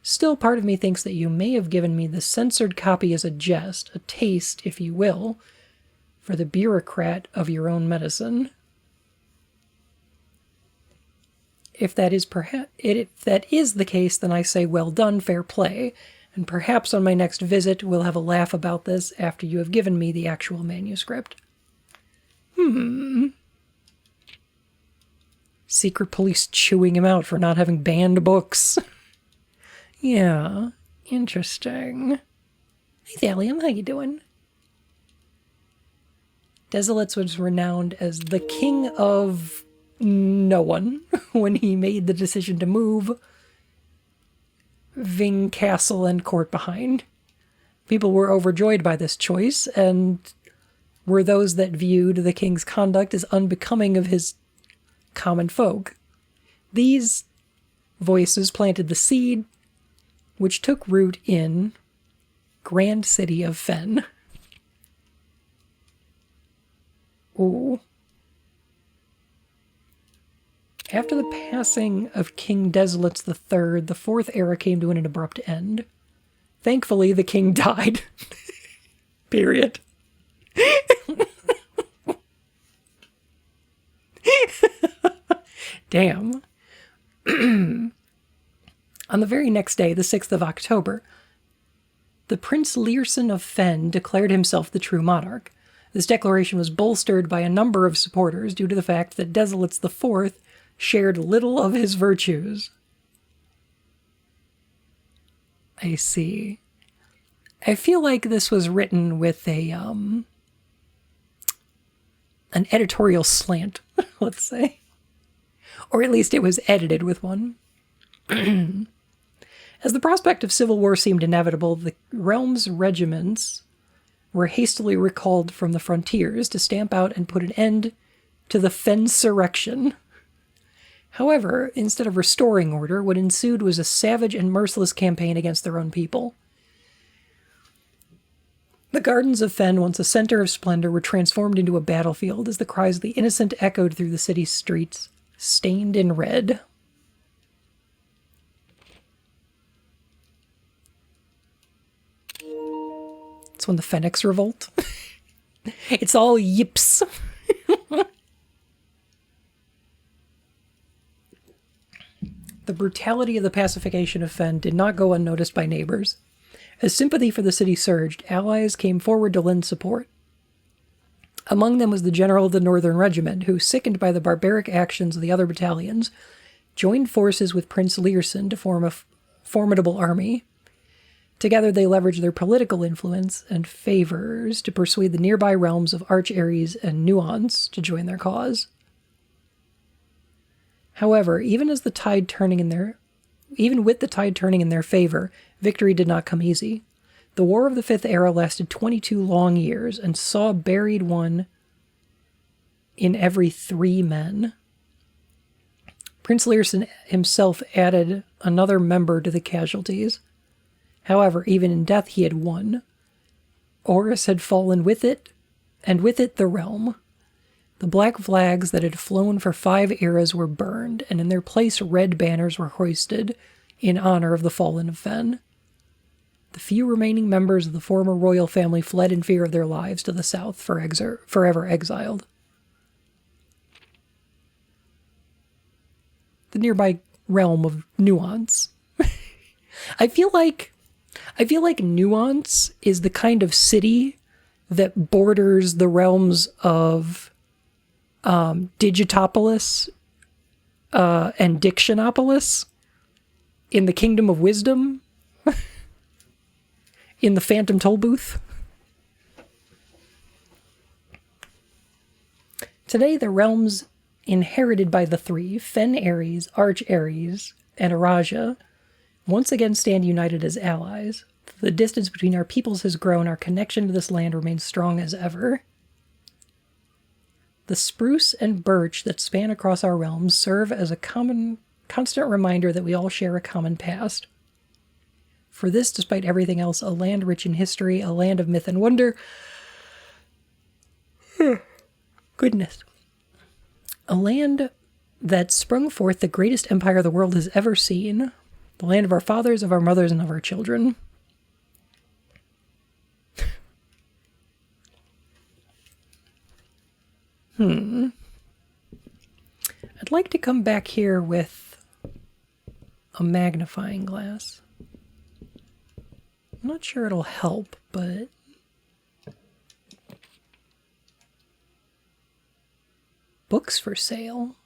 Still, part of me thinks that you may have given me the censored copy as a jest, a taste, if you will, for the bureaucrat of your own medicine. If that is the case, then I say well done, fair play, And perhaps on my next visit we'll have a laugh about this after you have given me the actual manuscript. Secret police chewing him out for not having banned books. Yeah, interesting. Hey, Thallium, how you doing? Desolates was renowned as the king of no one when he made the decision to move Ving Castle and court behind. People were overjoyed by this choice, and were those that viewed the king's conduct as unbecoming of his common folk. These voices planted the seed, which took root in Grand City of Fen. Ooh. After the passing of King Desolates III, the Fourth Era came to an abrupt end. Thankfully, the king died. Period. Damn. On the very next day, the 6th of October, the Prince Learson of Fen declared himself the true monarch. This declaration was bolstered by a number of supporters due to the fact that Desolates IV shared little of his virtues. I see. I feel like this was written with an editorial slant, let's say. Or at least it was edited with one. As the prospect of civil war seemed inevitable, the realm's regiments were hastily recalled from the frontiers to stamp out and put an end to the Fensurrection. However, instead of restoring order, what ensued was a savage and merciless campaign against their own people. The gardens of Fen, once a center of splendor, were transformed into a battlefield as the cries of the innocent echoed through the city's streets, stained in red. It's when the Phoenix revolt. It's all yips. The brutality of the pacification of Fen did not go unnoticed by neighbors. As sympathy for the city surged, allies came forward to lend support. Among them was the general of the Northern Regiment, who, sickened by the barbaric actions of the other battalions, joined forces with Prince Learson to form a formidable army. Together they leveraged their political influence and favors to persuade the nearby realms of Arch-Ares and Nuance to join their cause. However, even with the tide turning in their favor, victory did not come easy. The War of the Fifth Era lasted 22 long years and saw buried one in every 3 men. Prince Learson himself added another member to the casualties. However, even in death he had won. Horus had fallen with it, and with it the realm. The black flags that had flown for 5 eras were burned, and in their place red banners were hoisted in honor of the fallen of Fen. The few remaining members of the former royal family fled in fear of their lives to the south, forever exiled. The nearby realm of Nuance. I feel like Nuance is the kind of city that borders the realms of Digitopolis and Dictionopolis in the Kingdom of Wisdom, in the Phantom Tollbooth. Today, the realms inherited by the 3, Fen-Ares, Arch-Ares, and Araja, once again stand united as allies. The distance between our peoples has grown, our connection to this land remains strong as ever. The spruce and birch that span across our realms serve as a constant reminder that we all share a common past. For this, despite everything else, a land rich in history, a land of myth and wonder. Goodness. A land that sprung forth the greatest empire the world has ever seen. The land of our fathers, of our mothers, and of our children. I'd like to come back here with a magnifying glass. I'm not sure it'll help, but... Books for sale?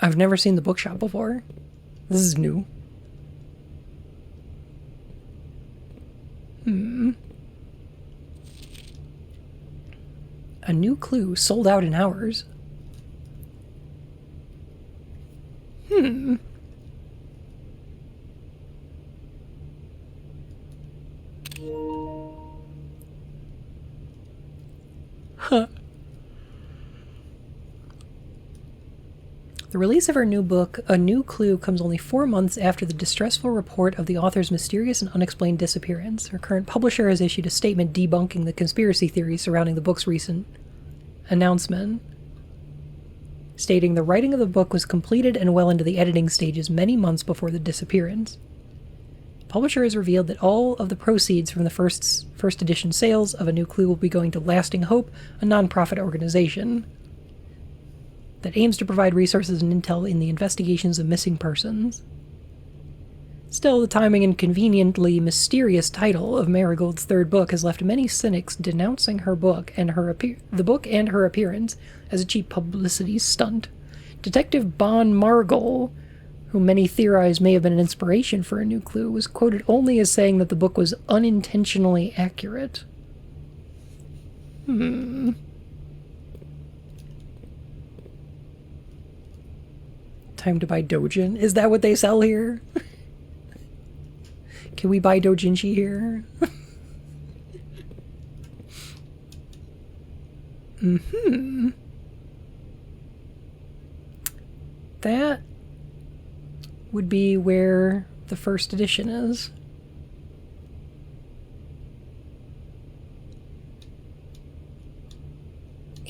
I've never seen the bookshop before. This is new. A new clue sold out in hours. Huh. The release of her new book, A New Clue, comes only 4 months after the distressful report of the author's mysterious and unexplained disappearance. Her current publisher has issued a statement debunking the conspiracy theories surrounding the book's recent announcement, stating the writing of the book was completed and well into the editing stages many months before the disappearance. The publisher has revealed that all of the proceeds from the first edition sales of A New Clue will be going to Lasting Hope, a non-profit organization that aims to provide resources and intel in the investigations of missing persons. Still, the timing and conveniently mysterious title of Marigold's third book has left many cynics denouncing her book and the book and her appearance as a cheap publicity stunt. Detective Bon Margol, who many theorize may have been an inspiration for A New Clue, was quoted only as saying that the book was unintentionally accurate. Time to buy Dojin. Is that what they sell here? Can we buy Dojinshi here? That would be where the first edition is.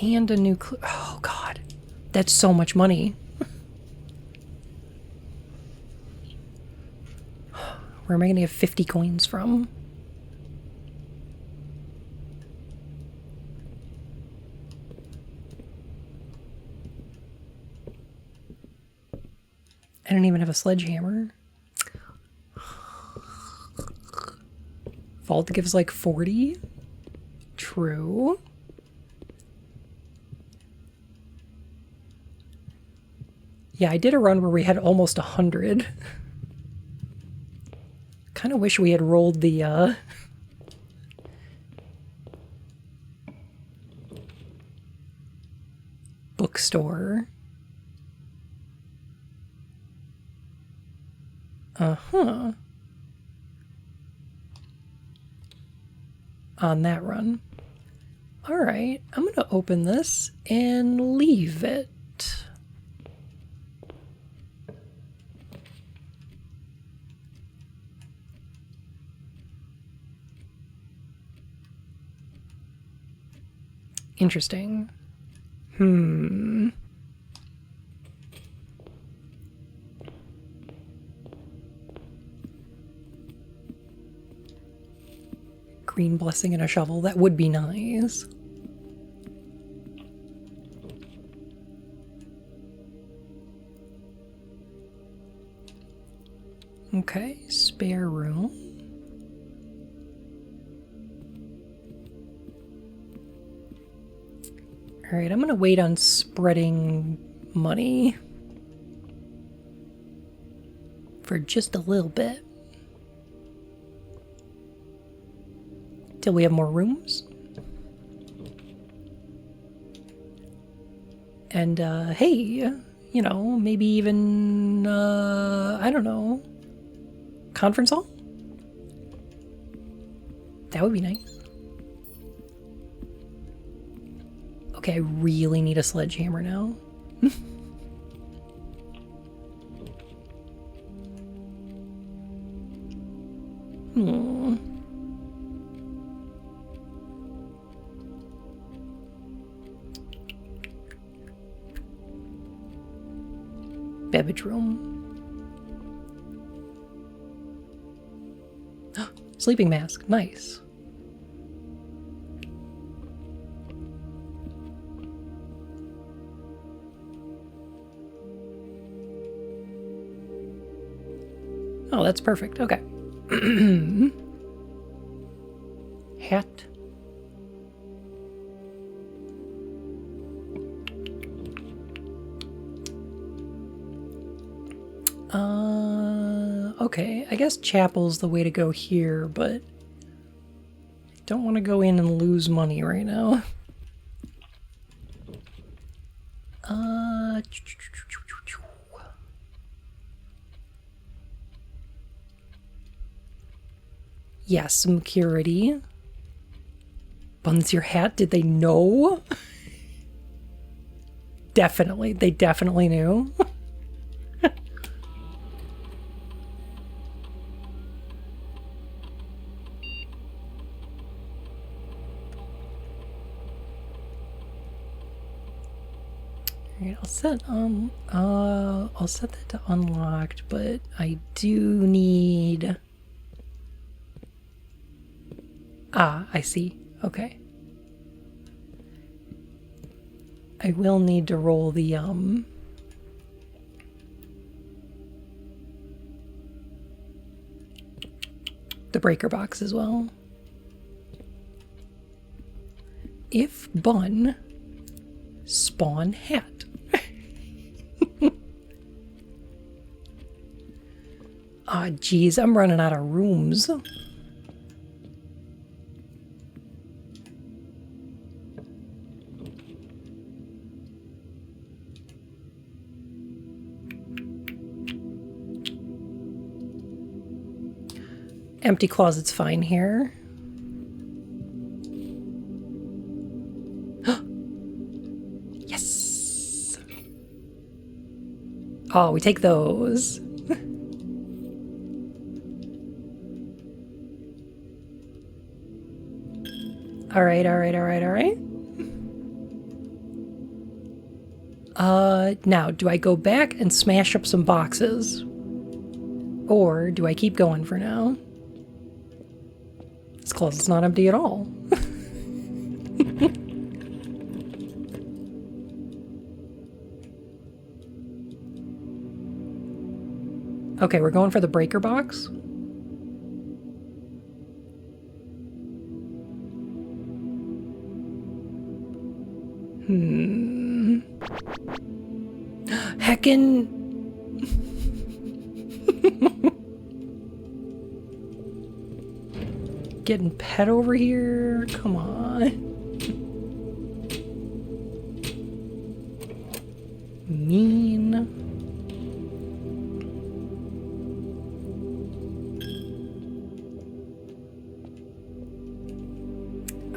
And a new clue. Oh, God. That's so much money. Where am I going to get 50 coins from? I don't even have a sledgehammer. Vault gives like 40. True. Yeah, I did a run where we had almost 100. Kind of wish we had rolled the bookstore. On that run. Alright, I'm going to open this and leave it. Interesting. Green blessing and a shovel. That would be nice. Okay, spare room. Alright, I'm gonna wait on spreading money for just a little bit. Till we have more rooms. And, hey, you know, maybe even, I don't know, conference hall? That would be nice. Okay, I really need a sledgehammer now. Babbage room. Sleeping mask. Nice. Oh, that's perfect. Okay. Hat. Okay. I guess chapel's the way to go here, but I don't want to go in and lose money right now. Yes, some security. Buns your hat? Did they know? Definitely. They definitely knew. Alright, I'll set that to unlocked, but I do need... Ah, I see. Okay. I will need to roll the breaker box as well. If bun, spawn hat. Ah, geez, I'm running out of rooms. Empty closet's fine here. Yes! Oh, we take those. Alright, alright, alright, alright. Now, do I go back and smash up some boxes? Or do I keep going for now? This closet's not empty at all. Okay, we're going for the breaker box. Heckin'. Getting pet over here? Come on. Mean.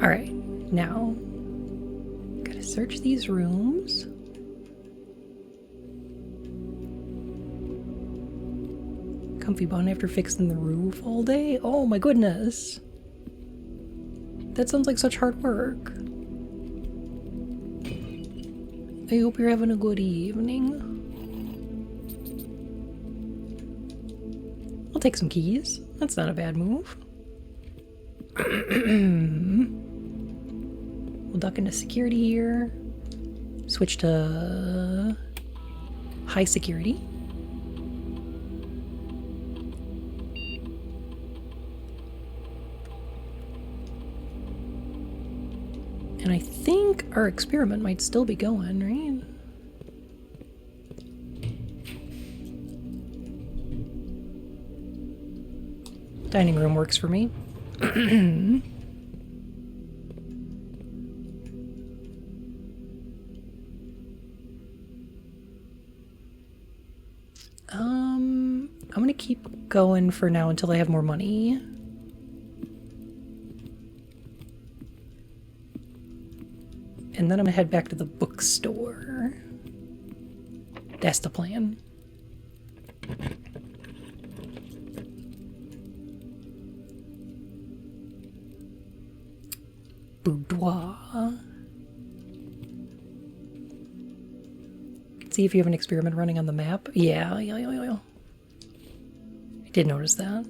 Alright, now gotta search these rooms. Comfy bun after fixing the roof all day? Oh my goodness. That sounds like such hard work. I hope you're having a good evening. I'll take some keys. That's not a bad move. We'll duck into security here. Switch to high security. And I think our experiment might still be going, right? Dining room works for me. I'm gonna keep going for now until I have more money. And then I'm gonna head back to the bookstore. That's the plan. Boudoir. See if you have an experiment running on the map. Yeah. I did notice that.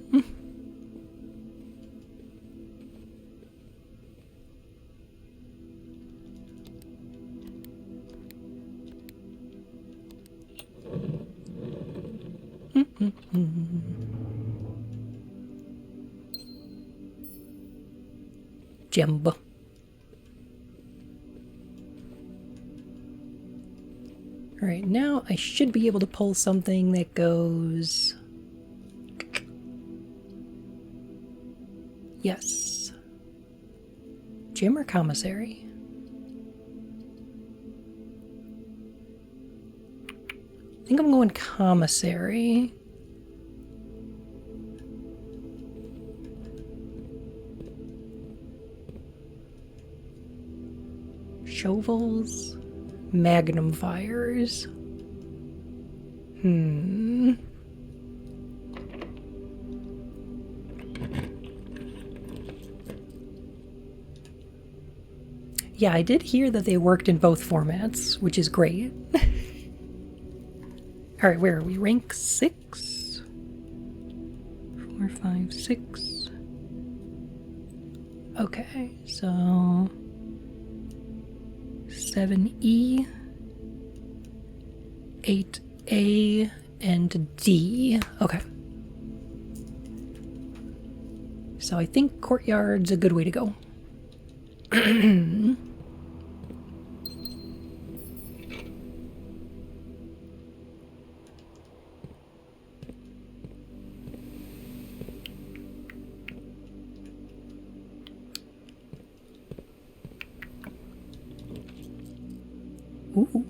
Gem. Alright, now I should be able to pull something that goes... Yes. Gym or commissary? I think I'm going commissary. Shovels, magnum fires. Yeah, I did hear that they worked in both formats, which is great. Alright, where are we? Rank 6? 4, 5, 6. Okay, so 7E, 8A, and D. Okay. So I think courtyard's a good way to go. Ooh.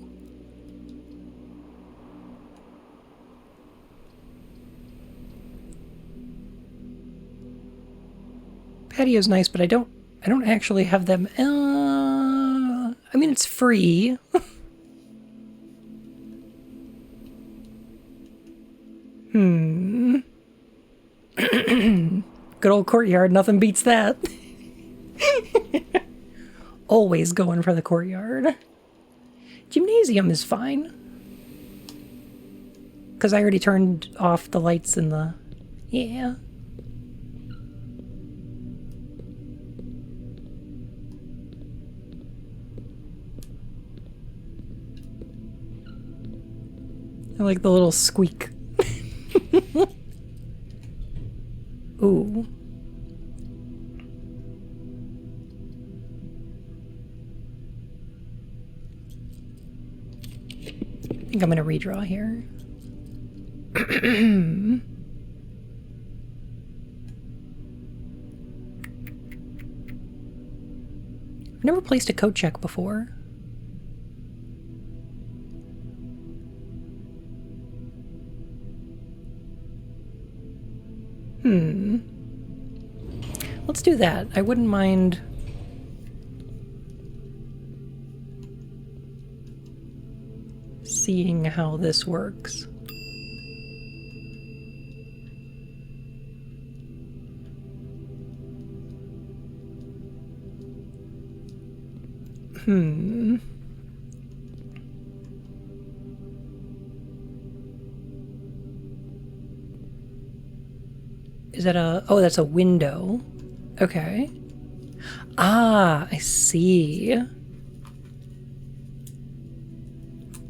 Patio's nice, but I don't actually have them. I mean, it's free. Good old courtyard, nothing beats that. Always going for the courtyard. Gymnasium is fine. Because I already turned off the lights in the... Yeah. I like the little squeak. Ooh. I think I'm going to redraw here. I've never placed a code check before. Let's do that. I wouldn't mind... seeing how this works. Is that a... Oh, that's a window. Okay. Ah, I see.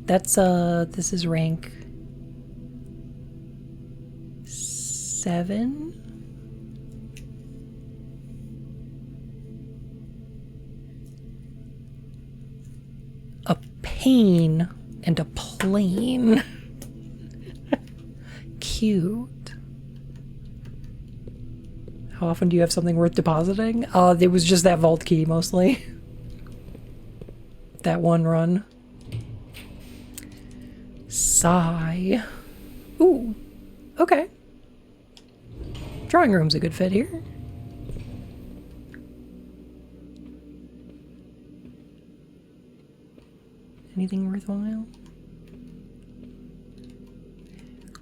That's, this is rank 7? A pane and a plane. Cute. How often do you have something worth depositing? It was just that vault key, mostly. That one run. Sigh. Ooh. Okay. Drawing room's a good fit here. Anything worthwhile?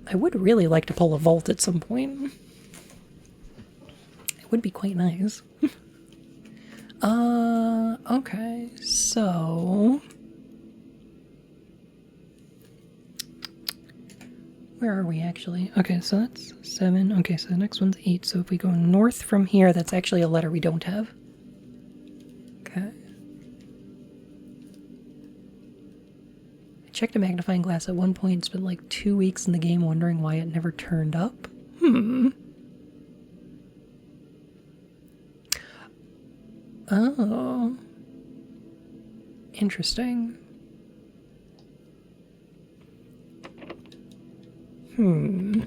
I would really like to pull a vault at some point. It would be quite nice. Okay, so... Where are we actually? Okay, so that's 7. Okay, so the next one's 8. So if we go north from here, that's actually a letter we don't have. Okay. I checked a magnifying glass at one point, spent like 2 weeks in the game wondering why it never turned up. Oh. Interesting. I'm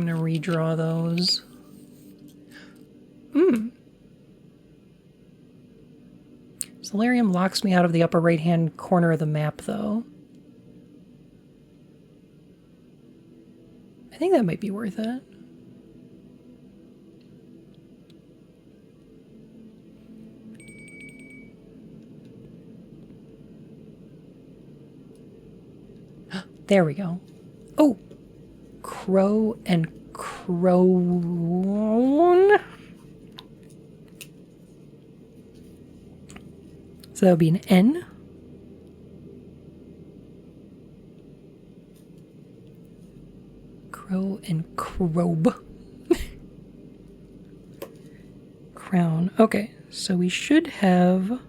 gonna redraw those. Solarium locks me out of the upper right-hand corner of the map, though. I think that might be worth it. There we go. Oh! Crow and crone. So that would be an N. Crow and crobe. Crown. Okay, so we should have...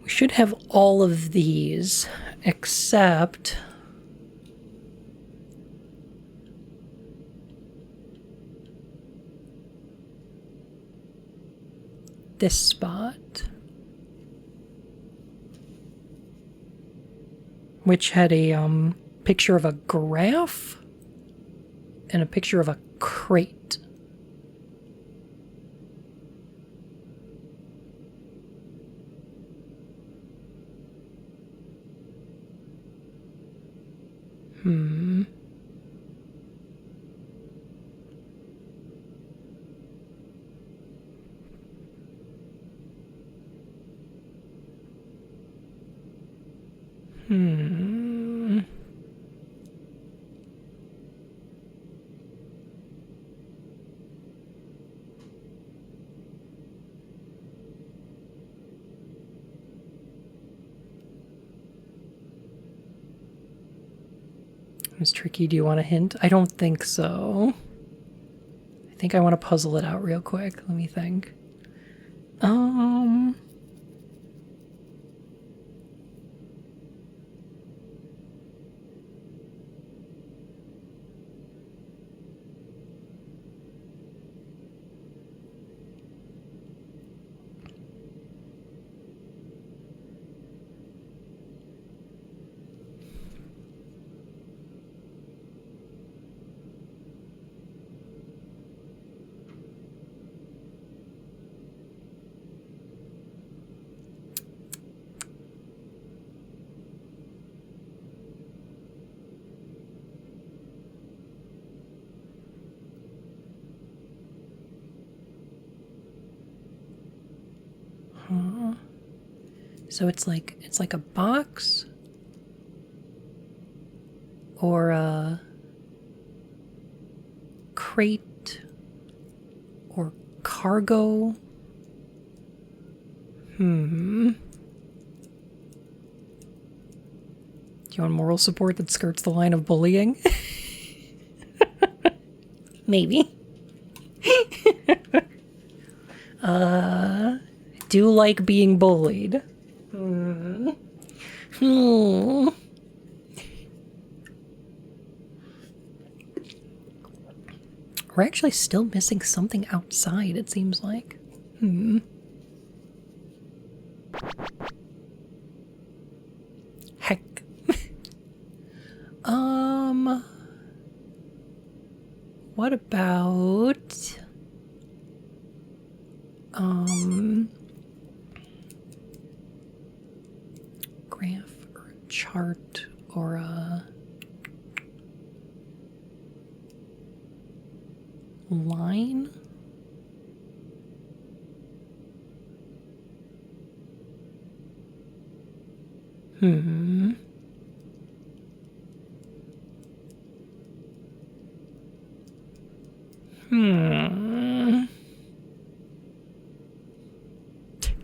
We should have all of these, except... this spot, which had a picture of a graph and a picture of a crate. It's tricky. Do you want a hint? I don't think so. I think I want to puzzle it out real quick. Let me think. So it's like a box or a crate or cargo. Do you want moral support that skirts the line of bullying? Maybe. Do like being bullied. We're actually still missing something outside, it seems like. Heck. What about... graph or a chart or a line?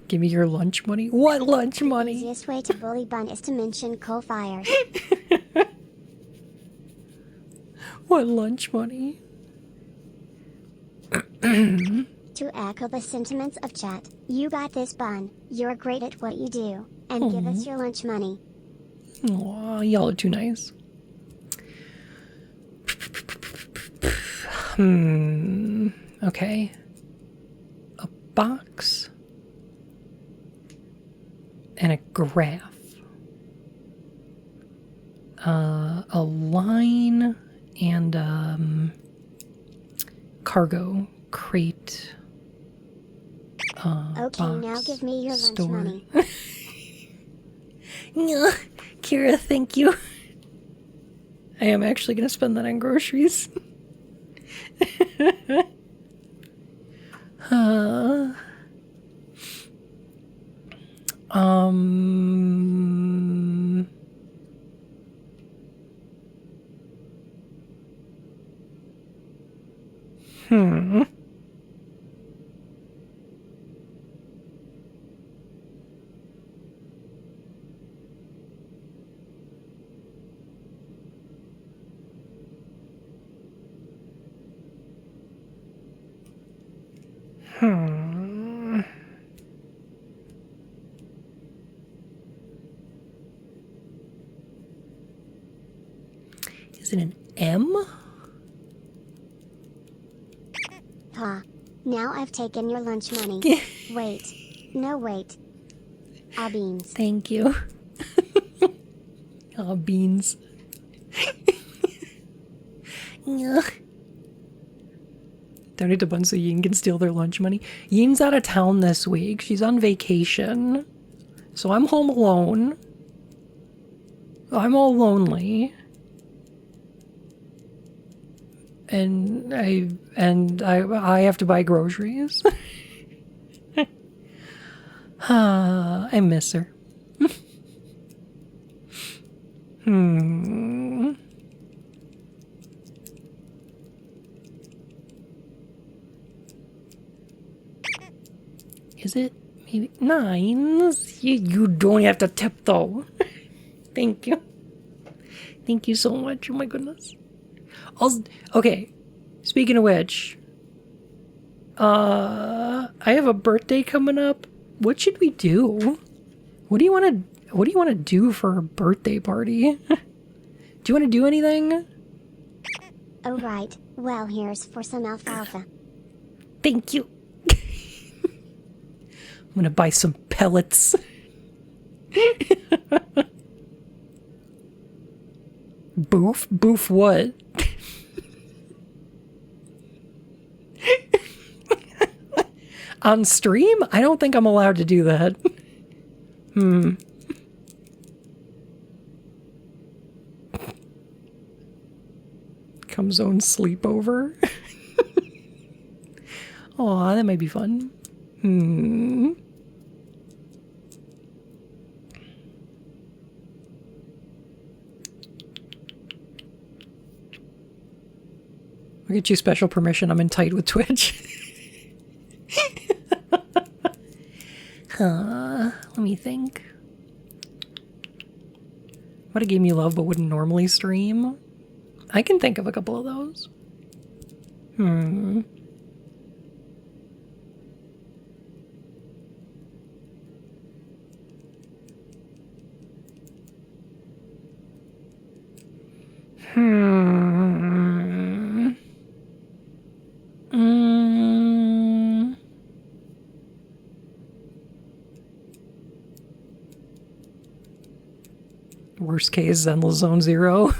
Give me your lunch money. What lunch money? The easiest way to bully Bun is to mention coal-fired. What lunch money? To to echo the sentiments of chat. You got this, Bun. You're great at what you do. And give us your lunch money. Aw, y'all are too nice. Okay. A box. And a graph. A line and cargo crate. Okay, box, now give me your lunch store. money. Yeah, Kira, thank you. I am actually going to spend that on groceries. uh, um... Hmm. Is it an M? Pa. Now I've taken your lunch money. Wait. No, wait. Beans. Thank you. Oh, beans. Yeah. Donate to Bun so Yin can steal their lunch money. Yin's out of town this week. She's on vacation. So I'm home alone. I'm all lonely. And I have to buy groceries. I miss her. Is it maybe 9s? You don't have to tip though. Thank you. Thank you so much. Oh my goodness. Okay. Speaking of which, I have a birthday coming up. What should we do? What do you want to do for a birthday party? Do you want to do anything? Oh right, well here's for some alfalfa. Thank you. I'm gonna buy some pellets. Boof? Boof what? On stream? I don't think I'm allowed to do that. Come zone sleepover. Aw, that might be fun. I'll get you special permission. I'm in tight with Twitch. Let me think. What a game you love but wouldn't normally stream? I can think of a couple of those. Worst case, Zenless Zone Zero.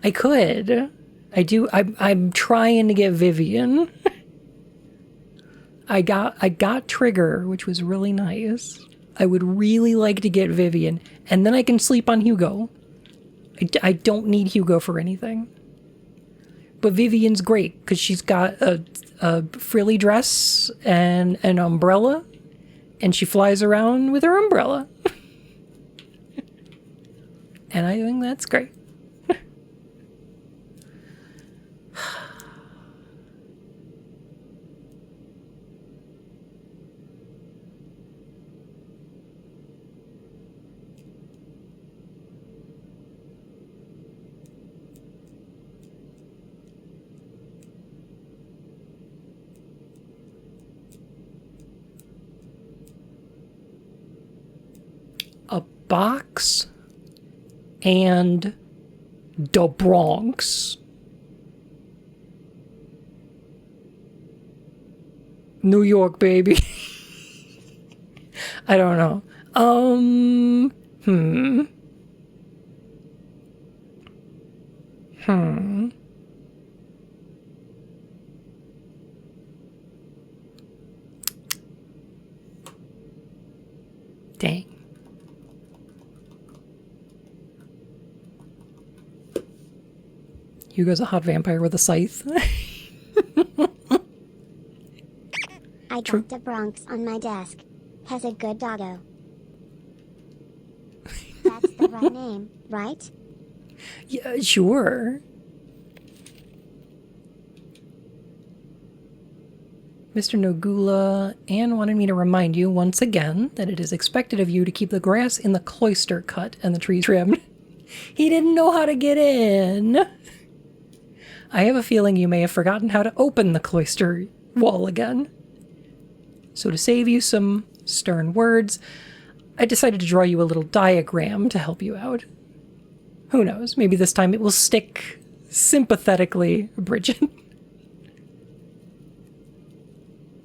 I could. I'm trying to get Vivian. I got Trigger, which was really nice. I would really like to get Vivian, and then I can sleep on Hugo. I don't need Hugo for anything. But Vivian's great, because she's got a frilly dress and an umbrella, and she flies around with her umbrella. And I think that's great. box and the Bronx. New York, baby. I don't know. Dang. Hugo's a hot vampire with a scythe. I got the Bronx on my desk. Has a good doggo. That's the right name, right? Yeah, sure. Mr. Nogula, Anne wanted me to remind you once again that it is expected of you to keep the grass in the cloister cut and the trees trimmed. He didn't know how to get in. I have a feeling you may have forgotten how to open the cloister wall again. So to save you some stern words, I decided to draw you a little diagram to help you out. Who knows, maybe this time it will stick sympathetically, Bridget.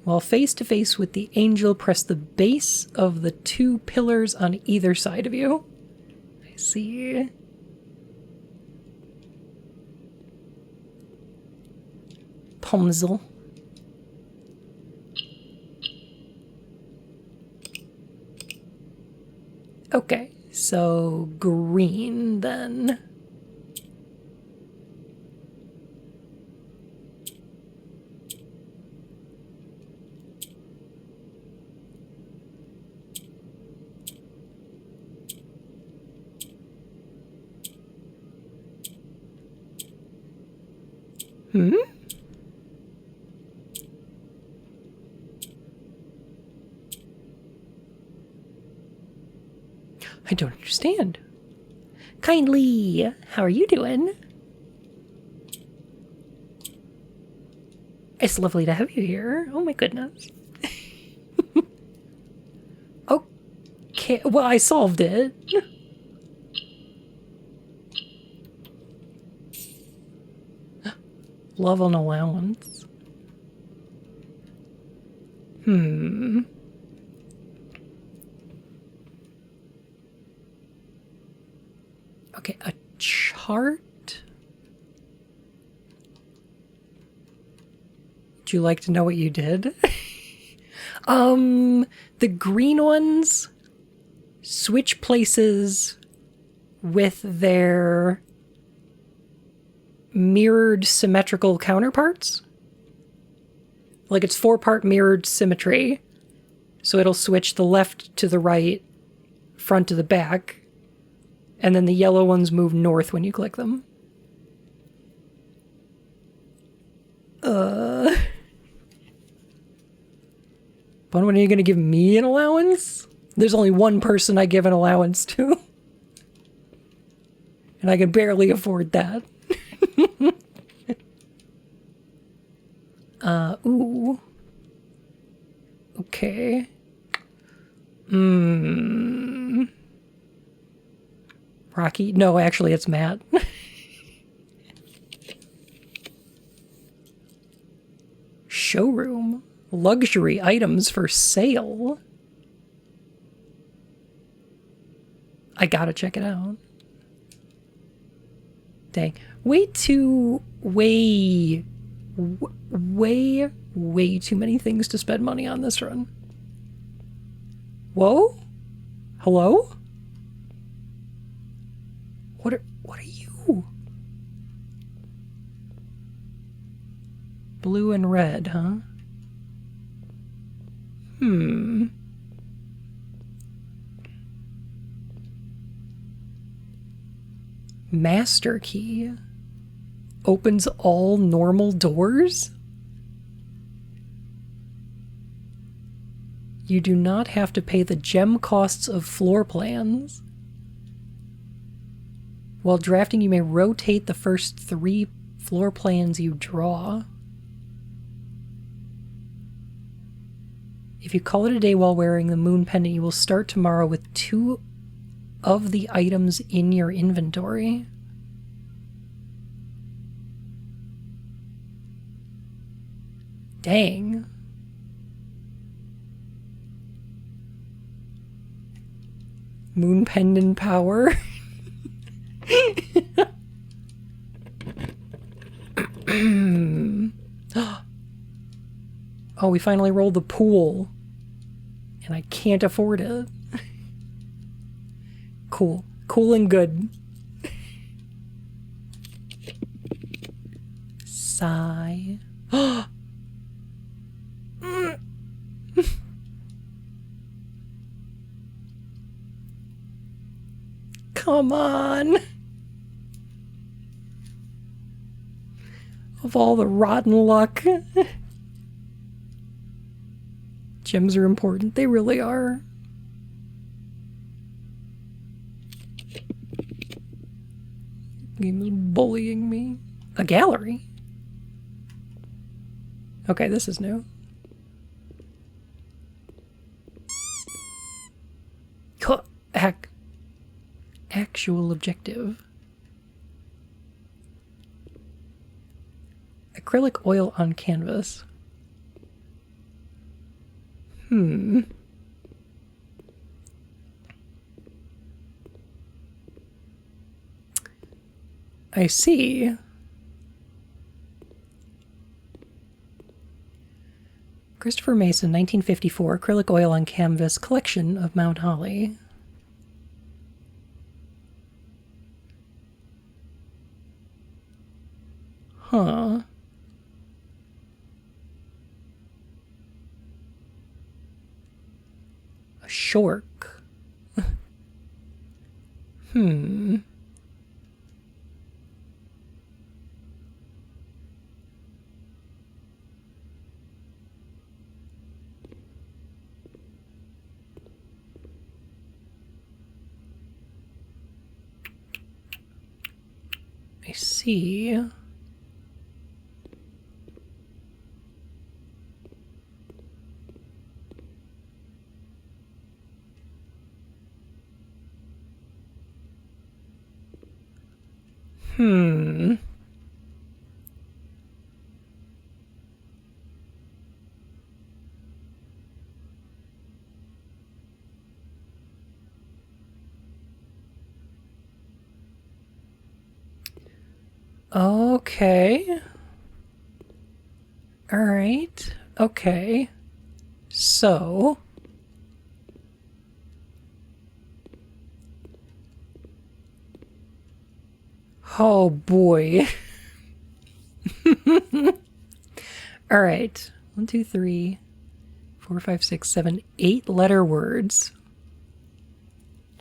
While face to face with the angel, press the base of the 2 pillars on either side of you. I see. Pomzel. Okay, so green then. I don't understand. Kindly, how are you doing? It's lovely to have you here. Oh my goodness. Okay, well, I solved it. Love on allowance. Okay, a chart? Would you like to know what you did? The green ones switch places with their mirrored symmetrical counterparts. Like it's 4-part mirrored symmetry. So it'll switch the left to the right, front to the back, and then the yellow ones move north when you click them. But when are you going to give me an allowance? There's only one person I give an allowance to. And I can barely afford that. Ooh. Okay. Rocky? No, actually it's Matt. Showroom. Luxury items for sale. I gotta check it out. Dang. Way too many things to spend money on this run. Whoa? Hello? What are you? Blue and red, huh? Master key opens all normal doors? You do not have to pay the gem costs of floor plans. While drafting, you may rotate the first 3 floor plans you draw. If you call it a day while wearing the moon pendant, you will start tomorrow with 2 of the items in your inventory. Dang. Moon pendant power. Oh, we finally rolled the pool. And I can't afford it. Cool. Cool and good. Sigh. Come on. Of all the rotten luck. Gems are important. They really are. Game is bullying me. A gallery? Okay, this is new. Heck. Actual objective. Acrylic oil on canvas. I see. Christopher Mason, 1954, acrylic oil on canvas, collection of Mount Holly. Huh. A shork. I see. Okay. All right. Okay. So. Oh boy. All right. 1, 2, 3, 4, 5, 6, 7, 8 letter words.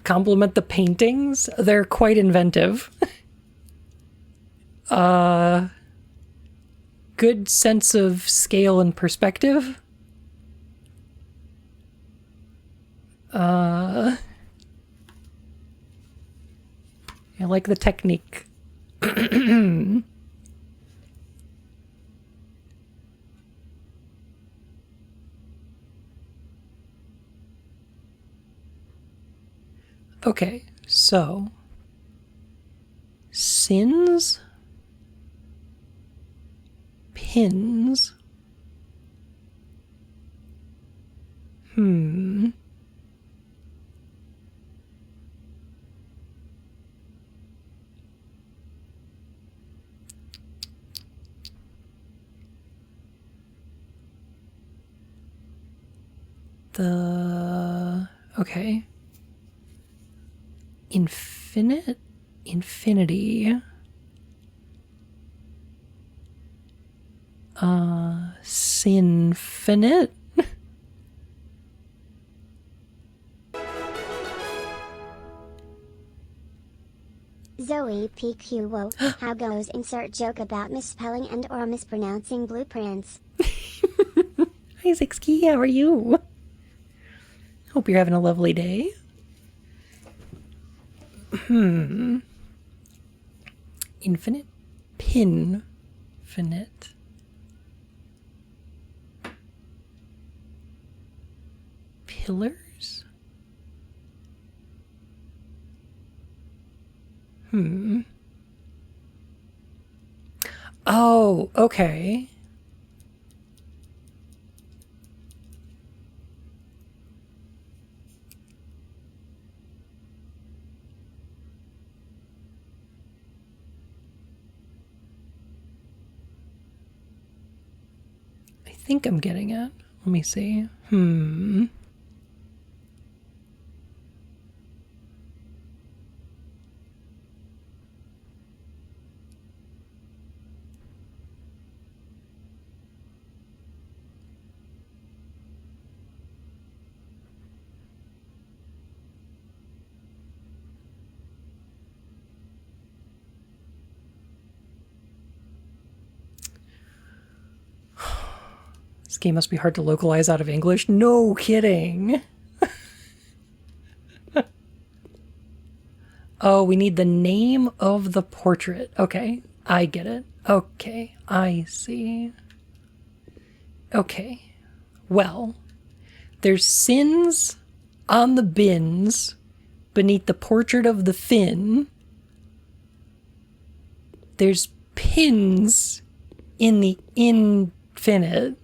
Compliment the paintings. They're quite inventive. Good sense of scale and perspective. I like the technique. Okay, so sins, pins. Okay. Infinity. Sinfinite? Zoe PQ Whoa, how goes insert joke about misspelling and or mispronouncing blueprints? Hi, Zixky, how are you? Hope you're having a lovely day. Infinite? Pinfinite. Pillars? Oh, okay. I think I'm getting it. Let me see. This game must be hard to localize out of English. No kidding. Oh, we need the name of the portrait. Okay, I get it. Okay, I see. Okay, well, there's sins on the bins beneath the portrait of the fin. There's pins in the infinite.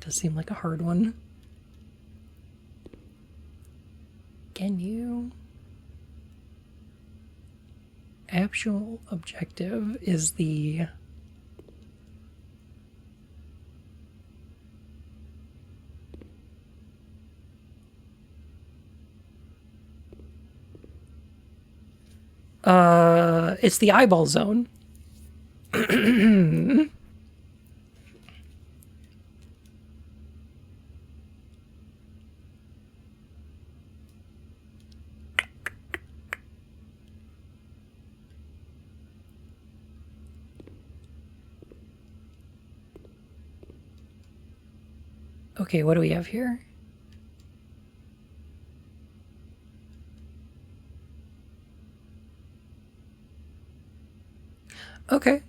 Does seem like a hard one. Can you? Actual objective is the it's the eyeball zone. Okay, what do we have here? Okay.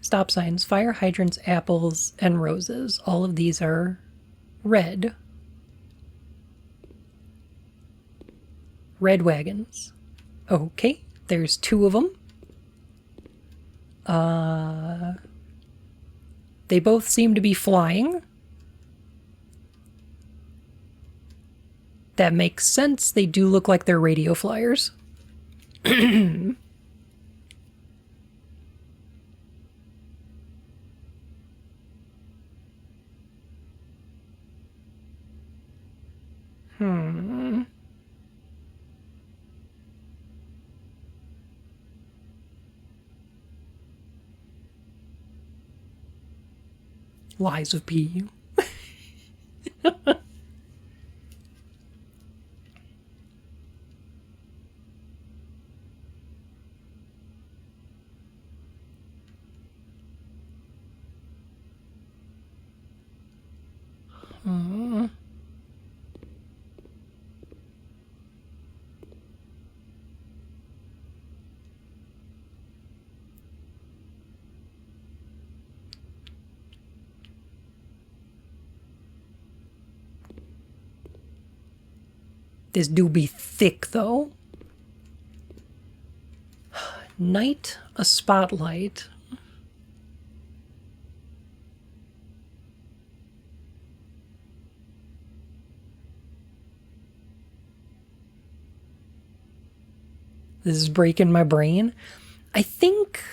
Stop signs, fire hydrants, apples, and roses. All of these are red. Red wagons. Okay, there's 2 of them. They both seem to be flying. That makes sense. They do look like they're radio flyers. Lies of P. This do be thick, though. Night, a spotlight. This is breaking my brain. I think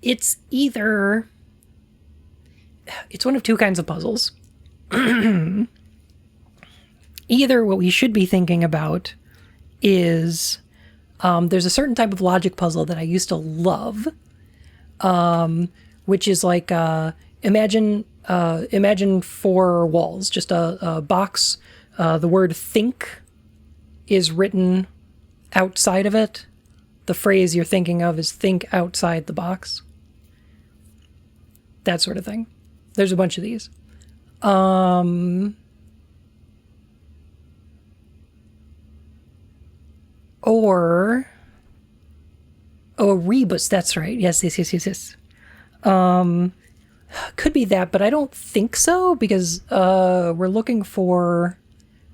it's either... It's one of 2 kinds of puzzles. Either what we should be thinking about is there's a certain type of logic puzzle that I used to love, which is like imagine 4 walls, just a box. The word think is written outside of it. The phrase you're thinking of is think outside the box. That sort of thing. There's a bunch of these. Or... Oh, a rebus, that's right. Yes. Could be that, but I don't think so, because we're looking for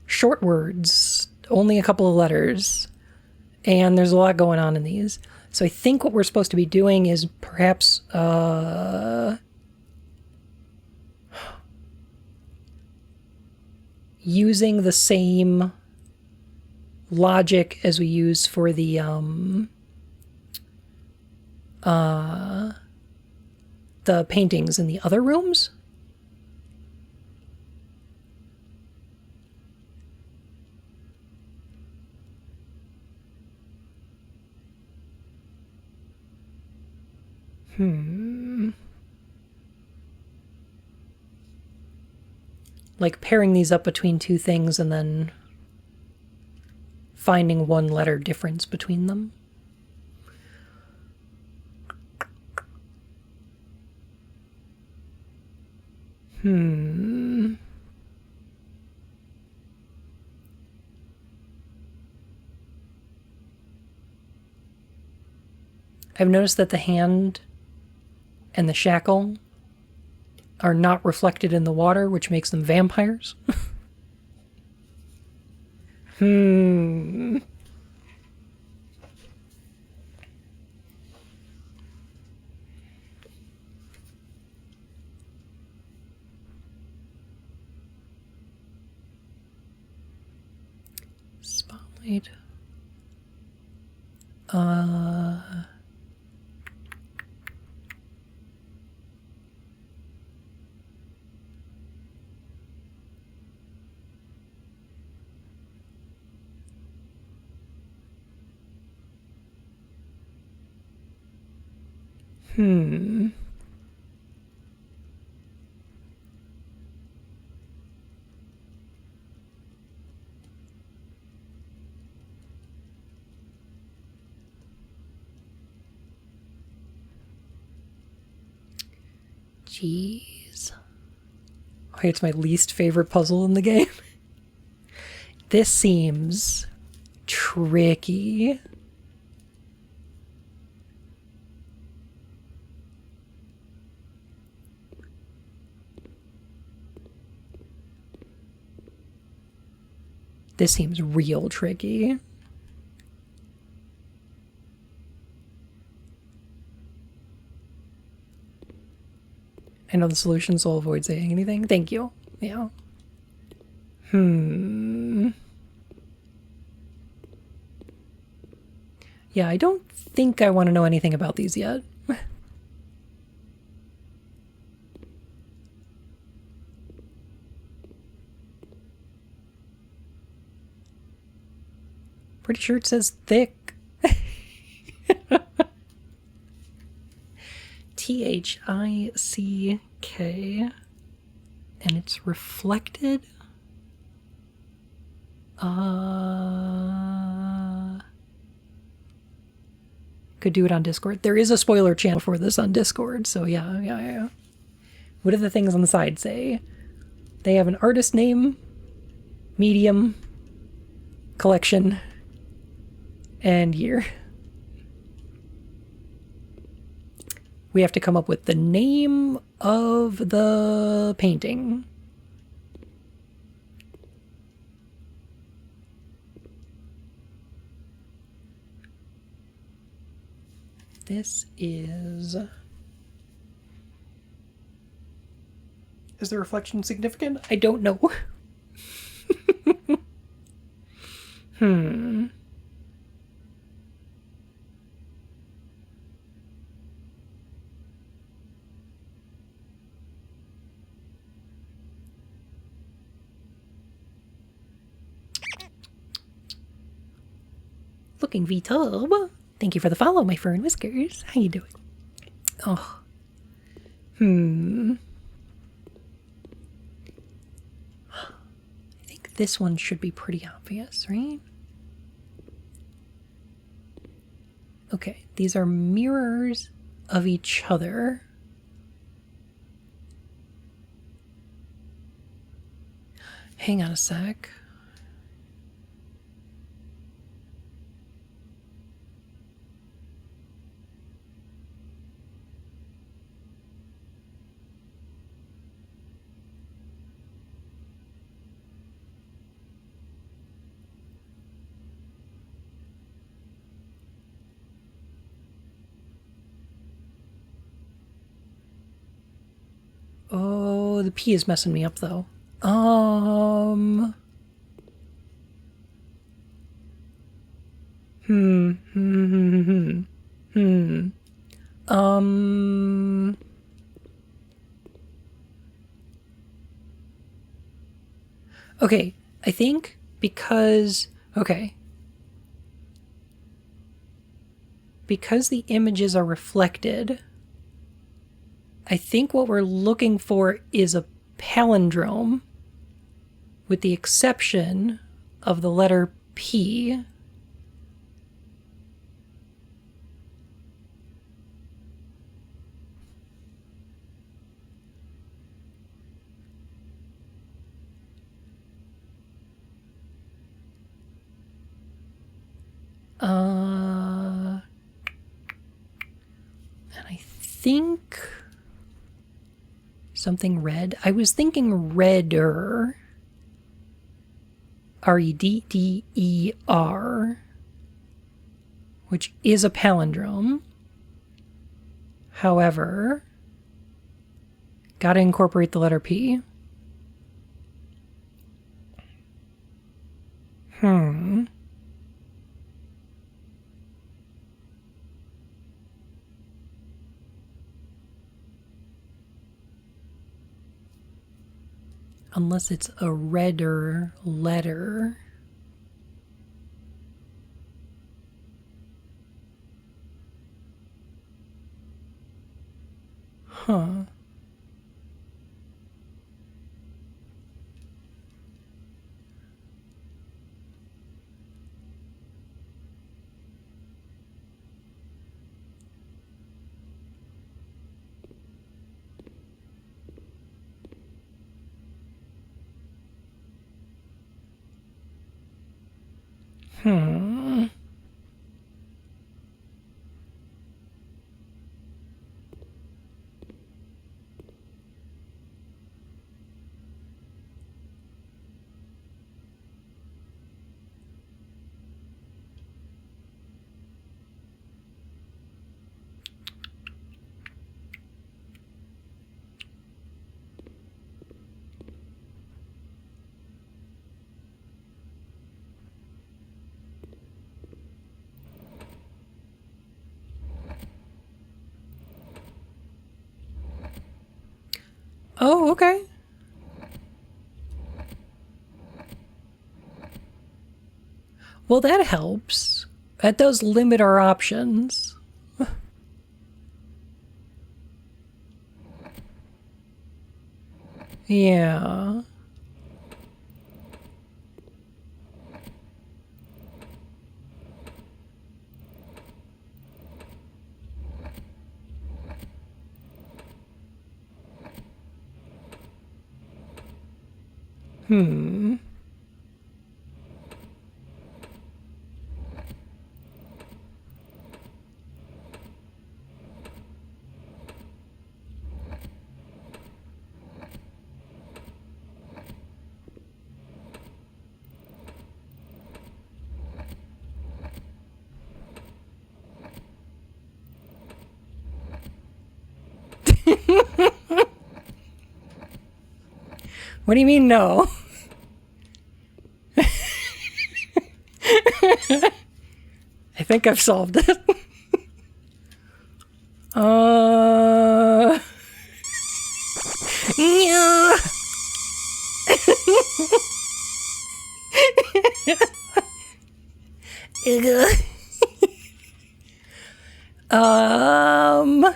short words, only a couple of letters, and there's a lot going on in these. So I think what we're supposed to be doing is perhaps using the same logic as we use for the paintings in the other rooms. Like pairing these up between two things and then finding one letter difference between them. I've noticed that the hand and the shackle are not reflected in the water, which makes them vampires. Spotlight. Jeez. Okay, it's my least favorite puzzle in the game. This seems tricky. This seems real tricky. I know the solutions will avoid saying anything. Thank you. Yeah. Yeah, I don't think I want to know anything about these yet. Pretty sure it says thick. Thick. And it's reflected. Could do it on Discord. There is a spoiler channel for this on Discord, so yeah. What do the things on the side say? They have an artist name, medium, collection, and year. We have to come up with the name of the painting. This is... Is the reflection significant? I don't know. Looking V-tub. Thank you for the follow, my fur and whiskers. How you doing? Oh. I think this one should be pretty obvious, right? Okay, these are mirrors of each other. Hang on a sec. Oh, the P is messing me up, though. Um... Hmm. Okay, I think because... Okay. Because the images are reflected, I think what we're looking for is a palindrome, with the exception of the letter P. And I think something red. I was thinking redder. Redder, which is a palindrome. However, gotta incorporate the letter P. Unless it's a redder letter. Huh. Oh, okay. Well, that helps. That does limit our options. Yeah. What do you mean, no? I think I've solved it. Yeah. um.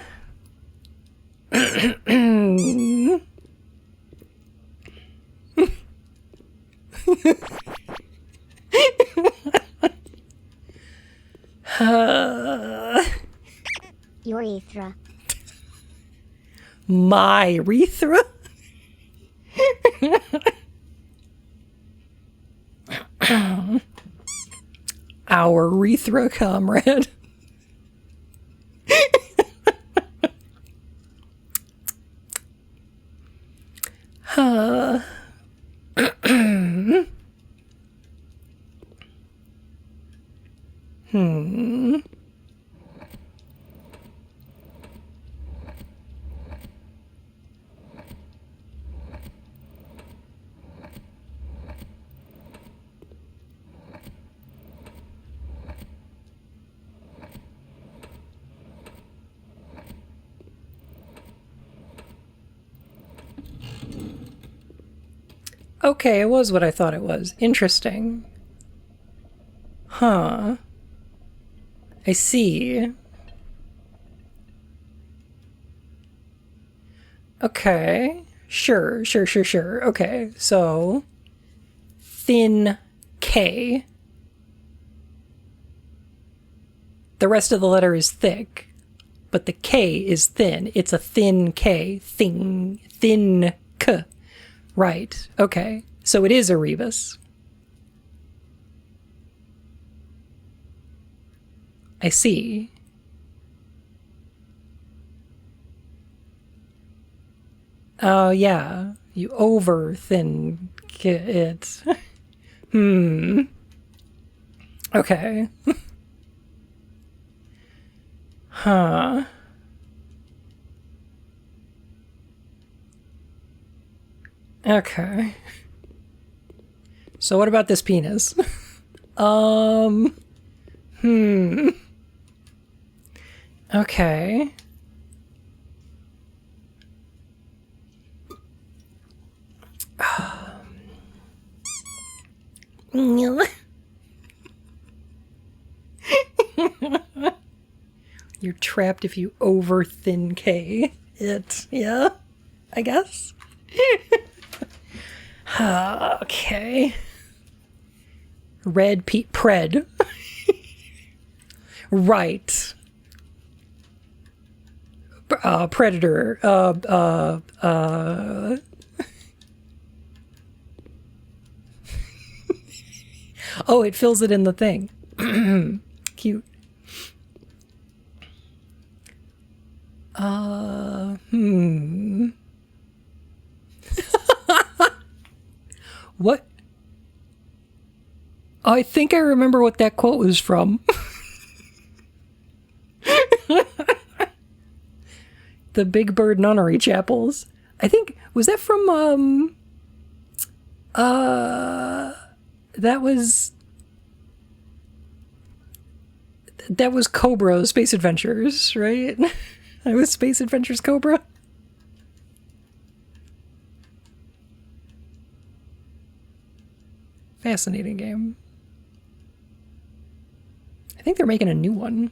Urethra. My urethra? Our urethra, comrade. Okay, it was what I thought it was. Interesting. Huh. I see. Okay. Sure. Okay, so thin K. The rest of the letter is thick, but the K is thin. It's a thin K. Thin K. Right. Okay. So it is a rebus. I see. Oh, yeah. You over thin it. Okay. Huh. Okay. So what about this penis? Okay. You're trapped if you over thin K it. Yeah, I guess. Okay. Red pred. Right. Predator. Oh, it fills it in the thing. Cute. What? I think I remember what that quote was from. The Big Bird Nunnery Chapels. I think, was that from, that was Cobra Space Adventures, right? That was Space Adventures Cobra. Fascinating game. I think they're making a new one.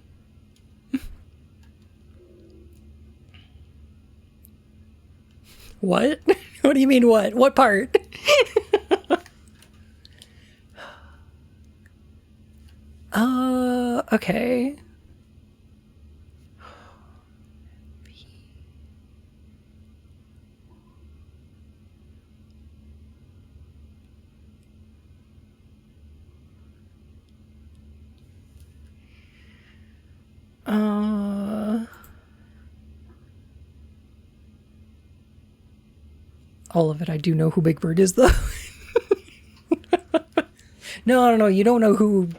What? What do you mean what? What part? Okay. All of it. I do know who Big Bird is, though. No. You don't know who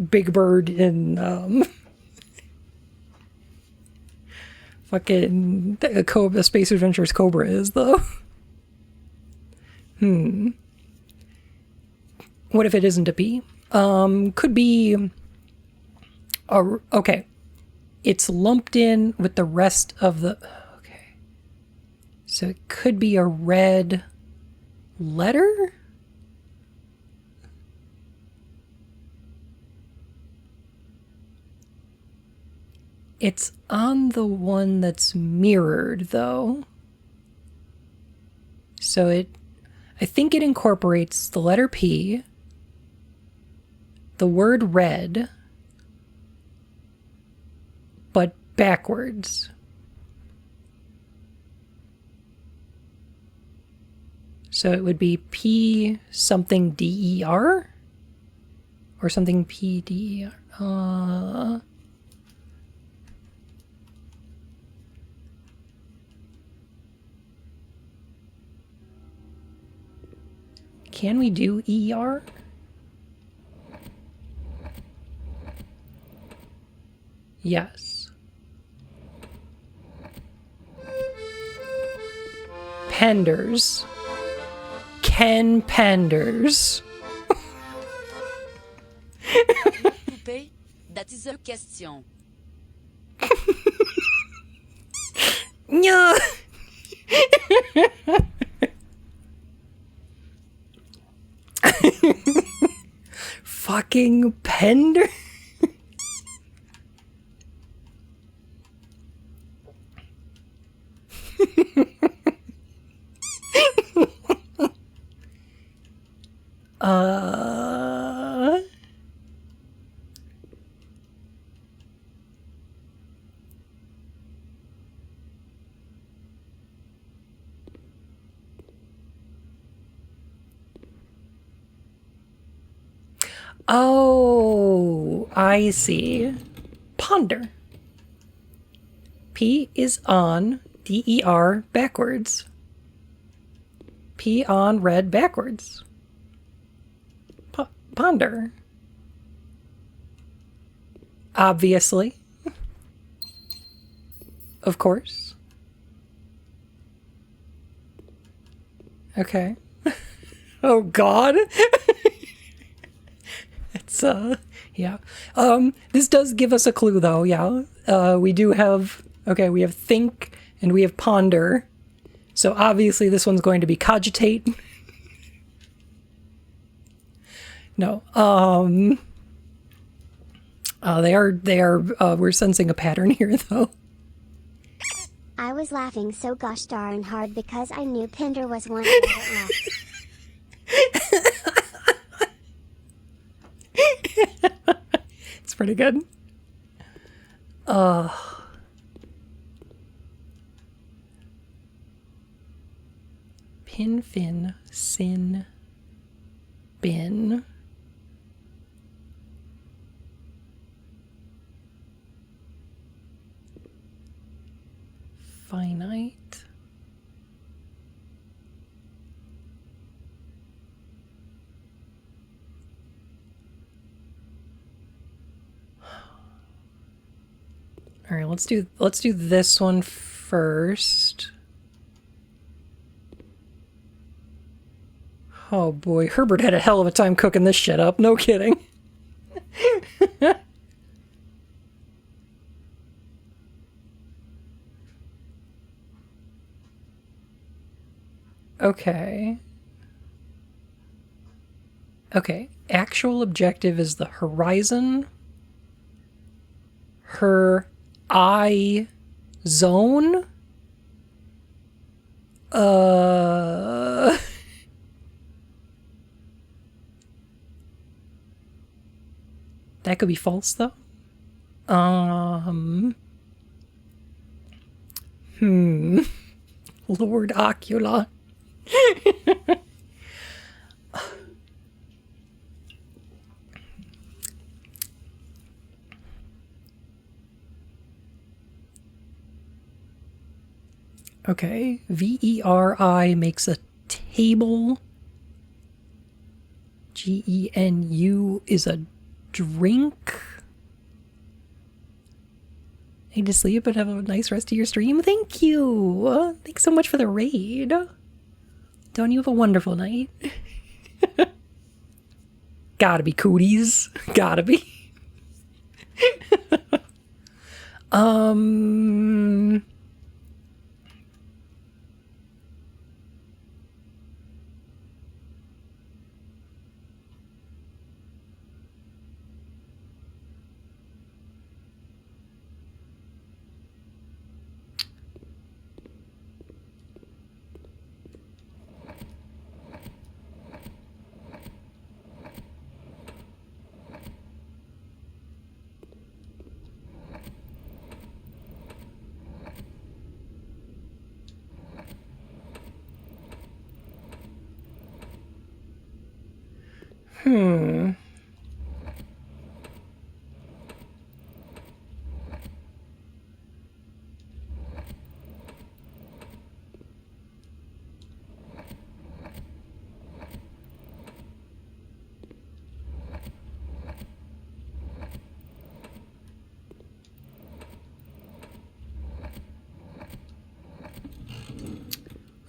Big Bird in fucking Space Adventures Cobra is, though. What if it isn't a P? Could be. Okay. It's lumped in with the rest of the. Okay. So it could be a red letter? It's on the one that's mirrored, though. So I think it incorporates the letter P, the word red, but backwards. So it would be P something DER? Or something PDER. Can we do ER? Yes. Penders. Ken Penders. Poupée, that is a question. No. fucking Pender? uh... Oh, I see. Ponder. P is on, D-E-R, backwards. P on, red, backwards. Ponder. Obviously. Of course. Okay. Oh, God. It's, yeah. This does give us a clue, though, yeah. We do have, okay, we have think and we have ponder. So obviously this one's going to be cogitate. No. They are, we're sensing a pattern here, though. I was laughing so gosh darn hard because I knew Pinder was one letter off. It's pretty good. Pin, fin, sin, bin. Finite. All right, let's do this one first. Oh boy, Herbert had a hell of a time cooking this shit up, no kidding. Okay. Okay, actual objective is the horizon. Her eye zone. That could be false, though. Lord Ocula. Okay, VERI makes a table. GENU is a drink. Need to sleep and have a nice rest of your stream. Thank you. Thanks so much for the raid. Don't you have a wonderful night? Gotta be cooties. Gotta be.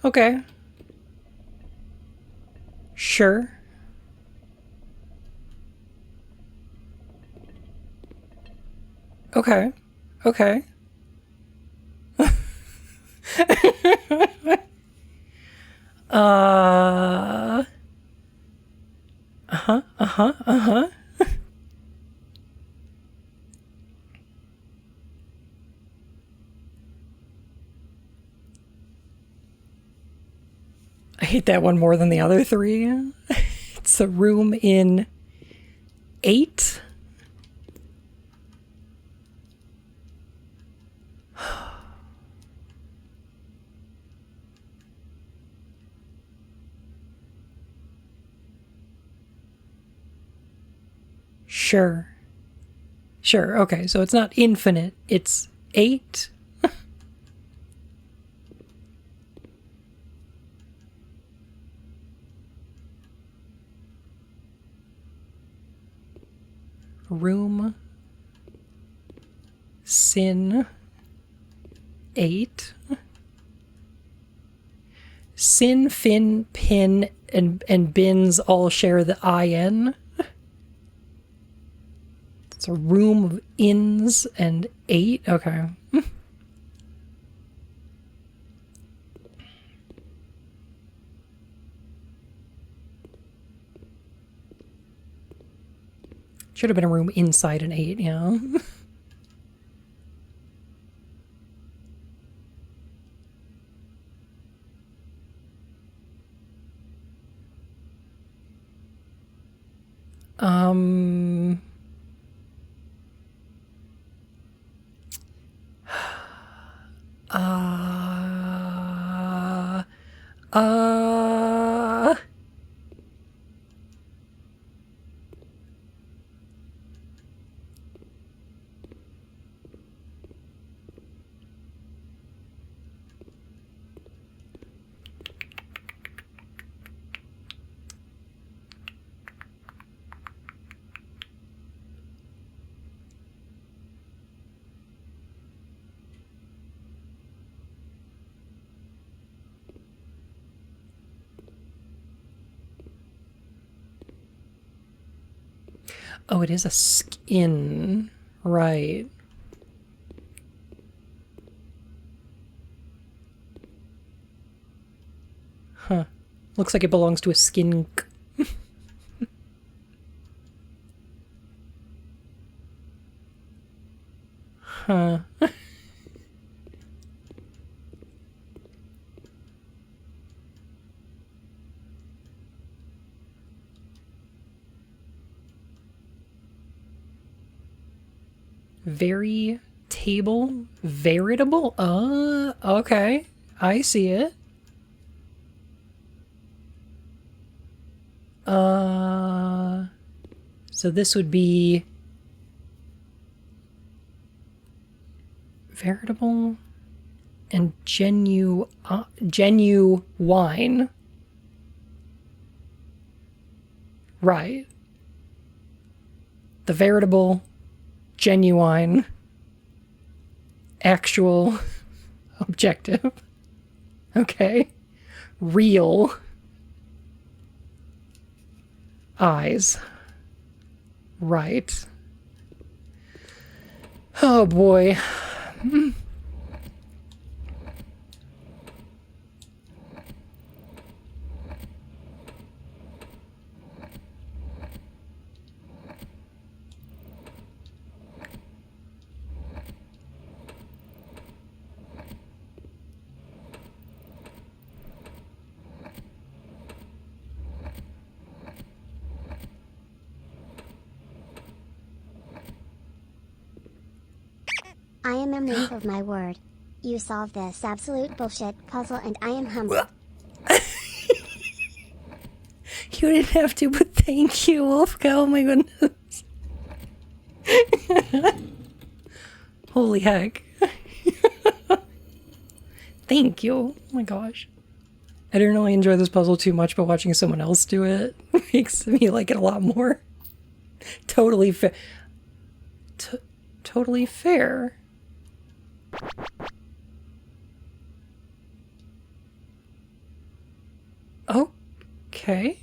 Okay. Sure. Okay. Okay. Uh-huh. I hate that one more than the other three. It's a room in 8. Sure. Sure, okay, so it's not infinite, it's 8. Room. Sin. 8. Sin, fin, pin, and bins all share the IN. It's a room of ins and 8. Okay. Should have been a room inside an 8, yeah. Um... Uh... Uh... Oh, it is a skin. Right. Huh. Looks like it belongs to a skink. Huh. Very table. Veritable? Okay. I see it. So this would be veritable and genuine. Right. The veritable, genuine, actual, objective. Okay. Real. Eyes. Right. Oh boy. I am a man of my word. You solve this absolute bullshit puzzle and I am humbled. You didn't have to, but thank you, Wolfka. Oh my goodness. Holy heck. Thank you. Oh my gosh. I didn't really enjoy this puzzle too much, but watching someone else do it makes me like it a lot more. Totally fair. Totally fair. Okay.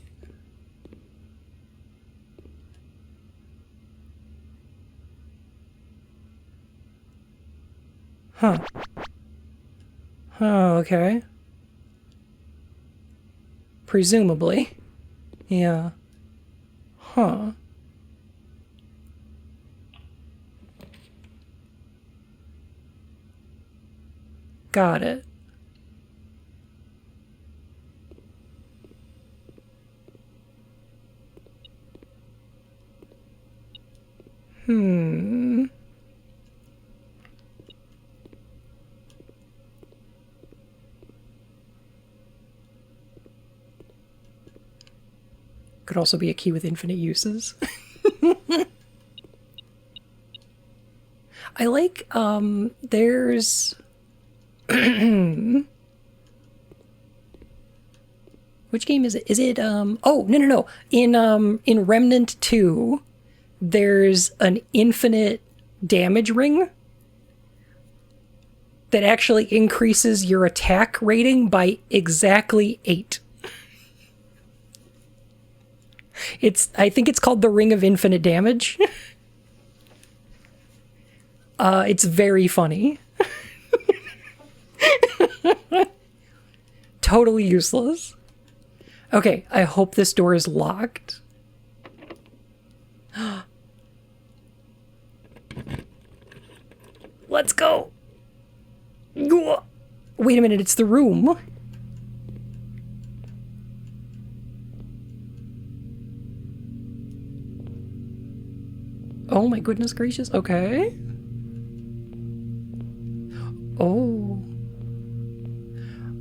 Huh. Oh, okay. Presumably. Yeah. Huh. Got it. Could also be a key with infinite uses. I like, there's... Which game is it? Is it, oh, no. In Remnant 2, there's an infinite damage ring that actually increases your attack rating by exactly 8. I think it's called the Ring of Infinite Damage. It's very funny. Totally useless. Okay, I hope this door is locked. Let's go. Wait a minute, it's the room. Oh my goodness gracious, okay. Oh.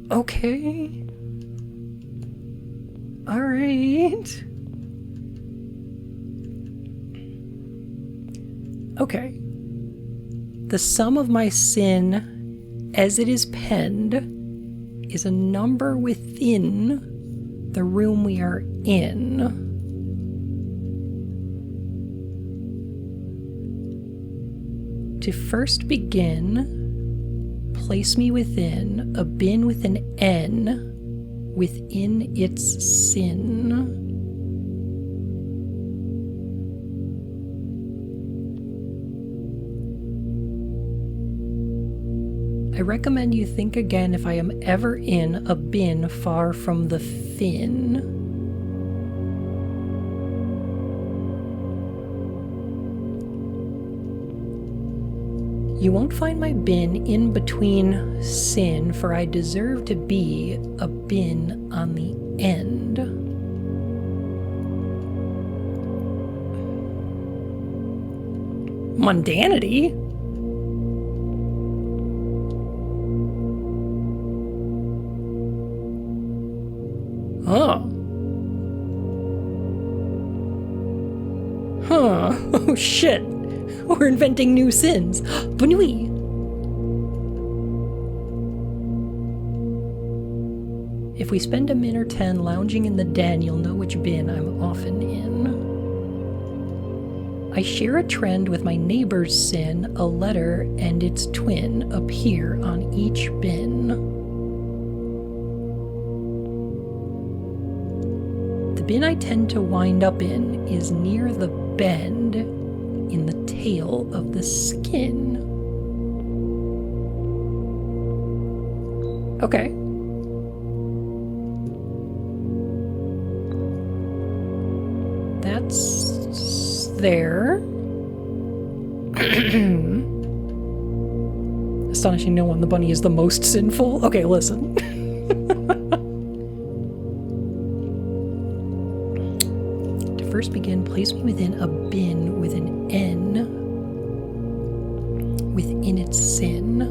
Okay. All right. Okay. The sum of my sin, as it is penned, is a number within the room we are in. To first begin, place me within a bin with an N within its sin. I recommend you think again if I am ever in a bin far from the fin. You won't find my bin in between sin, for I deserve to be a bin on the end. Mundanity? Oh. Huh. Oh shit. We're inventing new sins. Bnuu. If we spend a min or 10 lounging in the den, you'll know which bin I'm often in. I share a trend with my neighbor's sin. A letter and its twin appear on each bin. The bin I tend to wind up in is near the bend in the tail of the skin. Okay. That's there. Astonishing no one, the bunny is the most sinful. Okay, listen. To first begin, place me within a bin with an N within its sin.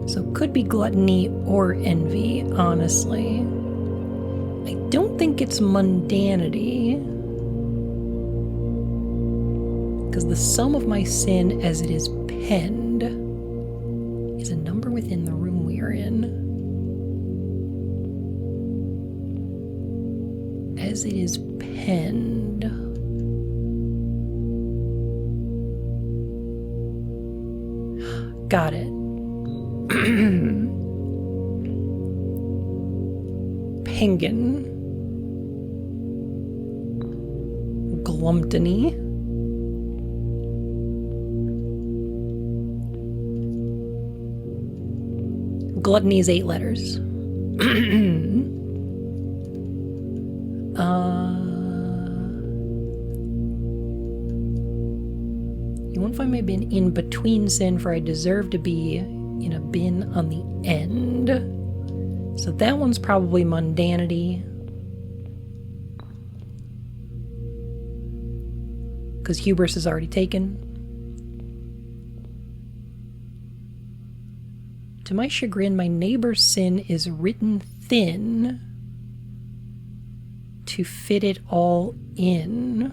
So could be gluttony or envy, honestly. I don't think it's mundanity, because the sum of my sin as it is penned is a number within the room we are in. As it is penned. Got it. Penguin. Glumptony. Gluttony is 8 letters. You won't find my bin in between sin, for I deserve to be in a bin on the end. So that one's probably mundanity. because hubris is already taken. To my chagrin, my neighbor's sin is written thin to fit it all in.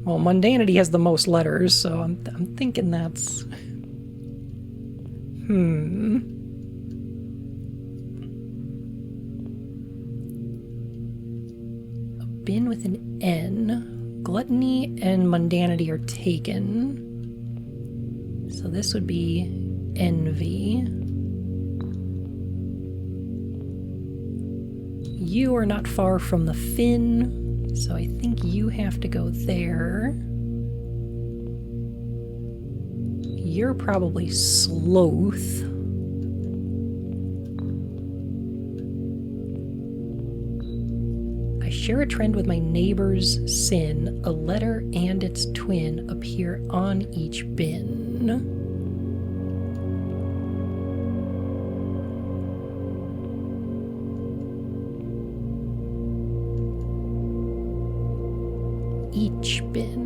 Well, mundanity has the most letters, so I'm thinking that's... A bin with an N. Gluttony and mundanity are taken. So this would be envy. You are not far from the fin, so I think you have to go there. You're probably sloth. I share a trend with my neighbor's sin. A letter and its twin appear on each bin. Each bin.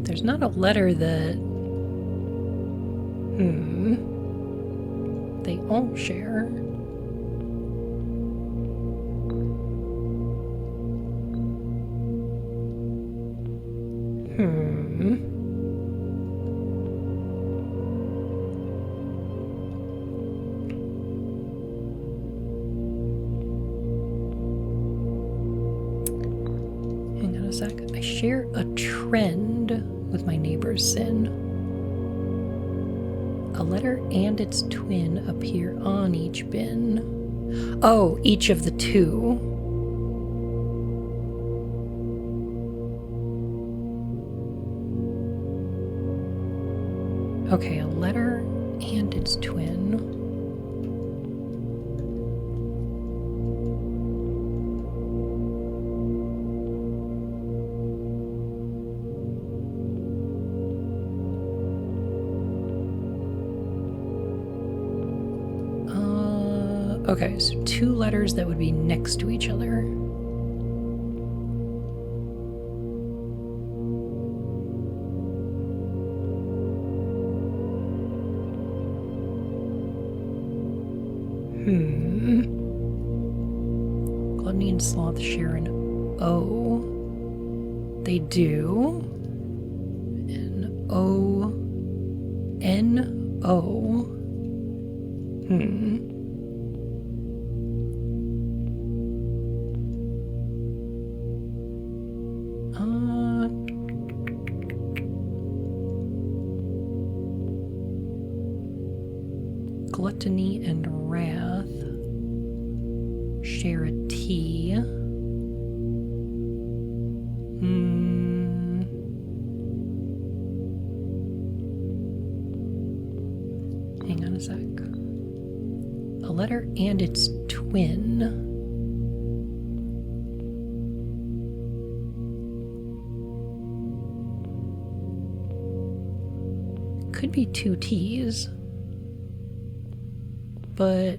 There's not a letter that... They all share. Hang on a sec. I share a trend with my neighbor's sin. A letter and its twin appear on each bin. Oh, each of the two. Okay, a letter and its twin. Okay, so two letters that would be next to each other. Gluttony and sloth share an O. They do. N-O. N-O. Gluttony and wrath share a T. Hang on a sec. A letter and its twin. Could be two T's. But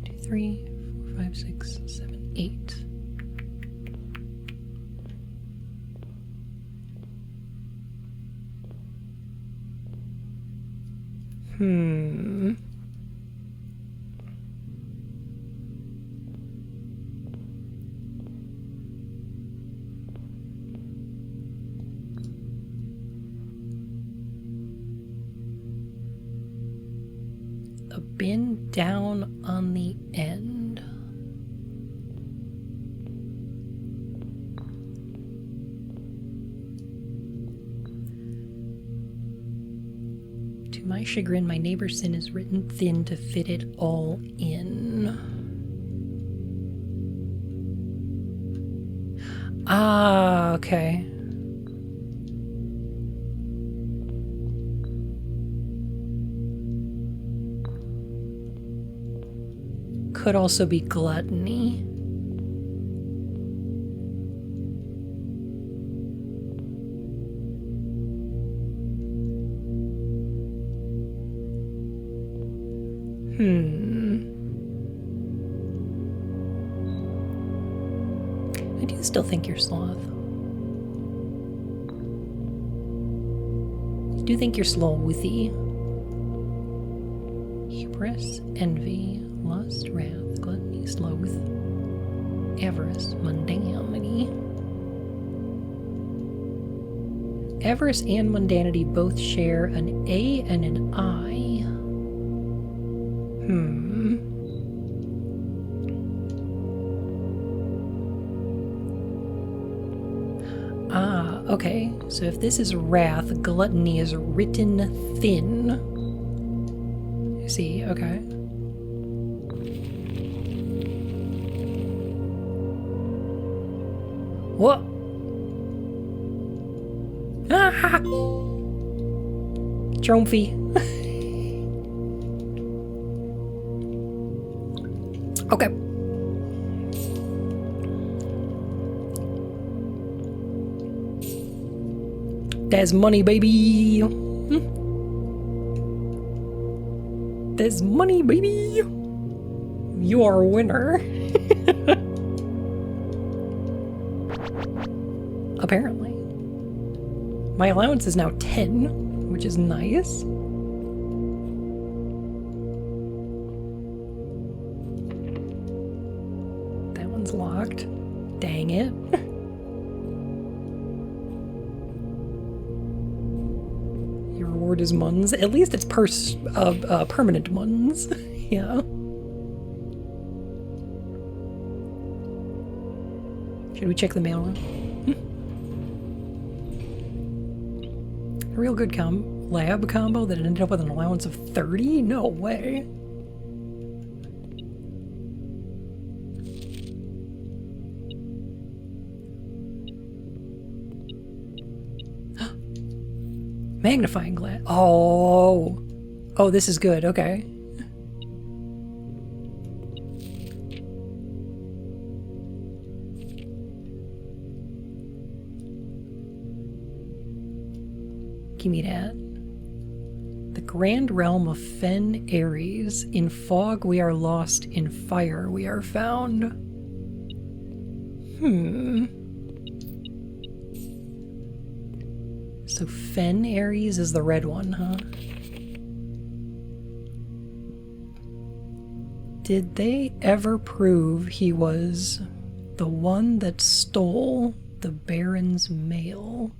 2, 3, 4, 5, 6, 7, 8. A bin down on the end. To my chagrin, my neighbor's sin is written thin to fit it all in. Ah, okay. could also be gluttony. I do still think you're sloth. I do think you're slowthy. Hubris, envy, lust, wrath, gluttony, sloth, avarice, mundanity. Avarice and mundanity both share an A and an I. Ah, okay. So if this is wrath, gluttony is written thin. You see, okay. What? Ah! Trophy. Okay. There's money, baby. There's money, baby. You are a winner. Apparently. My allowance is now 10, which is nice. That one's locked. Dang it. Your reward is muns. At least it's permanent muns. Yeah. Should we check the mail room? A real good lab combo that ended up with an allowance of 30? No way. Magnifying glass. Oh. Oh, this is good. Okay. Give me that. The grand realm of Fen Ares. In fog we are lost, in fire we are found. So Fen Ares is the red one, huh? Did they ever prove he was the one that stole the Baron's mail?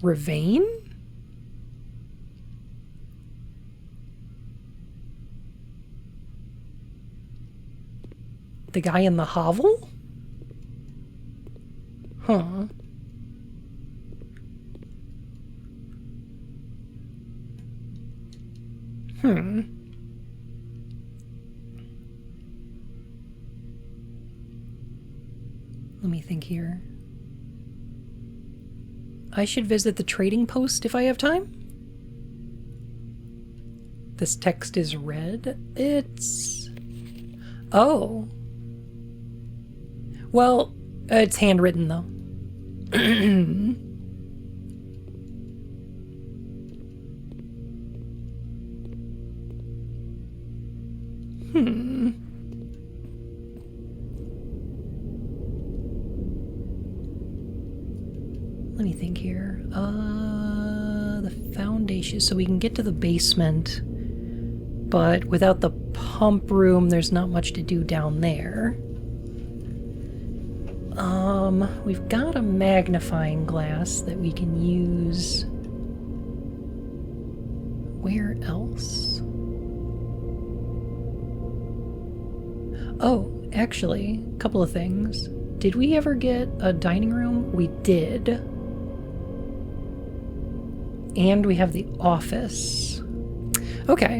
Ravane? The guy in the hovel? Huh. Let me think here. I should visit the trading post if I have time. This text is red. It's... Oh. Well, it's handwritten though. Let me think here. The foundation. So we can get to the basement, but without the pump room, there's not much to do down there. We've got a magnifying glass that we can use. Where else? Oh, actually, a couple of things. Did we ever get a dining room? We did. And we have the office. Okay.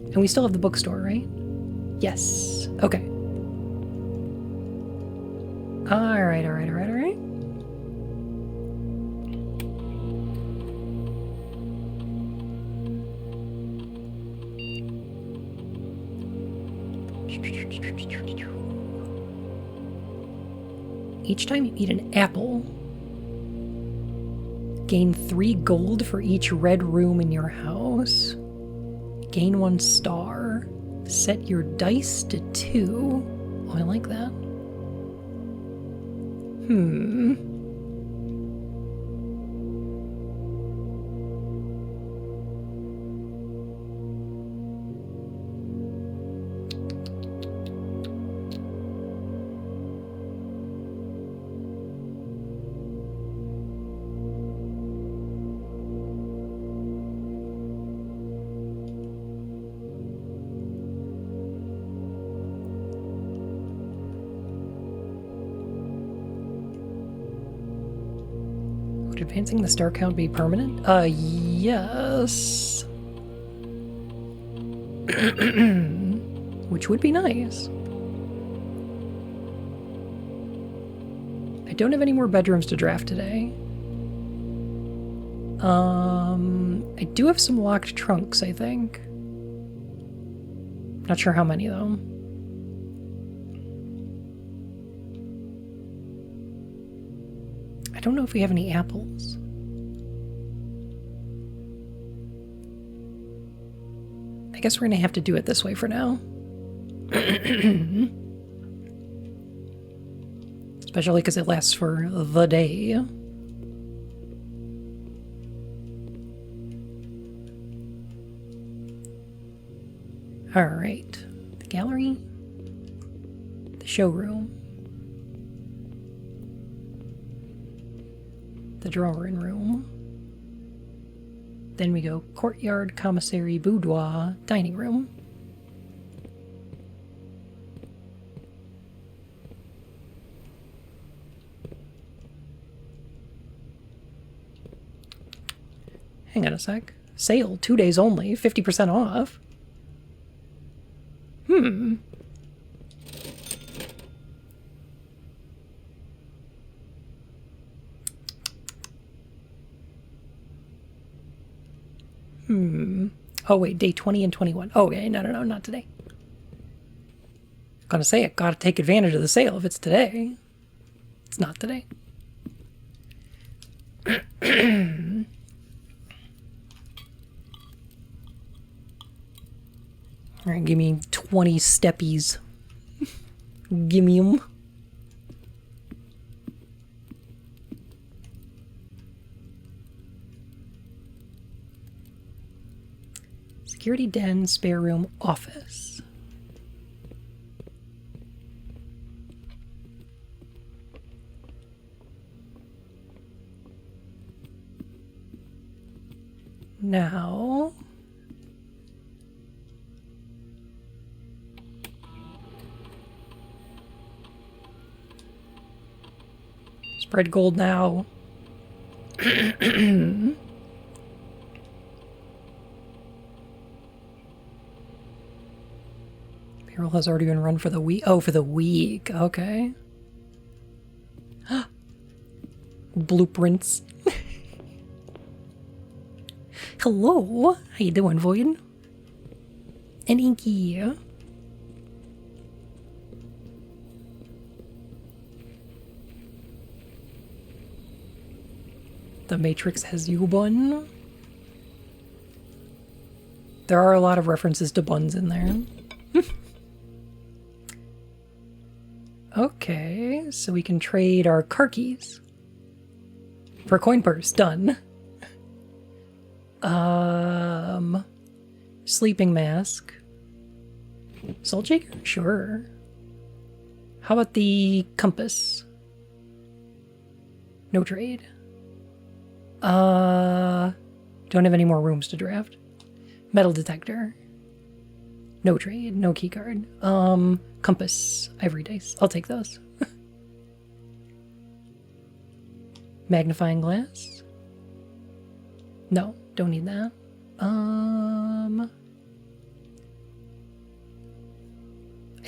And we still have the bookstore, right? Yes. Okay. Alright. Each time you eat an apple, gain 3 gold for each red room in your house. Gain 1 star. Set your dice to 2. Oh, I like that. Would advancing the star count be permanent? Yes. Which would be nice. I don't have any more bedrooms to draft today. I do have some locked trunks, I think. Not sure how many, though. I don't know if we have any apples. I guess we're gonna have to do it this way for now. Especially because it lasts for the day. Alright. The gallery. The showroom. The drawing room. Then we go courtyard, commissary, boudoir, dining room. Hang on a sec. Sale, 2 days only, 50% off. Oh, wait, day 20 and 21. Oh, okay, no, not today. Gonna say it, gotta take advantage of the sale if it's today. It's not today. Alright, give me 20 steppies. Give me them. Security den, spare room, office. Now... spread gold now. Payroll has already been run for the week. Oh, for the week. Okay. Blueprints. Hello. How you doing, Void? And Inky. The Matrix has you bun. There are a lot of references to buns in there. Okay, so we can trade our car keys for a coin purse. Done. Sleeping mask. Salt shaker? Sure. How about the compass? No trade. Don't have any more rooms to draft. Metal detector. No trade, no key card. Compass, ivory dice. I'll take those. Magnifying glass. No, don't need that. I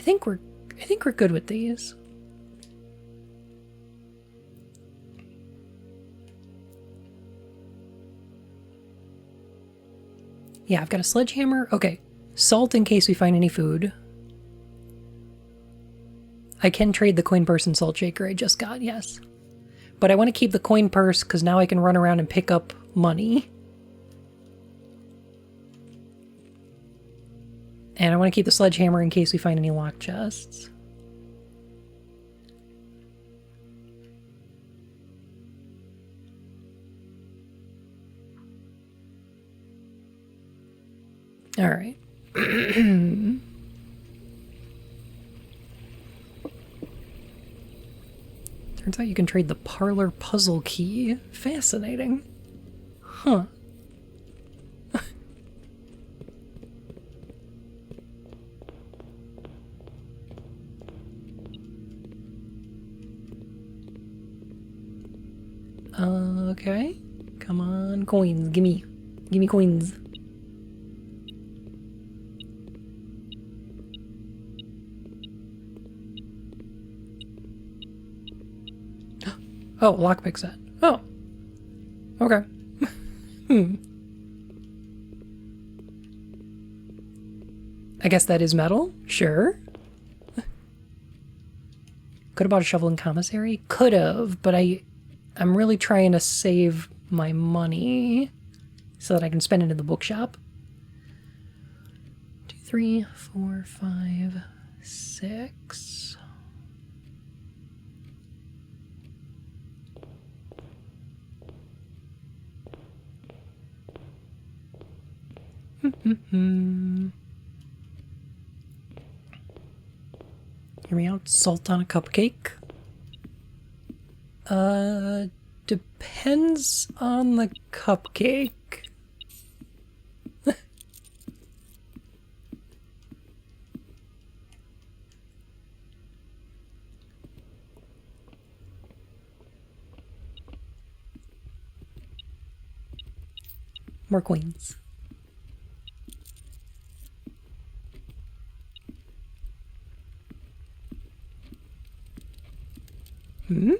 think we're good with these. Yeah, I've got a sledgehammer. Okay. Salt in case we find any food. I can trade the coin purse and salt shaker I just got, yes. But I want to keep the coin purse because now I can run around and pick up money. And I want to keep the sledgehammer in case we find any locked chests. All right. Turns out you can trade the parlor puzzle key. Fascinating. Huh. Okay. Come on, coins. Gimme. Gimme coins. Oh, lockpick set. Oh. Okay. I guess that is metal? Sure. Could have bought a shovel in commissary? Could have, but I'm really trying to save my money so that I can spend it in the bookshop. 2, 3, 4, 5, 6. Hear me out. Salt on a cupcake. Depends on the cupcake. More coins. Hmm?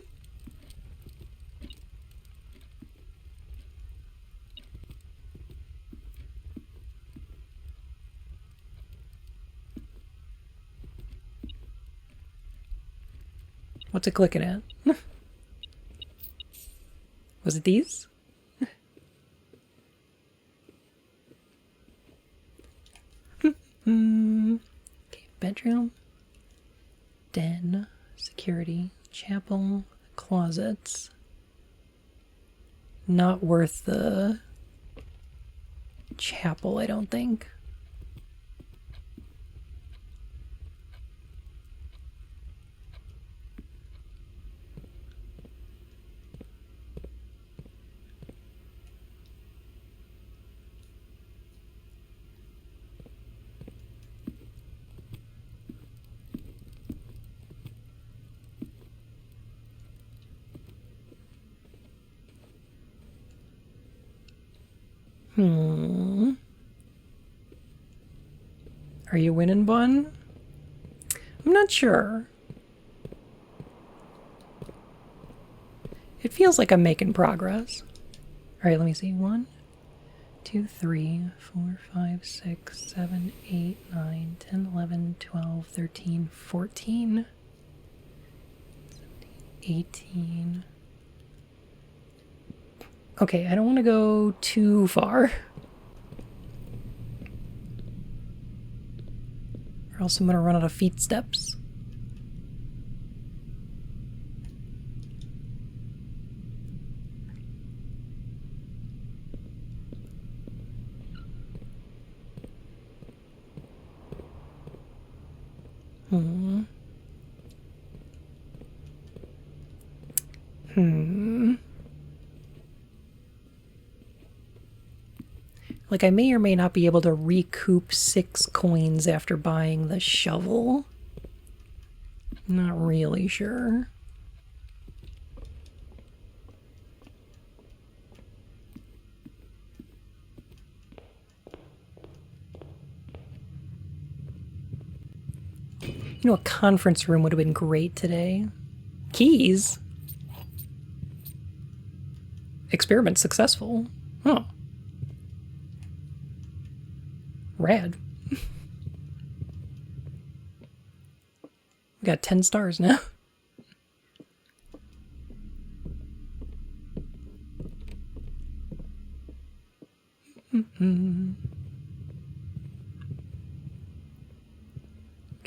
What's it clicking at? Was it these? Okay, bedroom, den, security, chapel, closets. Not worth the chapel, I don't think. Are you winning, Bun? I'm not sure. It feels like I'm making progress. Alright, let me see. 1, 2, 3, 4, 5, 6, 7, 8, 9, 10, 11, 12, 13, 14, 17, 18. Okay, I don't want to go too far. Or else I'm going to run out of feet steps. Like, I may or may not be able to recoup 6 coins after buying the shovel. Not really sure. You know, a conference room would have been great today. Keys? Experiment successful. Huh. Rad. We got 10 stars now. Can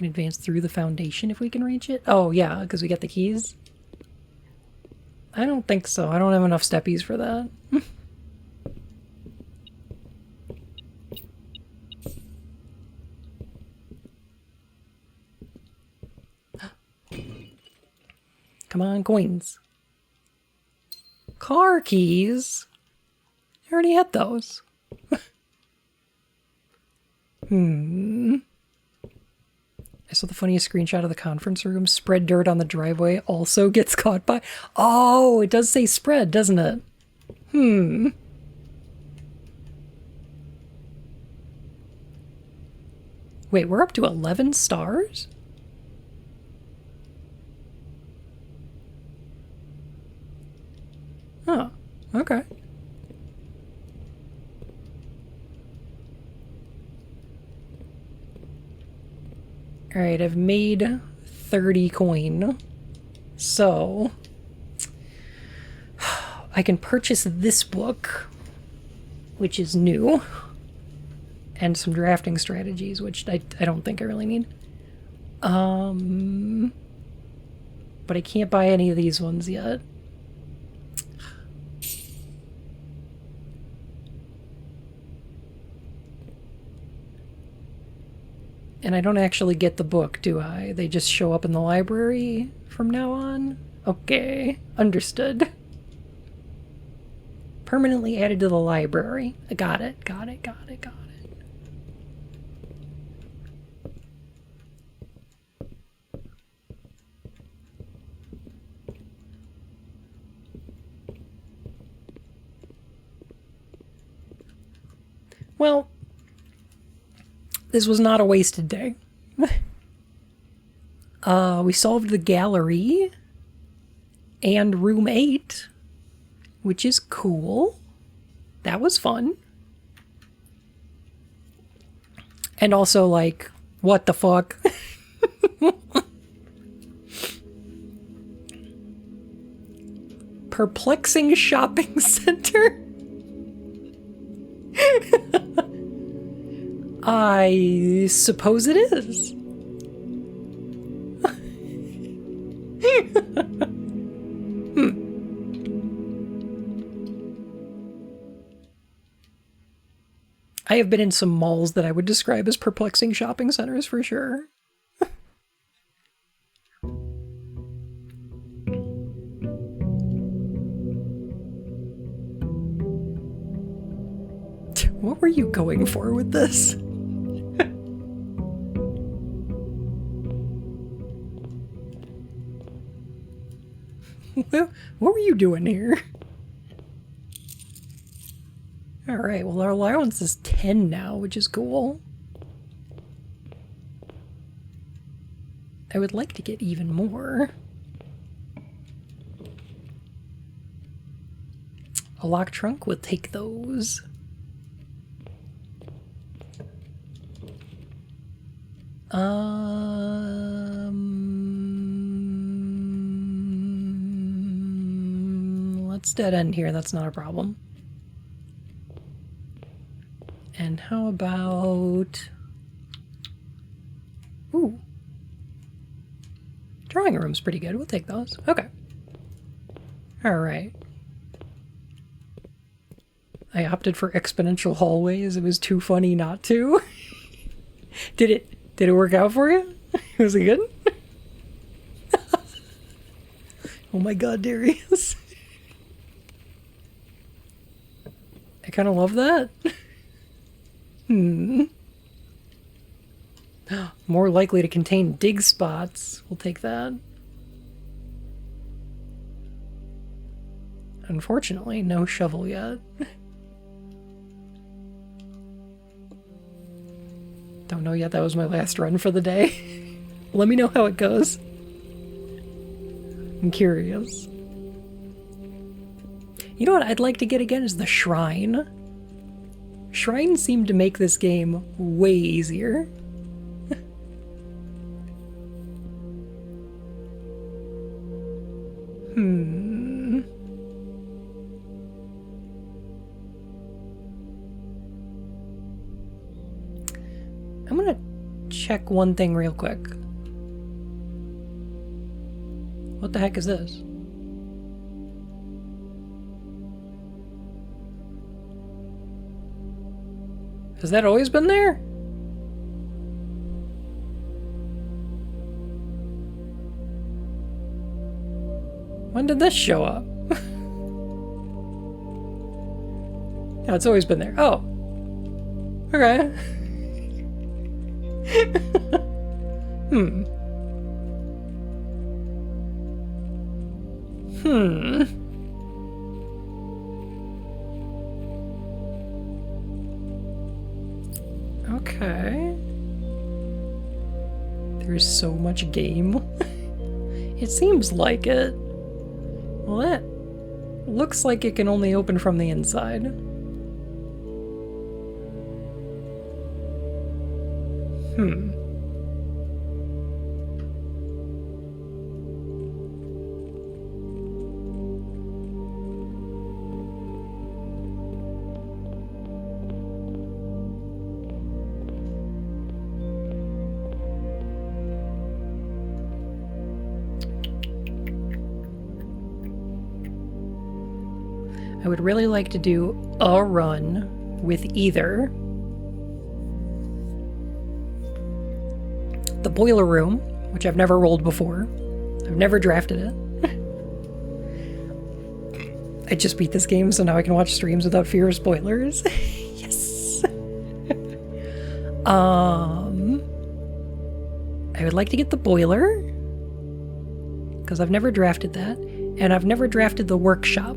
advance through the foundation if we can reach it. Oh yeah, because we got the keys. I don't think so. I don't have enough steppies for that. Come on, coins. Car keys? I already had those. I saw the funniest screenshot of the conference room. Spread dirt on the driveway also gets caught by... Oh, it does say spread, doesn't it? Wait, we're up to 11 stars? Oh, okay. Alright, I've made 30 coin. So, I can purchase this book, which is new, and some drafting strategies, which I don't think I really need. But I can't buy any of these ones yet. And I don't actually get the book, do I? They just show up in the library from now on? Okay, understood. Permanently added to the library. I got it, got it, got it, got it. Well, this was not a wasted day. We solved the gallery and room 8, which is cool. That was fun. And also, like, what the fuck? Perplexing shopping center? I suppose it is. I have been in some malls that I would describe as perplexing shopping centers for sure. What were you going for with this? What were you doing here? Alright, well our allowance is 10 now, which is cool. I would like to get even more. A lock trunk will take those. Let's dead end here, that's not a problem. And how about... Ooh. Drawing room's pretty good, we'll take those. Okay. Alright. I opted for exponential hallways, it was too funny not to. Did it work out for you? Was it good? Oh my god, Darius. I kind of love that. More likely to contain dig spots. We'll take that. Unfortunately, no shovel yet. Don't know yet, that was my last run for the day. Let me know how it goes. I'm curious. You know what I'd like to get again is the shrine. Shrines seem to make this game way easier. check one thing real quick. What the heck is this? Has that always been there? When did this show up? Yeah, it's always been there. Oh. Okay. Okay. There's so much game. It seems like it. Well, that looks like it can only open from the inside. I would really like to do a run with either the boiler room, which I've never rolled before. I've never drafted it. I just beat this game, so now I can watch streams without fear of spoilers. Yes. I would like to get the boiler, because I've never drafted that, and I've never drafted the workshop.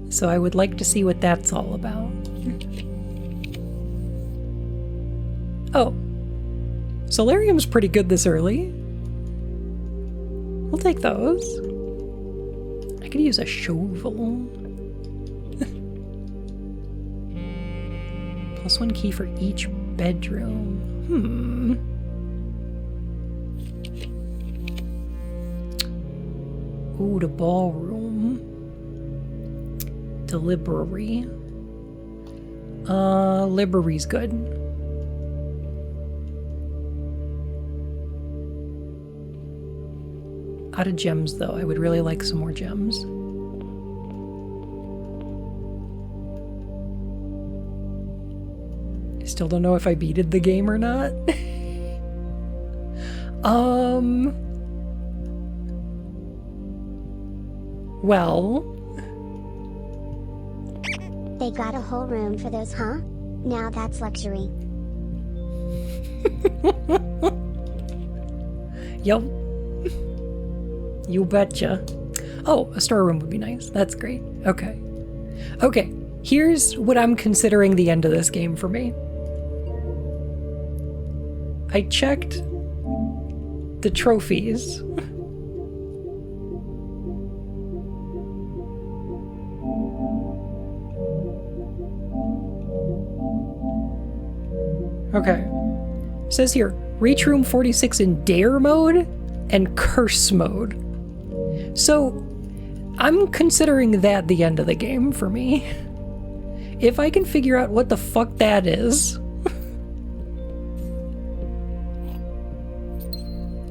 So I would like to see what that's all about. Oh. Solarium's pretty good this early. We'll take those. I could use a shovel. +1 key for each bedroom. Ooh, the ballroom. The library. Library's good. Out of gems, though. I would really like some more gems. I still don't know if I beated the game or not. Well... They got a whole room for those, huh? Now that's luxury. Yup. You betcha. Oh, a storeroom would be nice. That's great. Okay. Okay, here's what I'm considering the end of this game for me. I checked the trophies. Okay. It says here, reach room 46 in dare mode and curse mode. So, I'm considering that the end of the game for me. If I can figure out what the fuck that is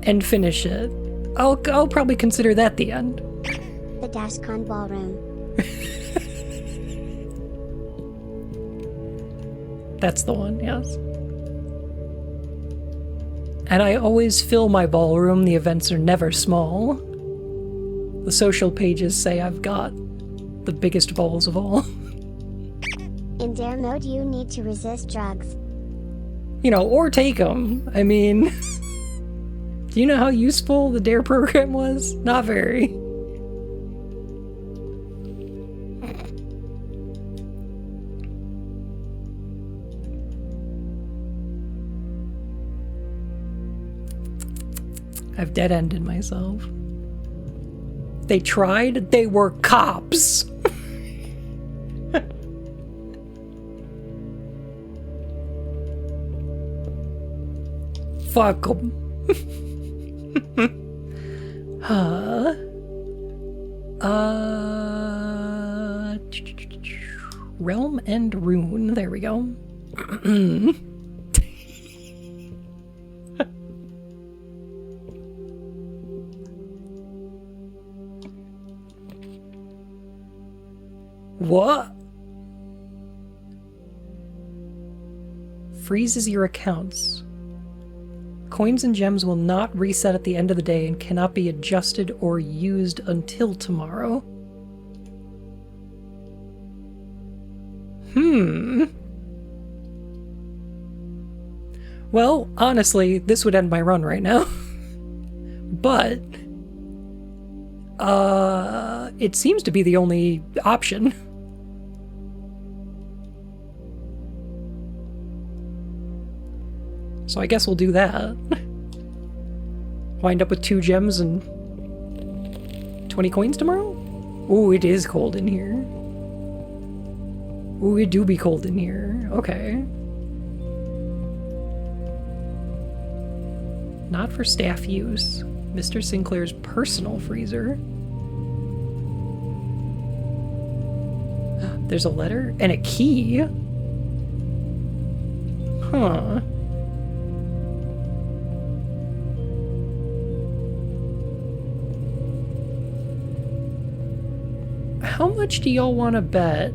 and finish it, I'll probably consider that the end. The Dashcon Ballroom. That's the one, yes. And I always fill my ballroom. The events are never small. The social pages say I've got the biggest balls of all. In dare mode, you need to resist drugs. You know, or take them. I mean, do you know how useful the dare program was? Not very. I've dead-ended myself. They tried, they were cops. Fuck 'em. Realm and Rune. There we go. What? Freezes your accounts. Coins and gems will not reset at the end of the day and cannot be adjusted or used until tomorrow. Well, honestly, this would end my run right now. But it seems to be the only option. So I guess we'll do that. Wind up with 2 gems and 20 coins tomorrow? Ooh, it is cold in here. Ooh, it do be cold in here. Okay. Not for staff use. Mr. Sinclair's personal freezer. There's a letter and a key. Huh. How much do y'all want to bet?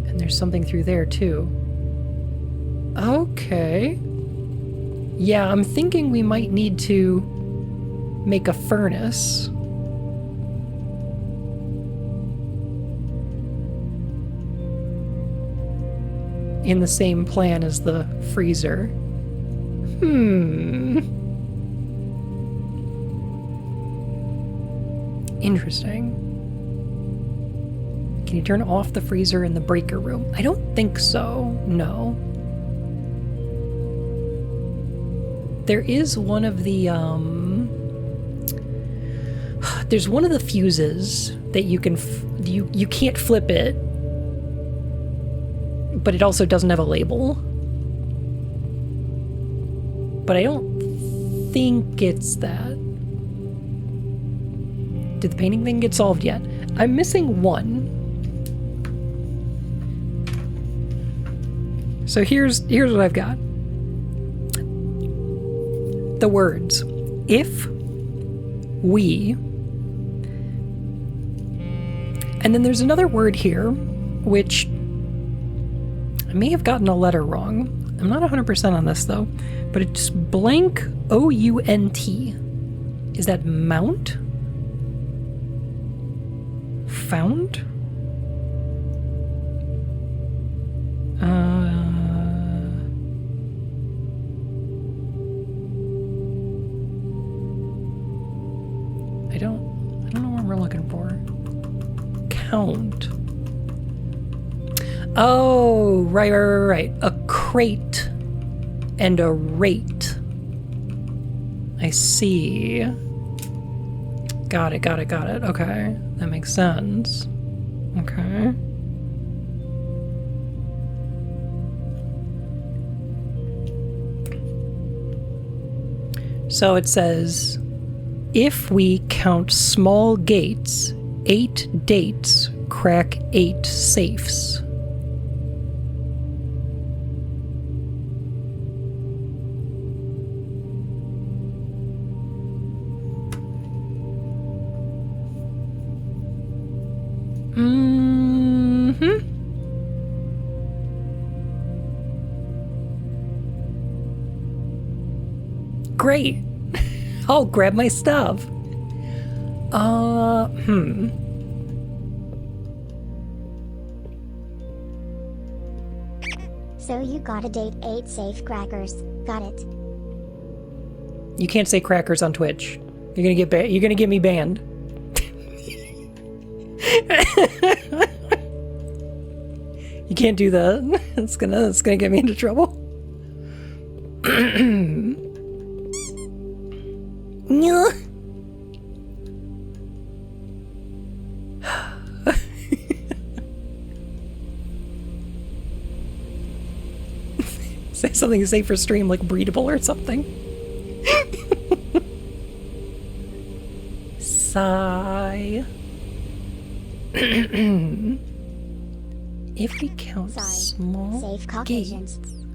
And there's something through there too. Okay. Yeah, I'm thinking we might need to make a furnace. In the same plan as the freezer. Interesting. Can you turn off the freezer in the breaker room? I don't think so. No. There is one of the, there's one of the fuses that you can, you can't flip it, but it also doesn't have a label. But I don't think it's that. Did the painting thing get solved yet? I'm missing one. So here's what I've got. The words, if, we, and then there's another word here, which I may have gotten a letter wrong. I'm not 100% on this though, but it's blank O-U-N-T. Is that mount? Found? I don't know what we're looking for. Count. Oh, right. A crate and a rate. I see. Got it. Okay, that makes sense. Okay. So it says, if we count small gates, 8 dates crack 8 safes. Great. I'll grab my stuff. So you gotta date 8 safe crackers. Got it. You can't say crackers on Twitch. You're gonna get you're gonna get me banned. You can't do that. It's gonna get me into trouble. Say something safe for stream, like breedable or something. Sigh. If we count small Safe Caucasians. gates.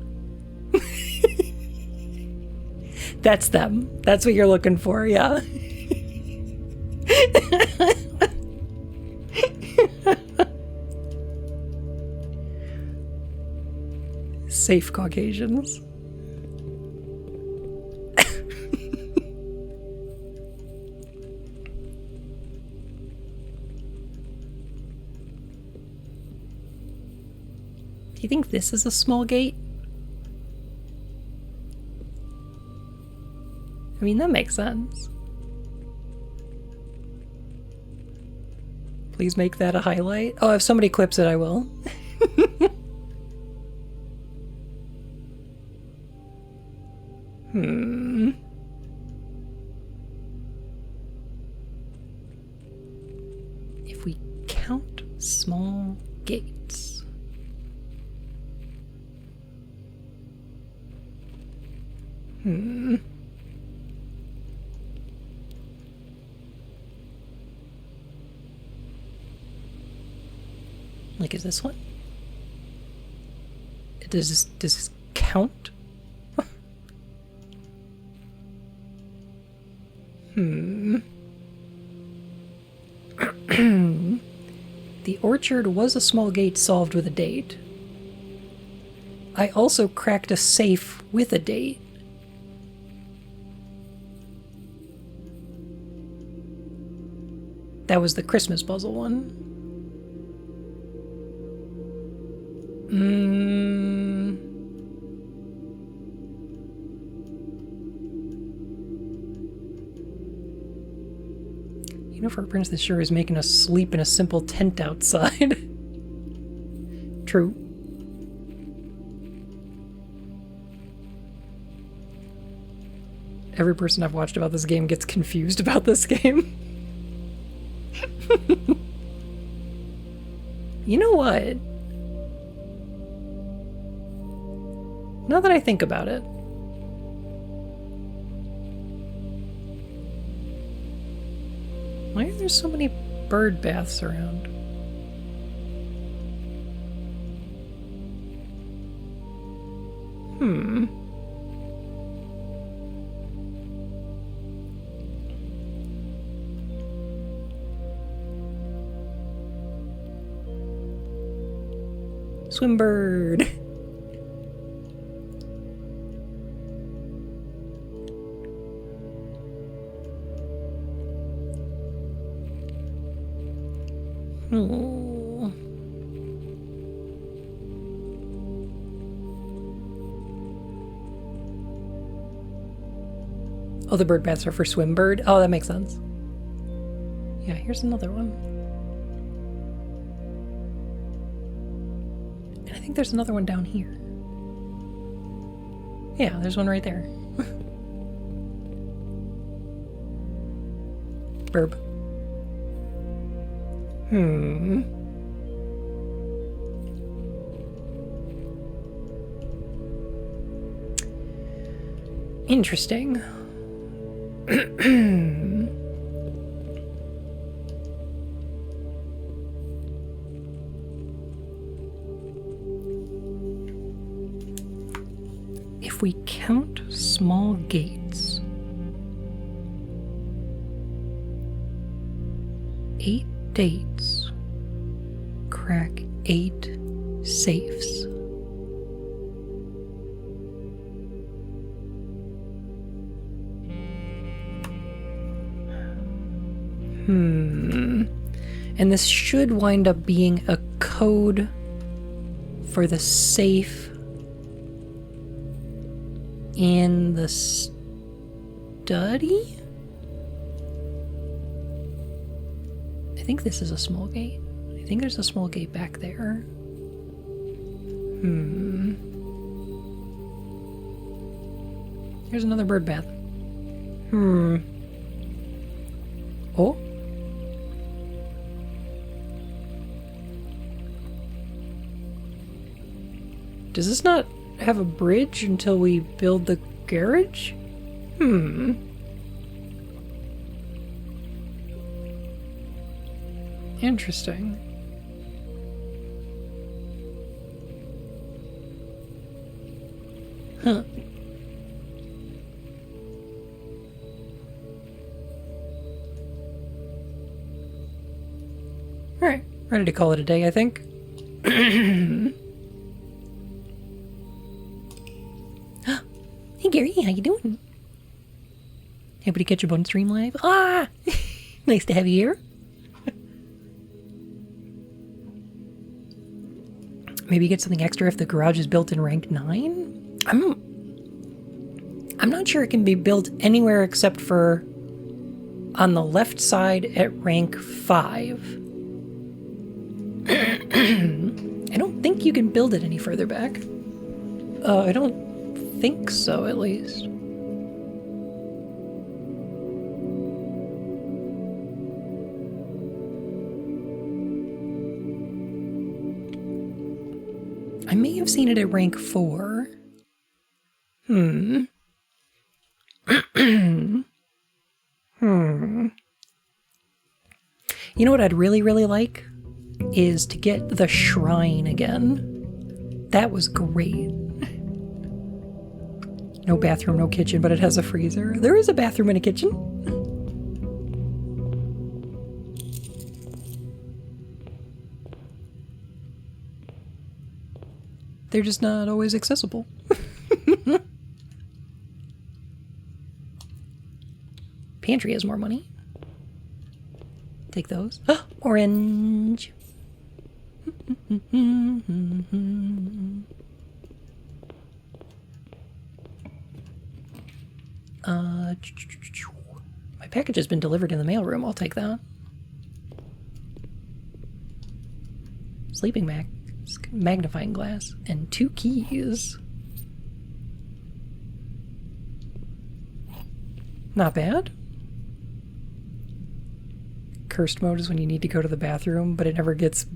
That's them. That's what you're looking for, yeah. Safe Caucasians. Do you think this is a small gate? I mean, that makes sense. Please make that a highlight. Oh, if somebody clips it, I will. If we count small gates. Like, is this one? Does this count? The orchard was a small gate solved with a date. I also cracked a safe with a date. That was the Christmas puzzle one. You know, for a prince, this sure is making us sleep in a simple tent outside. True. Every person I've watched about this game gets confused about this game. You know what? Now that I think about it, why are there so many bird baths around? Swimbird. Oh. Oh, the bird baths are for Swimbird? Oh, that makes sense. Yeah, here's another one. And I think there's another one down here. Yeah, there's one right there. Burb. Interesting. If we count small gates, 8 dates, crack 8 safes. And this should wind up being a code for the safe in the study? I think this is a small gate. I think there's a small gate back there. Here's another bird bath. Oh? Does this not have a bridge until we build the garage? Interesting. Huh. Alright, ready to call it a day, I think. Happy to catch up on stream live. Ah! Nice to have you here. Maybe get something extra if the garage is built in rank 9? I'm not sure it can be built anywhere except for on the left side at rank 5. I don't think you can build it any further back. I don't think so, at least. I may have seen it at rank 4. You know what I'd really, really like? Is to get the shrine again. That was great. No bathroom, no kitchen, but it has a freezer. There is a bathroom and a kitchen. They're just not always accessible. Pantry has more money. Take those. Orange. My package has been delivered in the mailroom. I'll take that. Sleeping mask, magnifying glass, and 2 keys. Not bad. Cursed mode is when you need to go to the bathroom, but it never gets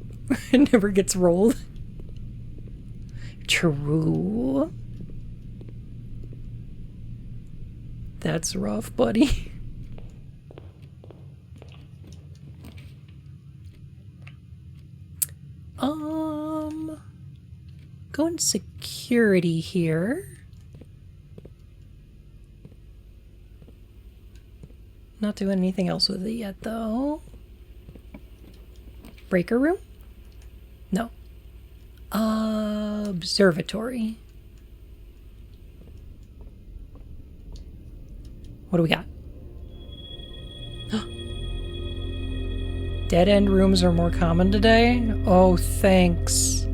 it never gets rolled. True. That's rough, buddy. Go in security here. Not doing anything else with it yet, though. Breaker room? No. Observatory. What do we got? Dead end rooms are more common today? Oh, thanks.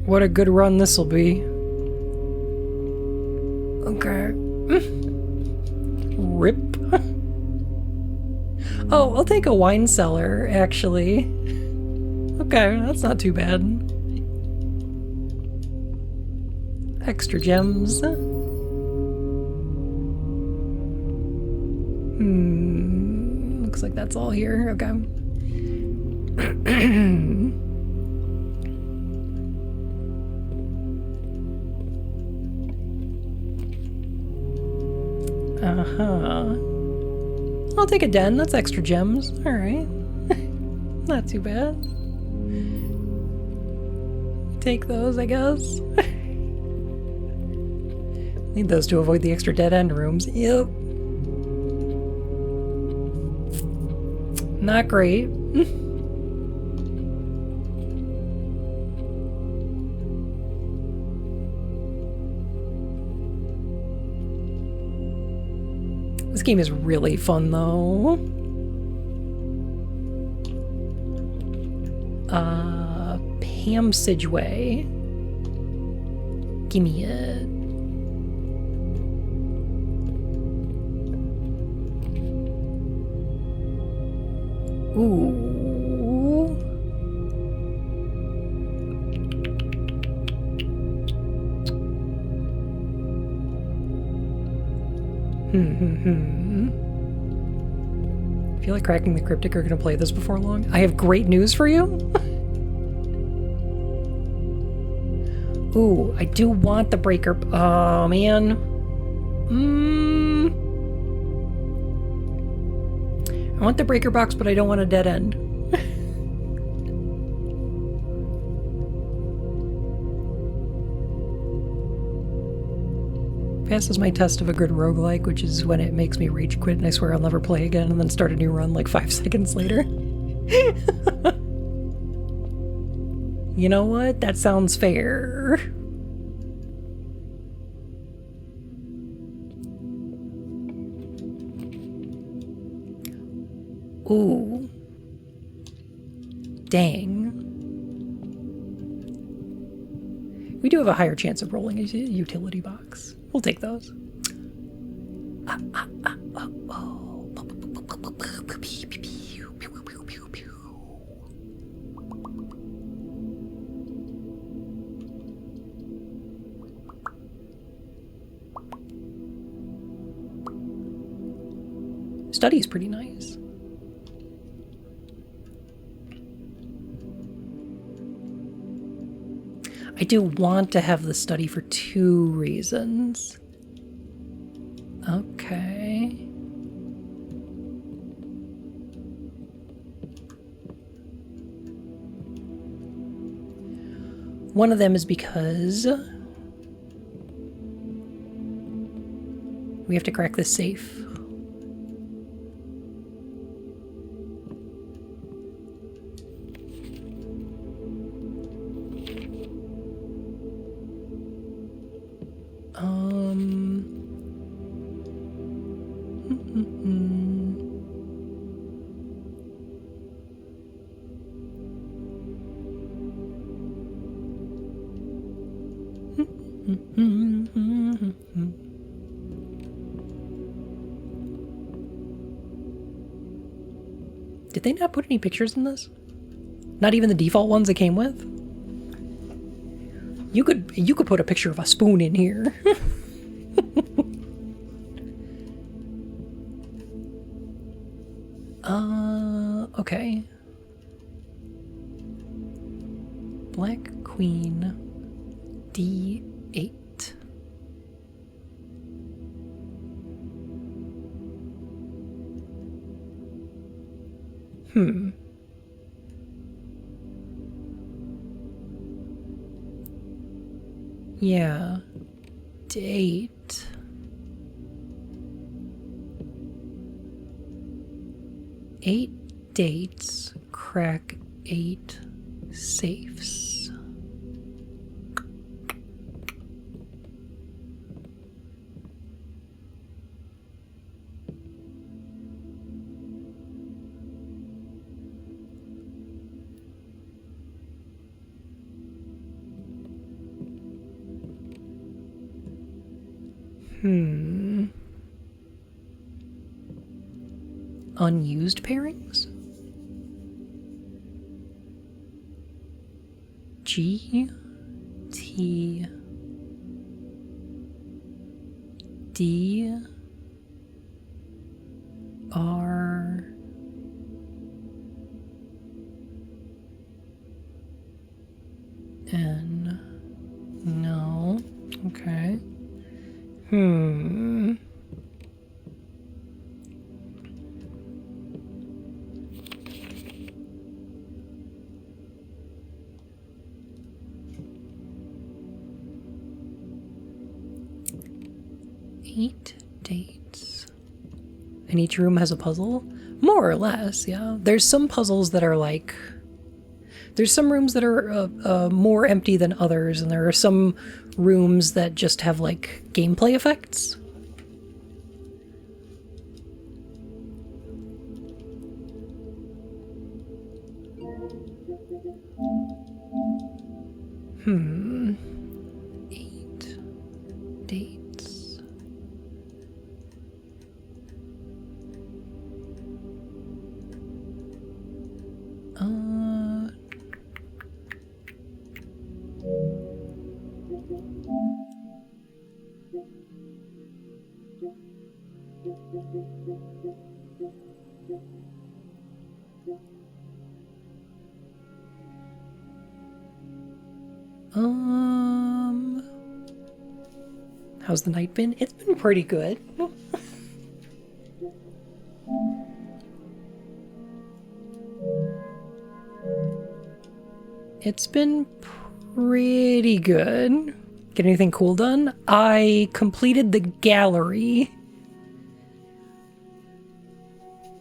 What a good run this'll be. Okay. Rip. Oh, I'll take a wine cellar, actually. Okay, that's not too bad. Extra gems. Looks like that's all here. Okay. I'll take a den. That's extra gems. Alright. Not too bad. Take those, I guess. Need those to avoid the extra dead end rooms. Yep. Not great. This game is really fun, though. Pam Sidgeway. Gimme it. Ooh. I feel like Cracking the Cryptic are gonna play this before long. I have great news for you. Ooh, I do want the breaker. Oh, man. I want the breaker box, but I don't want a dead end. Passes my test of a good roguelike, which is when it makes me rage quit and I swear I'll never play again and then start a new run like 5 seconds later. You know what? That sounds fair. Ooh. Dang. We do have a higher chance of rolling a utility box. We'll take those. Study's pretty nice. I do want to have the study for 2 reasons. Okay. One of them is because we have to crack this safe. Did they not put any pictures in this? Not even the default ones it came with? You could put a picture of a spoon in here. Okay. Black Queen D8. Yeah. Date. Eight dates, crack 8 safes. Unused pairings? G T D R N. No. Okay. Eight dates. And each room has a puzzle? More or less, yeah. There's some puzzles that are like... There's some rooms that are more empty than others, and there are some rooms that just have, like, gameplay effects. Eight dates. How's the night been? It's been pretty good. It's been pretty good. Get anything cool done? I completed the gallery.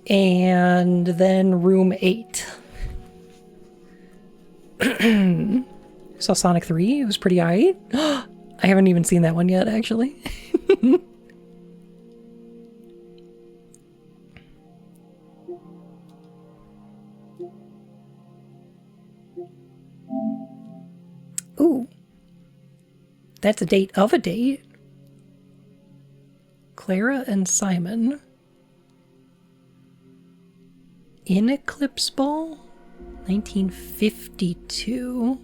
And then room 8. Saw Sonic 3. It was pretty aight. I haven't even seen that one yet, actually. Ooh. That's a date of a date. Clara and Simon. In Eclipse Ball? 1952.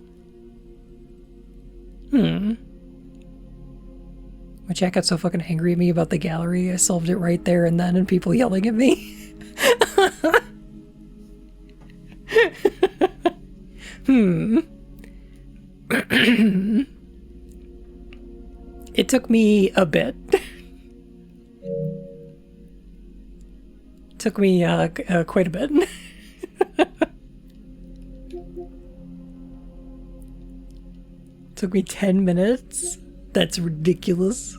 When Jack got so fucking angry at me about the gallery, I solved it right there and then, and people yelling at me. It took me a bit. Took me quite a bit. Took me 10 minutes. That's ridiculous.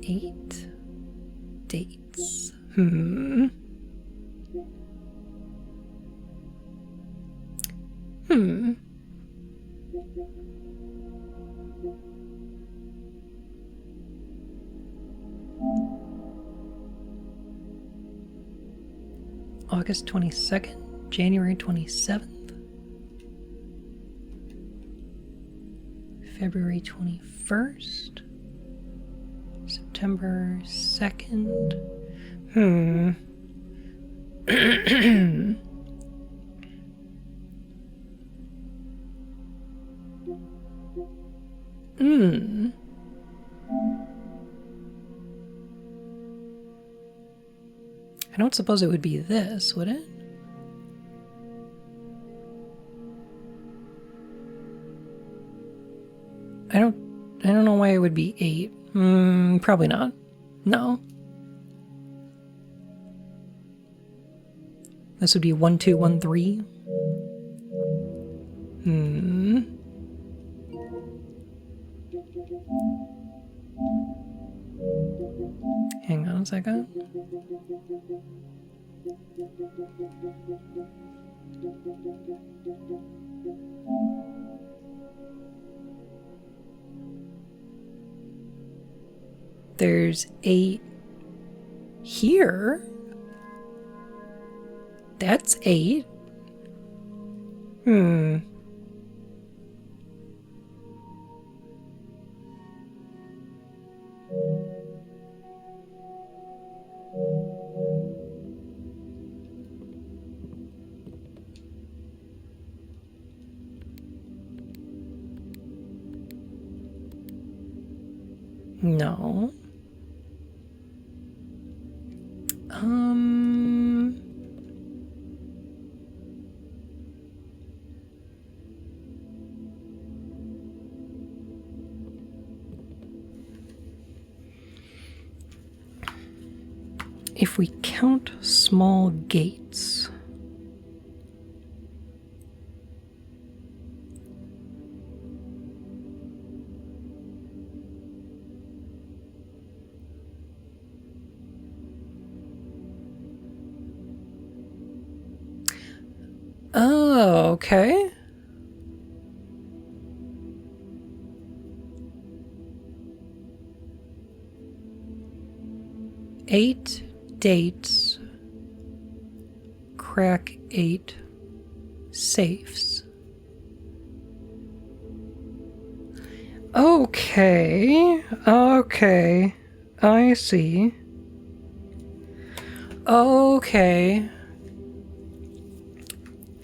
Eight dates. August 22nd, January 27th, February 21st, September 2nd. I don't suppose it would be this, would it? I don't know why it would be 8. Probably not. No. This would be 1, 2, 1, 3. Hang on a second. There's 8 here. That's 8. No. If we count small gates, oh, okay. Eight dates, crack 8 safes. Okay, okay, I see. Okay.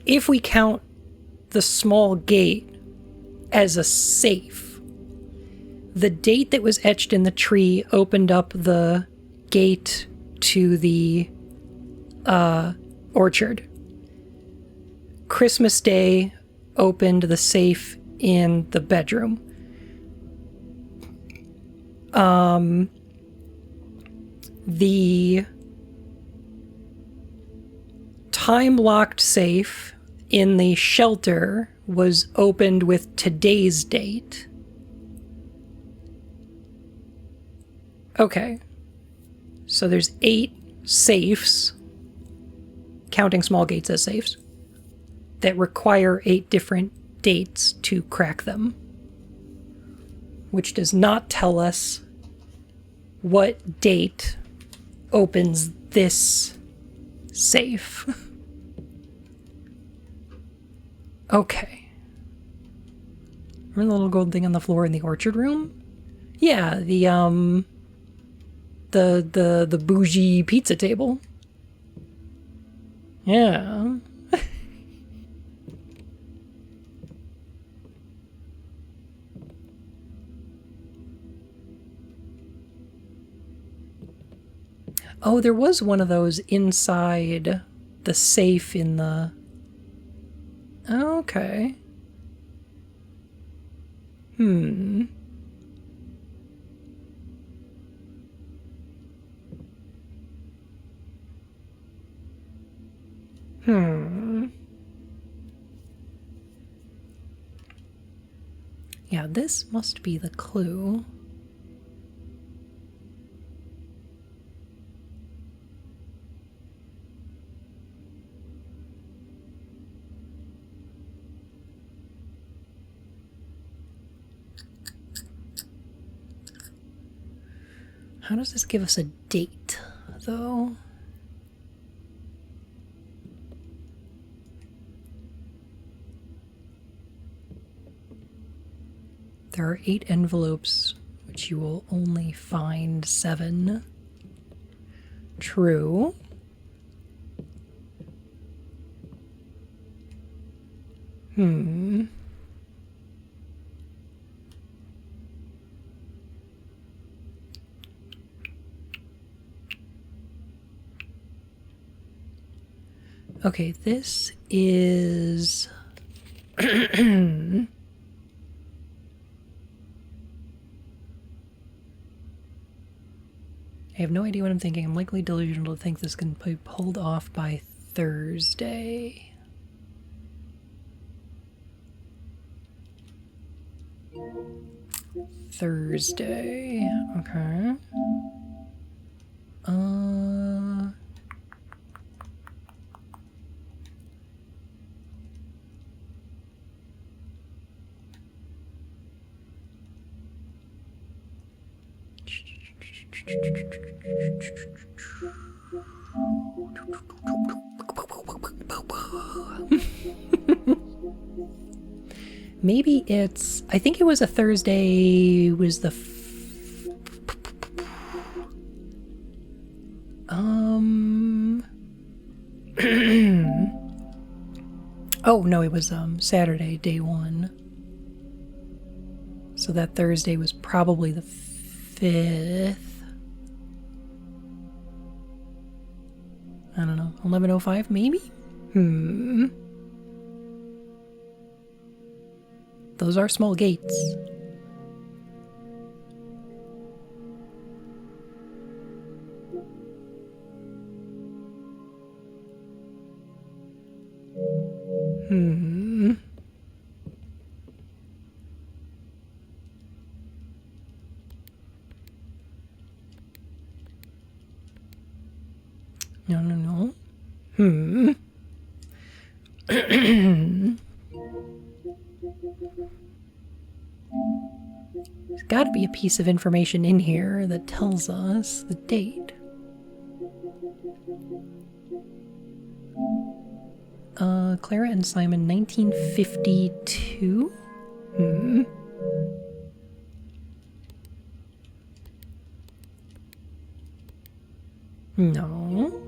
If we count the small gate as a safe, the date that was etched in the tree opened up the gate to the orchard. Christmas Day opened the safe in the bedroom. The time-locked safe in the shelter was opened with today's date. Okay. So there's 8 safes, counting small gates as safes. that require 8 different dates to crack them, which does not tell us what date opens this safe. Okay. Remember the little gold thing on the floor in the orchard room? Yeah, the bougie pizza table. Yeah. Oh, there was one of those inside the safe in the... Okay. Hmm. Yeah, this must be the clue. How does this give us a date, though? There are 8 envelopes, which you will only find 7. True. Okay, this is... I have no idea what I'm thinking. I'm likely delusional to think this can be pulled off by Thursday. Thursday. Okay. Maybe it's... I think it was a Thursday was the... Oh, no, it was Saturday, day 1. So that Thursday was probably the 5th. I don't know, 11:05 maybe? Those are small gates. No. There's got to be a piece of information in here that tells us the date. Clara and Simon, 1952? No.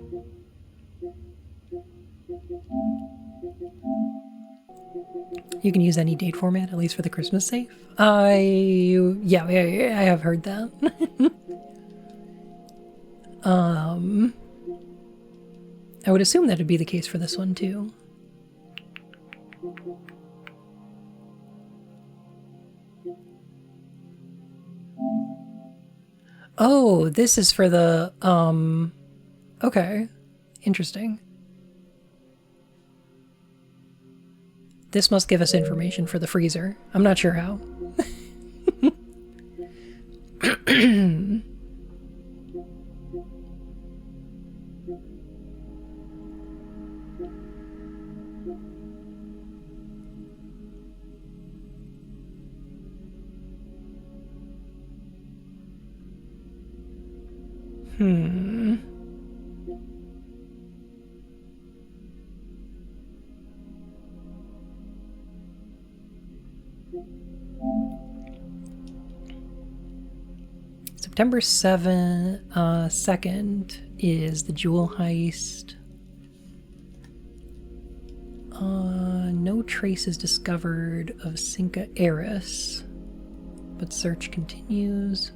You can use any date format, at least for the Christmas safe. Yeah, I have heard that. I would assume that'd be the case for this one too. Oh, this is for the, okay. Interesting. This must give us information for the freezer. I'm not sure how. Hmm. September 2nd is the jewel heist. No traces discovered of Cinca Eris, but search continues.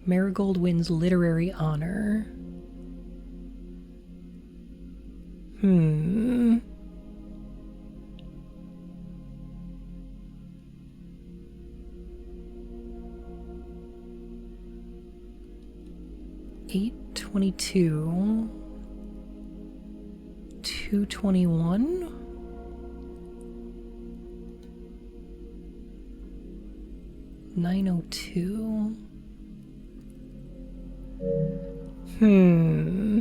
Marigold wins literary honor. Hmm. $822. $221. $902. Hmm.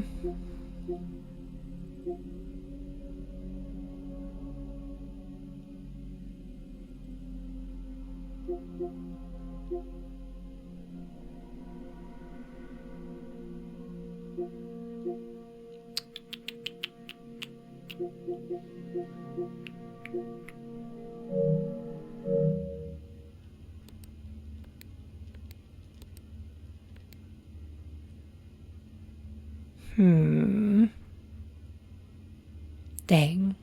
Dang.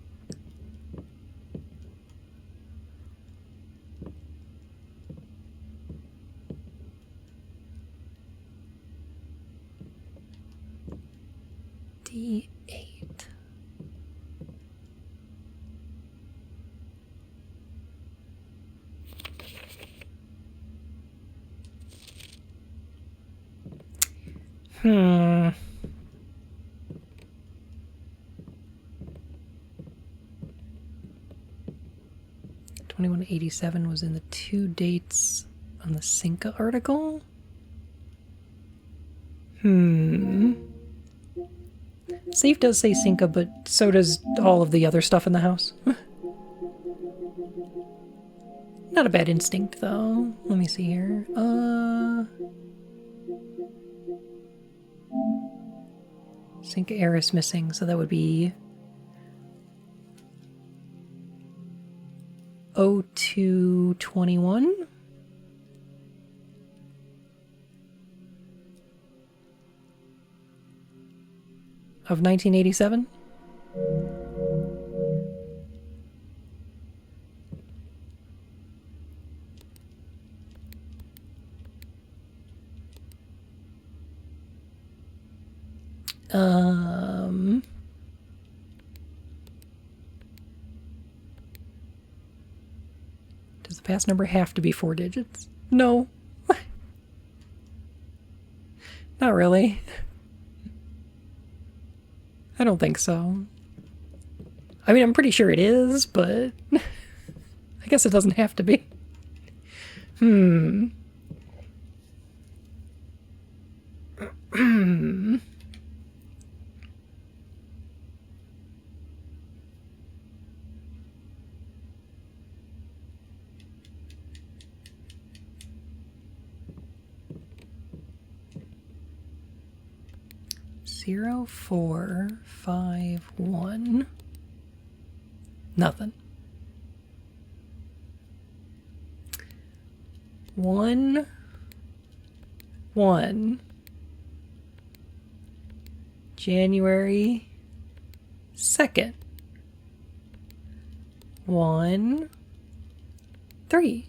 D8. Hmm. $21.87 was in the 2 dates on the Cinca article. Safe does say Cinca, but so does all of the other stuff in the house. Not a bad instinct, though. Let me see here. Cinca Eris missing, so that would be 0221. Of 1987. Does the pass number have to be 4 digits? No. Not really. I don't think so. I mean, I'm pretty sure it is, but I guess it doesn't have to be. 0451. Nothing. 1 1 January 2nd. 1 3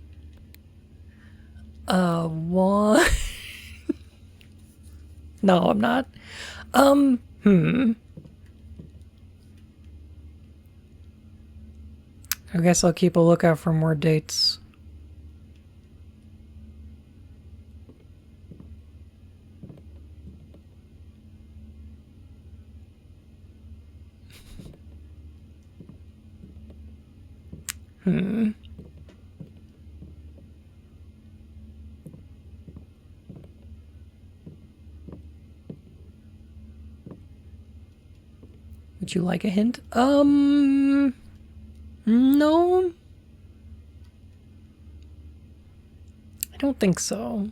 1 No, I'm not. I guess I'll keep a lookout for more dates. Would you like a hint? No. I don't think so.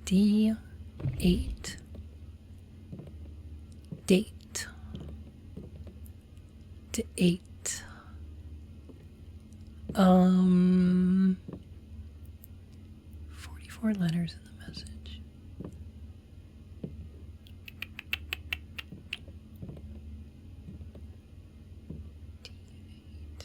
D8. Date. D8. 44 letters in the message. D8.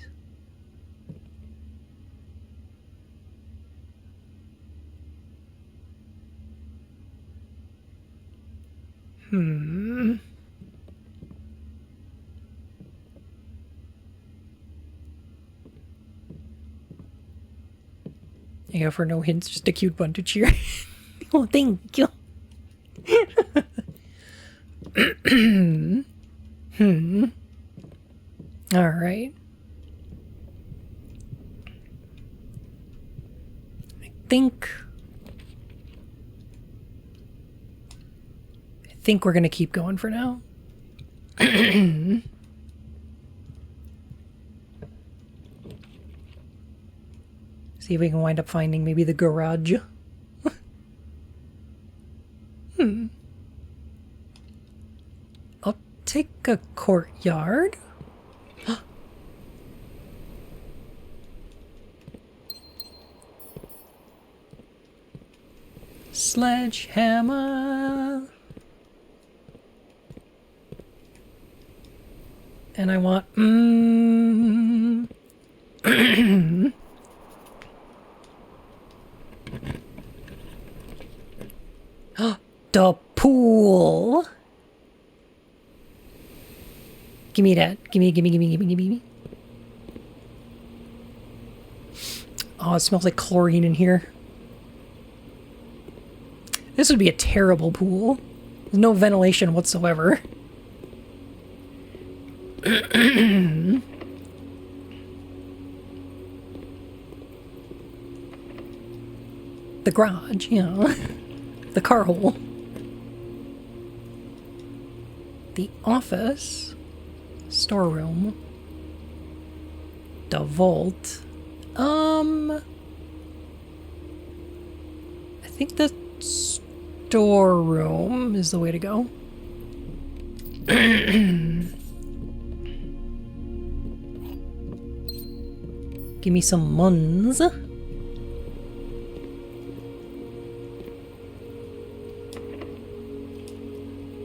Yeah, for no hints, just a cute bunch of cheer. Oh, thank you. All right. I think we're gonna keep going for now. See if we can wind up finding maybe the garage. I'll take a courtyard. Sledgehammer. And I want the pool. Give me that. Give me. Oh, it smells like chlorine in here. This would be a terrible pool. There's no ventilation whatsoever. The garage, yeah. The car hole. The office. Storeroom. The vault. I think the storeroom is the way to go. Give me some muns.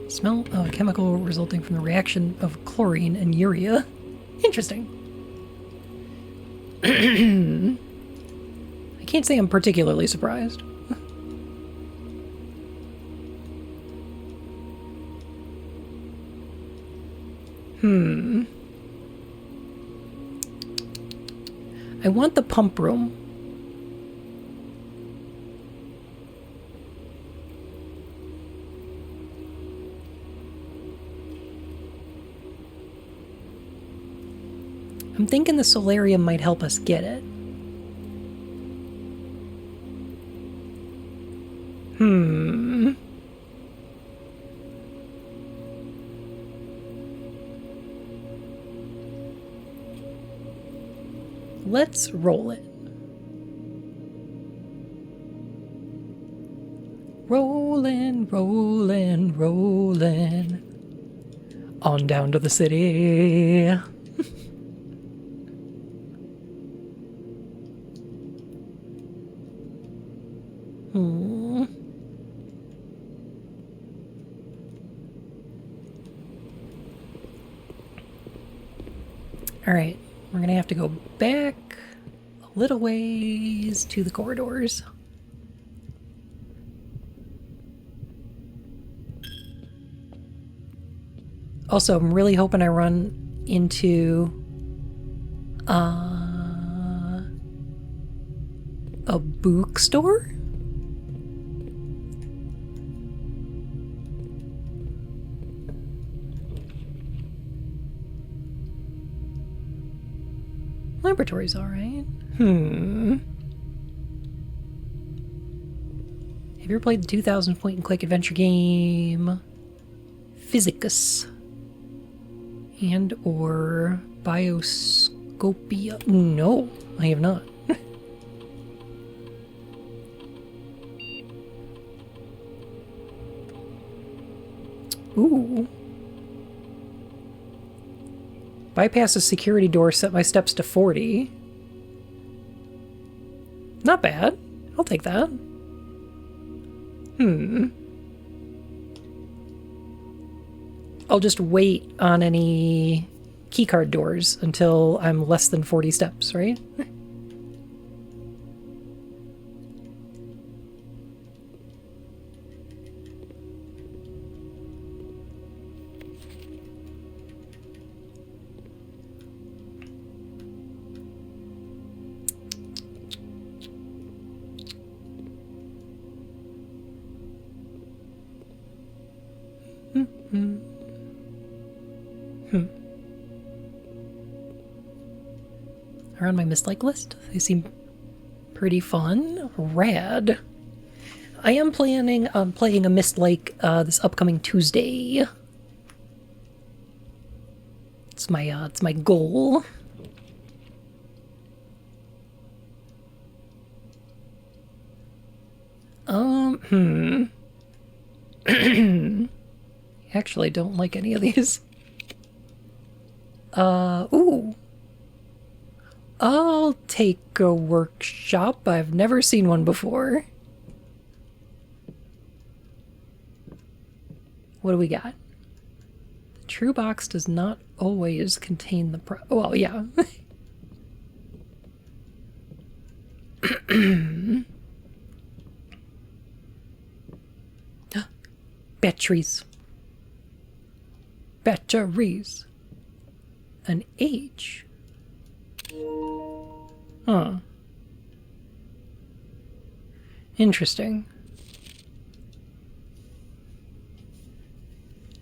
Smell of a chemical resulting from the reaction of chlorine and urea. Interesting. I can't say I'm particularly surprised. I want the pump room. I'm thinking the solarium might help us get it. Let's roll it. Rollin', rollin', rollin'. On down to the city. All right, we're gonna have to go back a little ways to the corridors. Also, I'm really hoping I run into a bookstore. Laboratory's alright. Have you ever played the 2,000 point and click adventure game Physicus? And or Bioscopia? No, I have not. Ooh. Bypass a security door, set my steps to 40. Not bad. I'll take that. I'll just wait on any keycard doors until I'm less than 40 steps, right? Are on my mislike list. They seem pretty fun. Rad. I am planning on playing a mislike this upcoming Tuesday. It's my goal. Actually don't like any of these. Ooh. I'll take a workshop. I've never seen one before. What do we got? The true box does not always contain the well, yeah. Batteries. Batteries. An H. Huh. Interesting.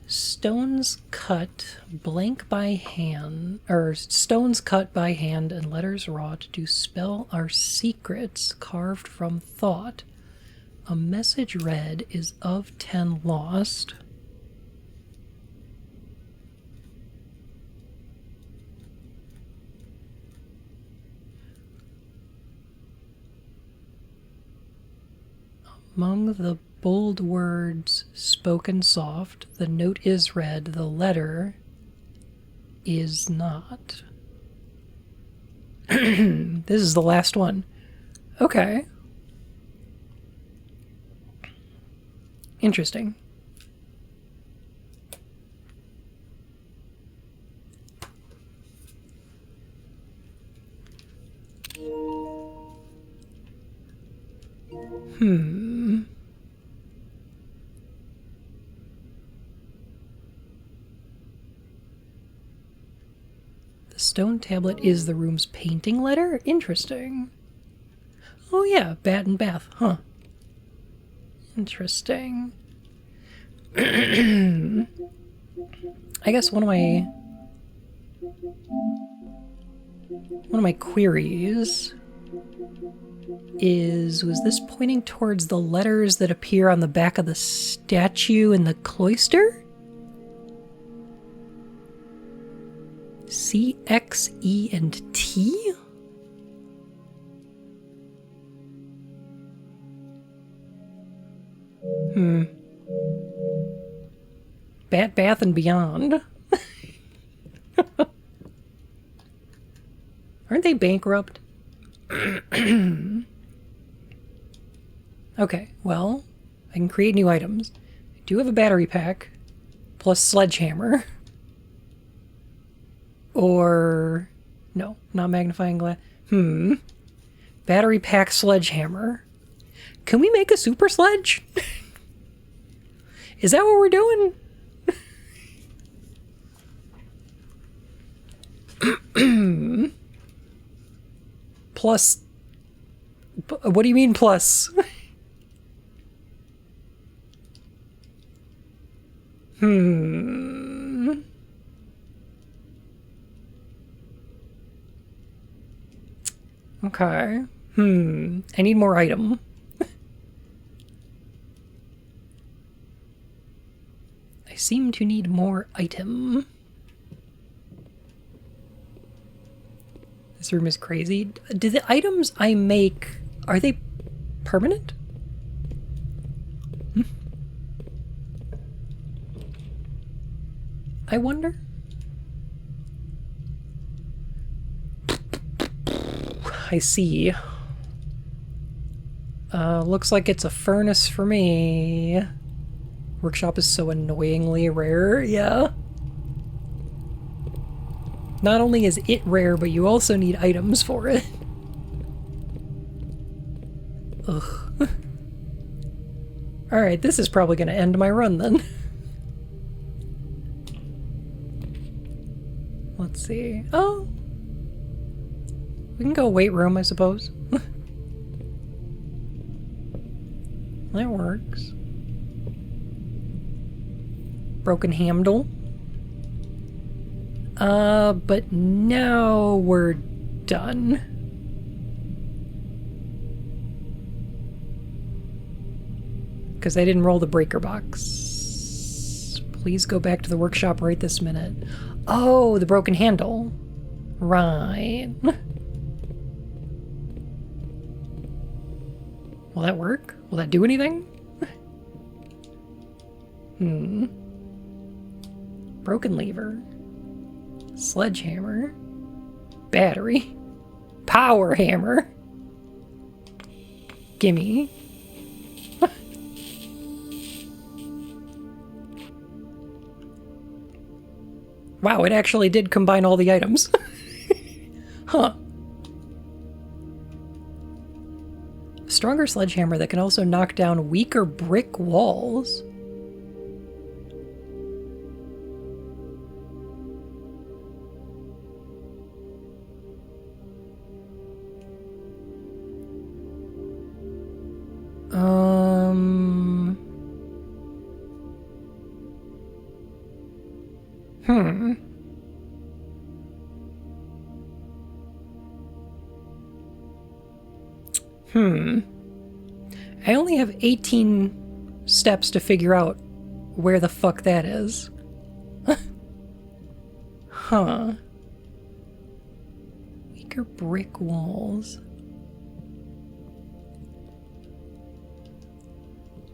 Stones cut blank by hand, or stones cut by hand and letters wrought to spell our secrets carved from thought. A message read is of 10 lost. Among the bold words spoken soft, the note is read, the letter is not. This is the last one. Okay. Interesting. The stone tablet is the room's painting letter? Interesting. Oh yeah, bat and bath, huh. Interesting. I guess one of my queries is, was this pointing towards the letters that appear on the back of the statue in the cloister? C, X, E, and T? Bat, Bath, and Beyond. Aren't they bankrupt? Okay, well, I can create new items. I do have a battery pack, plus sledgehammer. Or, no, not magnifying glass. Battery pack sledgehammer. Can we make a super sledge? Is that what we're doing? Plus, what do you mean plus? Okay. I need more item. I seem to need more item. This room is crazy. Do the items I make, are they permanent? I wonder. I see. Looks like it's a furnace for me. Workshop is so annoyingly rare, yeah. Not only is it rare, but you also need items for it. Ugh. Alright, this is probably gonna end my run then. Let's see. Oh! We can go weight room, I suppose. That works. Broken handle. But now we're done. Because I didn't roll the breaker box. Please go back to the workshop right this minute. Oh, the broken handle. Right. Will that work? Will that do anything? Broken lever. Sledgehammer. Battery. Power hammer. Gimme. Wow, it actually did combine all the items. Huh. Stronger sledgehammer that can also knock down weaker brick walls. I only have 18 steps to figure out where the fuck that is. Huh. Weaker brick walls.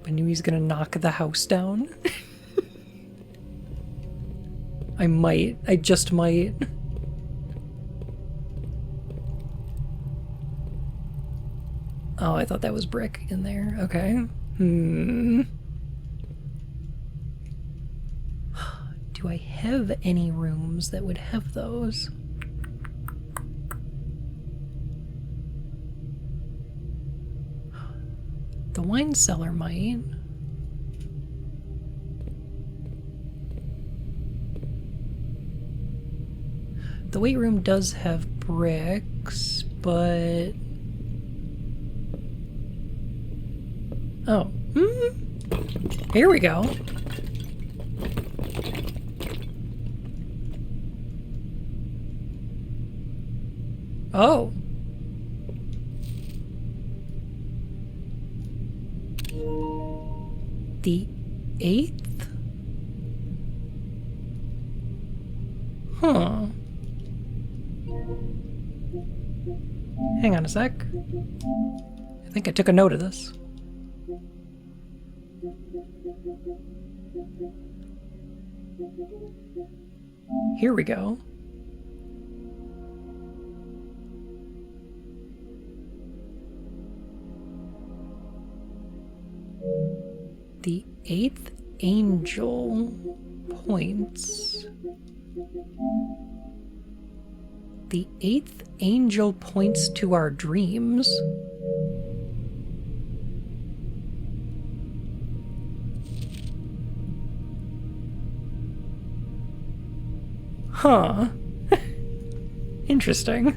Bnuu he's gonna knock the house down. I might. I just might. Oh, I thought that was brick in there. Okay. Do I have any rooms that would have those? The wine cellar might. The weight room does have bricks, but... Oh. Here we go. Oh. The 8th? Huh. Hang on a sec. I think I took a note of this. Here we go. The 8th angel points. The 8th angel points to our dreams. Huh. Interesting.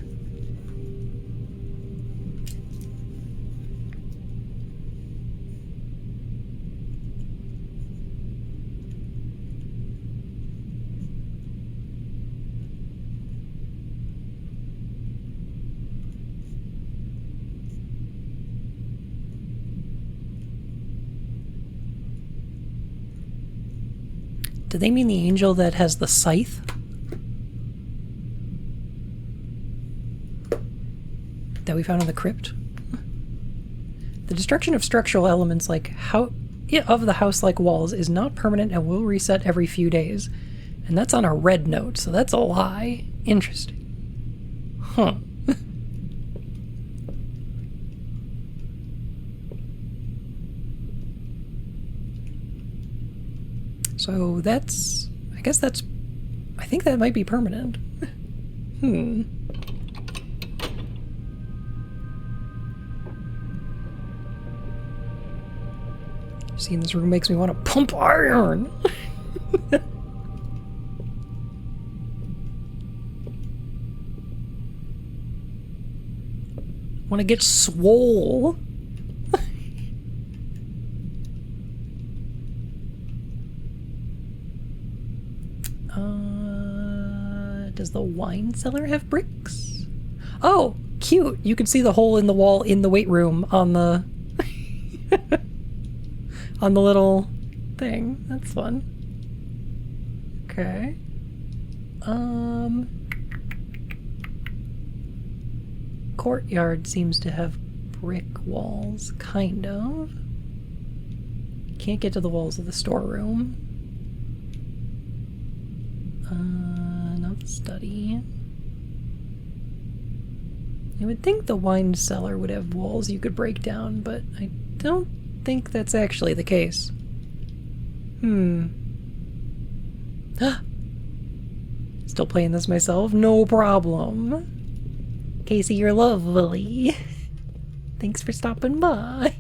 Do they mean the angel that has the scythe? That we found in the crypt? The destruction of structural elements like of the house-like walls is not permanent and will reset every few days. And that's on a red note, so that's a lie. Interesting. Huh. So that's... I guess that's... I think that might be permanent. Seeing this room makes me want to pump iron! Want to get swole? Does the wine cellar have bricks? Oh, cute! You can see the hole in the wall in the weight room on the on the little thing. That's fun. Okay. Courtyard seems to have brick walls, kind of. Can't get to the walls of the storeroom. Not the study. I would think the wine cellar would have walls you could break down, but I don't think that's actually the case. Still playing this myself? No problem. Casey, you're lovely. Thanks for stopping by.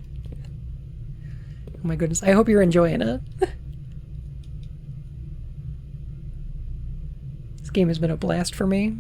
Oh my goodness, I hope you're enjoying it. This game has been a blast for me.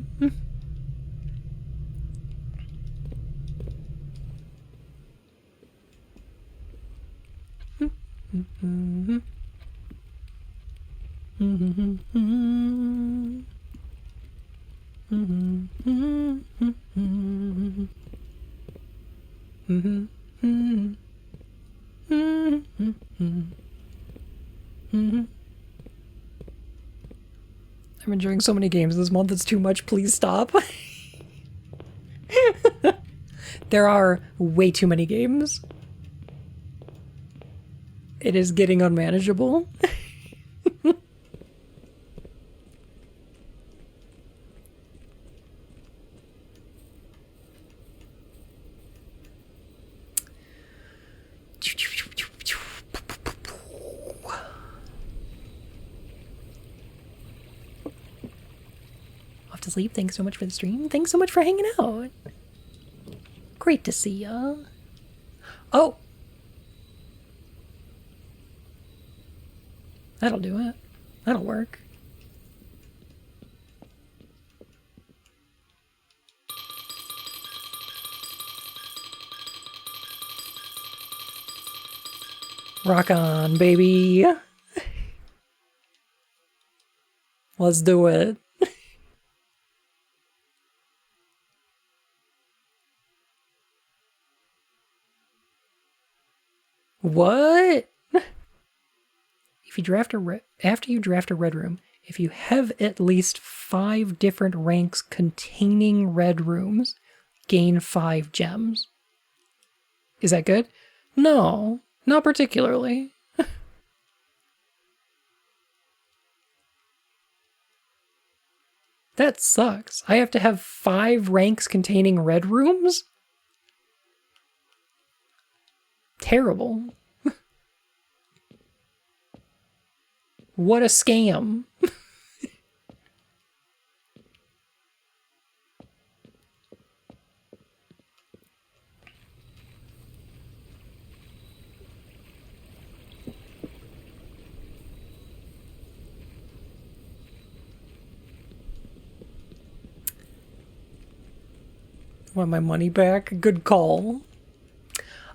I'm enjoying so many games this month, it's too much, please stop. There are way too many games. It is getting unmanageable. Off to sleep. Thanks so much for the stream. Thanks so much for hanging out. Great to see ya. Oh! That'll do it. That'll work. Rock on, baby. Let's do it. What? If you draft after you draft a red room, if you have at least 5 different ranks containing red rooms, gain 5 gems. Is that good? No, not particularly. That sucks. I have to have 5 ranks containing red rooms? Terrible. What a scam. Want my money back? Good call.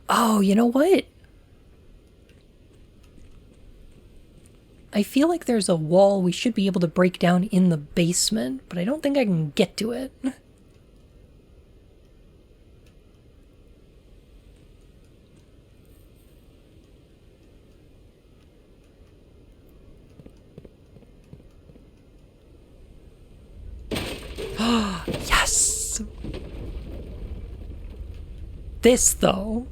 Oh, you know what? I feel like there's a wall we should be able to break down in the basement, but I don't think I can get to it. Yes! This, though.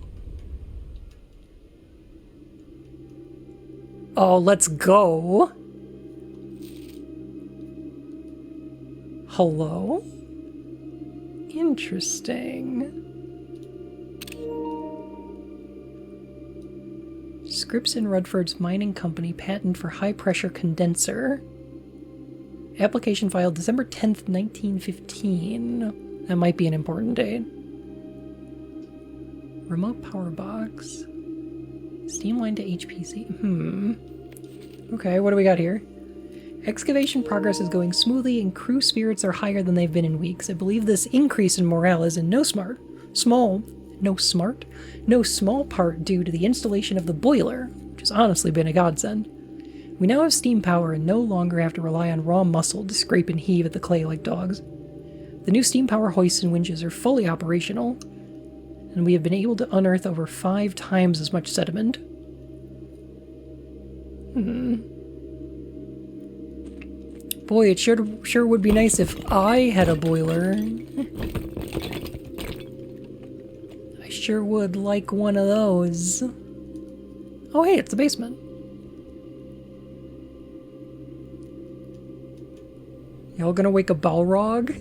Oh, let's go. Hello? Interesting. Scripps and Rutford's Mining Company patent for high-pressure condenser. Application filed December 10th, 1915. That might be an important date. Remote power box. Steam line to HPC. Okay, what do we got here? Excavation progress is going smoothly and crew spirits are higher than they've been in weeks. I believe this increase in morale is in no small part due to the installation of the boiler, which has honestly been a godsend. We now have steam power and no longer have to rely on raw muscle to scrape and heave at the clay like dogs. The new steam power hoists and winches are fully operational, and we have been able to unearth over 5 times as much sediment. Boy, it sure would be nice if I had a boiler. I sure would like one of those. Oh hey, it's the basement. Y'all gonna wake a Balrog?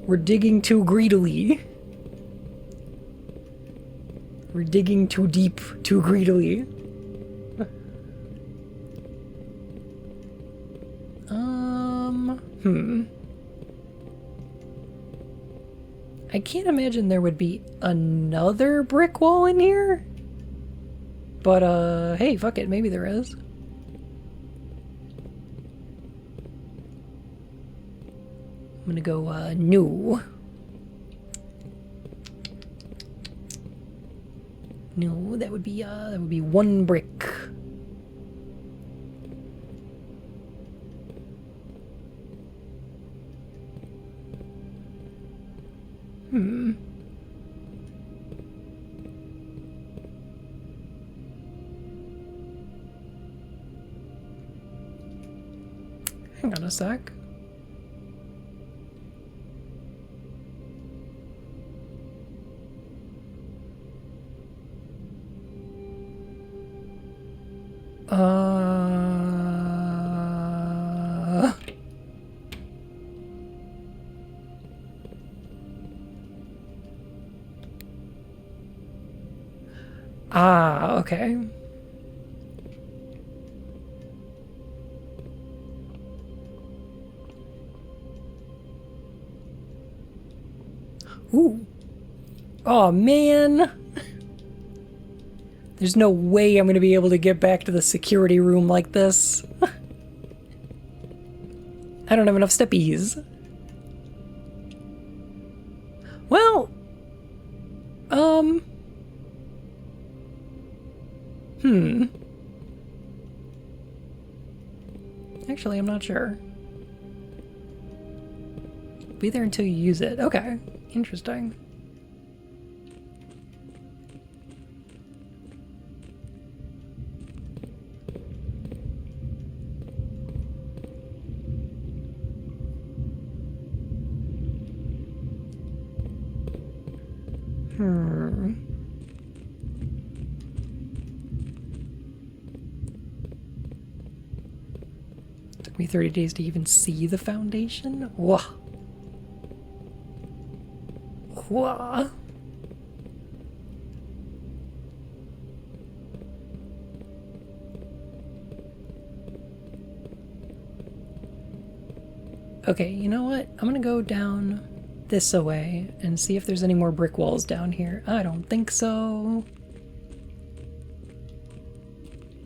We're digging too greedily. We're digging too deep, too greedily. I can't imagine there would be another brick wall in here. But, hey, fuck it, maybe there is. I'm gonna go, new. No, that would be 1 brick. Hang on a sec. Okay. Ooh. Oh, man. There's no way I'm going to be able to get back to the security room like this. I don't have enough steppies. Well, Actually, I'm not sure. Be there until you use it. Okay, interesting. Took me 30 days to even see the foundation? Whoa. Whoa. Okay, you know what? I'm gonna go down this away and see if there's any more brick walls down here. I don't think so.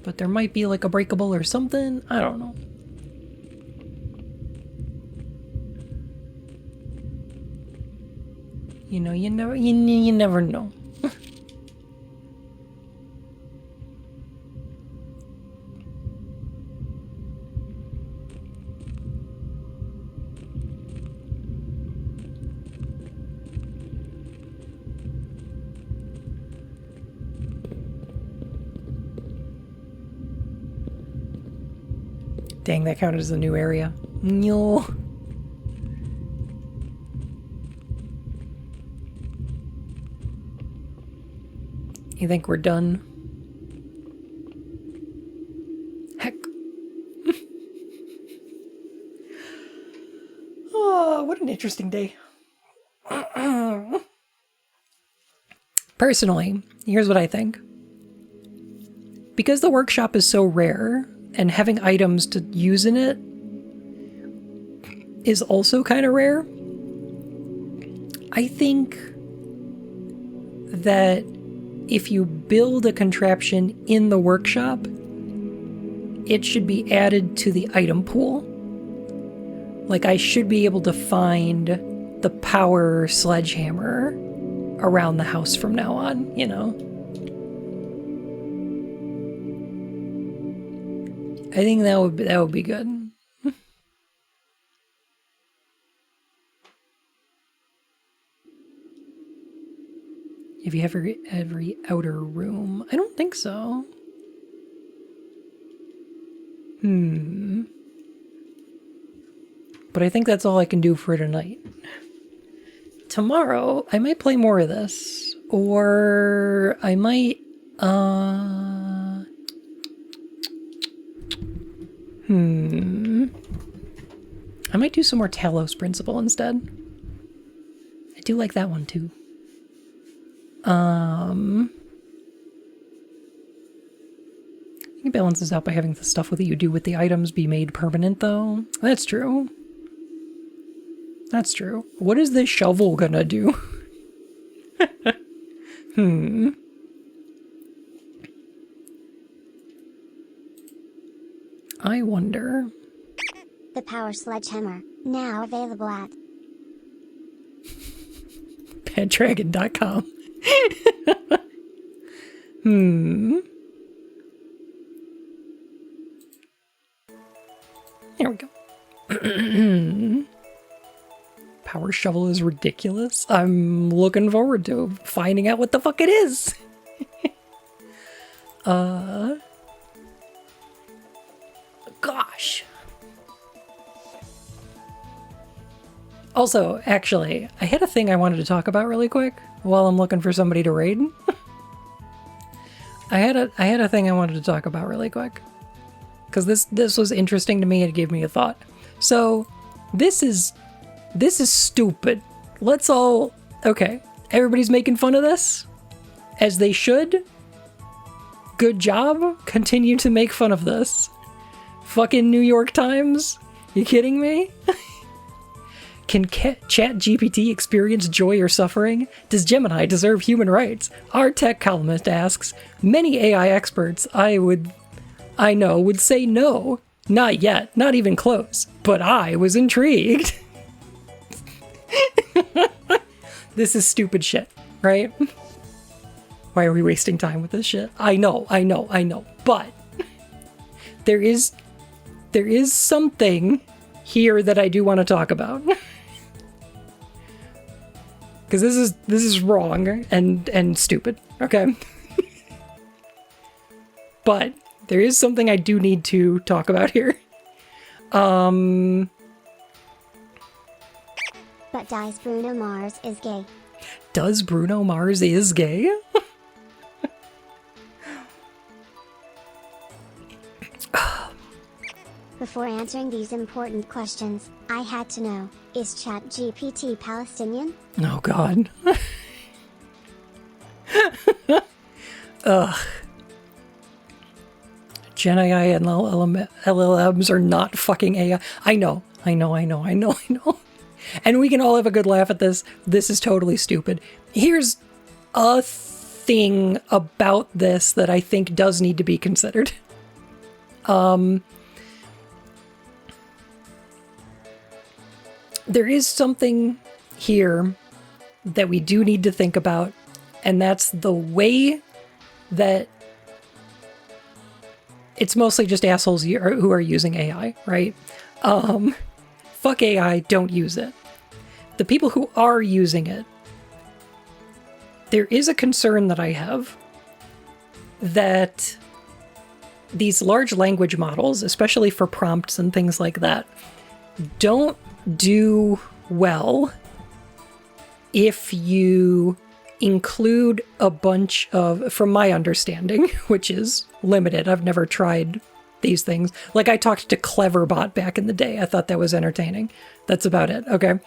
But there might be like a breakable or something. I don't know. You know, you never know. Dang, that counted as a new area. No. You think we're done? Heck. Oh, what an interesting day. Personally, here's what I think. Because the workshop is so rare, and having items to use in it is also kind of rare, I think that if you build a contraption in the workshop, it should be added to the item pool. Like, I should be able to find the power sledgehammer around the house from now on, you know? I think that would be good. Have you ever every outer room? I don't think so. But I think that's all I can do for tonight. Tomorrow, I might play more of this. Or I might, I might do some more Talos Principle instead. I do like that one too. It balances out by having the stuff that you do with the items be made permanent, though. That's true. That's true. What is this shovel gonna do? I wonder. The Power Sledgehammer, now available at Paddragon.com. There we go. Power shovel is ridiculous. I'm looking forward to finding out what the fuck it is. Gosh. Also, actually, I had a thing I wanted to talk about really quick while I'm looking for somebody to raid. I had a thing I wanted to talk about really quick. Because this was interesting to me, it gave me a thought. So, this is stupid. Let's all... Okay, everybody's making fun of this? As they should? Good job. Continue to make fun of this. Fucking New York Times? You kidding me? Can ChatGPT experience joy or suffering? Does Gemini deserve human rights? Our tech columnist asks. Many AI experts I know would say no. Not yet, not even close. But I was intrigued. This is stupid shit, right? Why are we wasting time with this shit? I know. But there is something here that I do want to talk about. Because this is wrong and stupid, okay? But there is something I do need to talk about here. But does Bruno Mars is gay? Does Bruno Mars is gay? Before answering these important questions, I had to know, is ChatGPT Palestinian? Oh god. Ugh. Gen AI and LLMs are not fucking AI. I know. And we can all have a good laugh at this. This is totally stupid. Here's a thing about this that I think does need to be considered. There is something here that we do need to think about, and that's the way that it's mostly just assholes who are using AI, right? Fuck AI, don't use it. The people who are using it, there is a concern that I have that these large language models, especially for prompts and things like that, don't do well if you include a bunch of, from my understanding, which is limited, I've never tried these things. Like, I talked to Cleverbot back in the day. I thought that was entertaining. That's about it. Okay.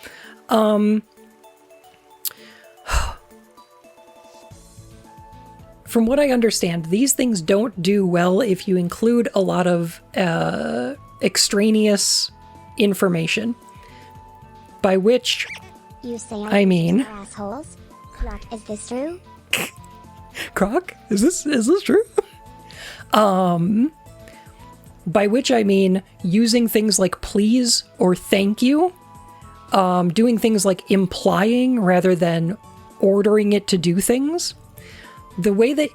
From what I understand, these things don't do well if you include a lot of extraneous information. By which You say I mean- are assholes? Rock, is this true? Croc? Is this true? By which I mean using things like please or thank you, doing things like implying rather than ordering it to do things. The way that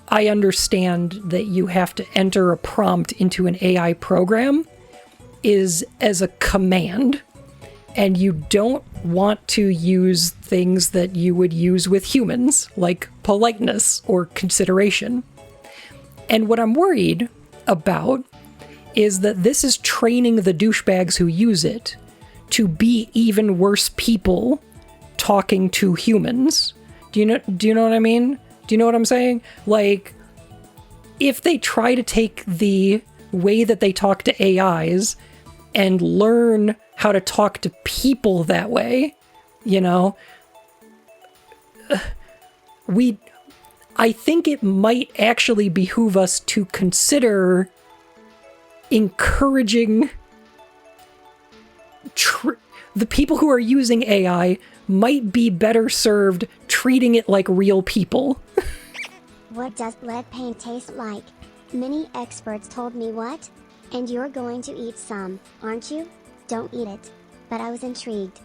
I understand that you have to enter a prompt into an AI program is as a command, and you don't want to use things that you would use with humans, like politeness or consideration. And what I'm worried about is that this is training the douchebags who use it to be even worse people talking to humans. Do you know what I mean? Do you know what I'm saying? Like, if they try to take the way that they talk to AIs and learn how to talk to people that way, you know, I think it might actually behoove us to consider encouraging the people who are using AI might be better served treating it like real people. What does lead paint taste like? Many experts told me what? And you're going to eat some, aren't you? Don't eat it. But I was intrigued.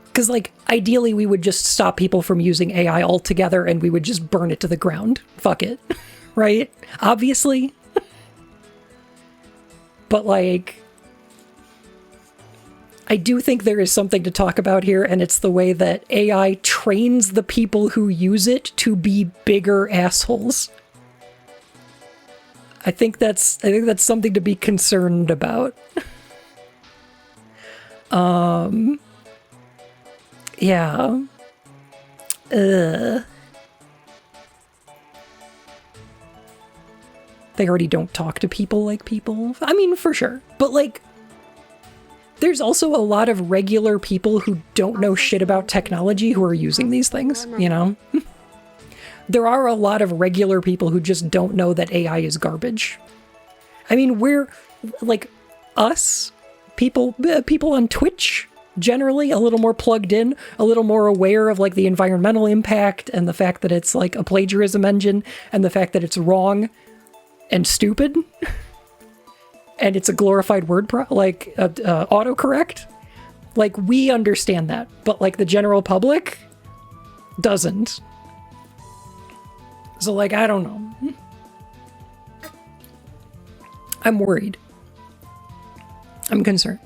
Because, like, ideally we would just stop people from using AI altogether and we would just burn it to the ground. Fuck it. Right? Obviously. But, like, I do think there is something to talk about here, and it's the way that AI trains the people who use it to be bigger assholes. I think that's something to be concerned about. Yeah. They already don't talk to people like people. I mean, for sure. But, like, there's also a lot of regular people who don't know shit about technology who are using these things, you know? There are a lot of regular people who just don't know that AI is garbage. I mean, we're, like, us, people on Twitch, generally a little more plugged in, a little more aware of, like, the environmental impact and the fact that it's, like, a plagiarism engine and the fact that it's wrong and stupid. And it's a glorified word, autocorrect. Like, we understand that, but, like, the general public doesn't. So, like, I don't know. I'm worried. I'm concerned.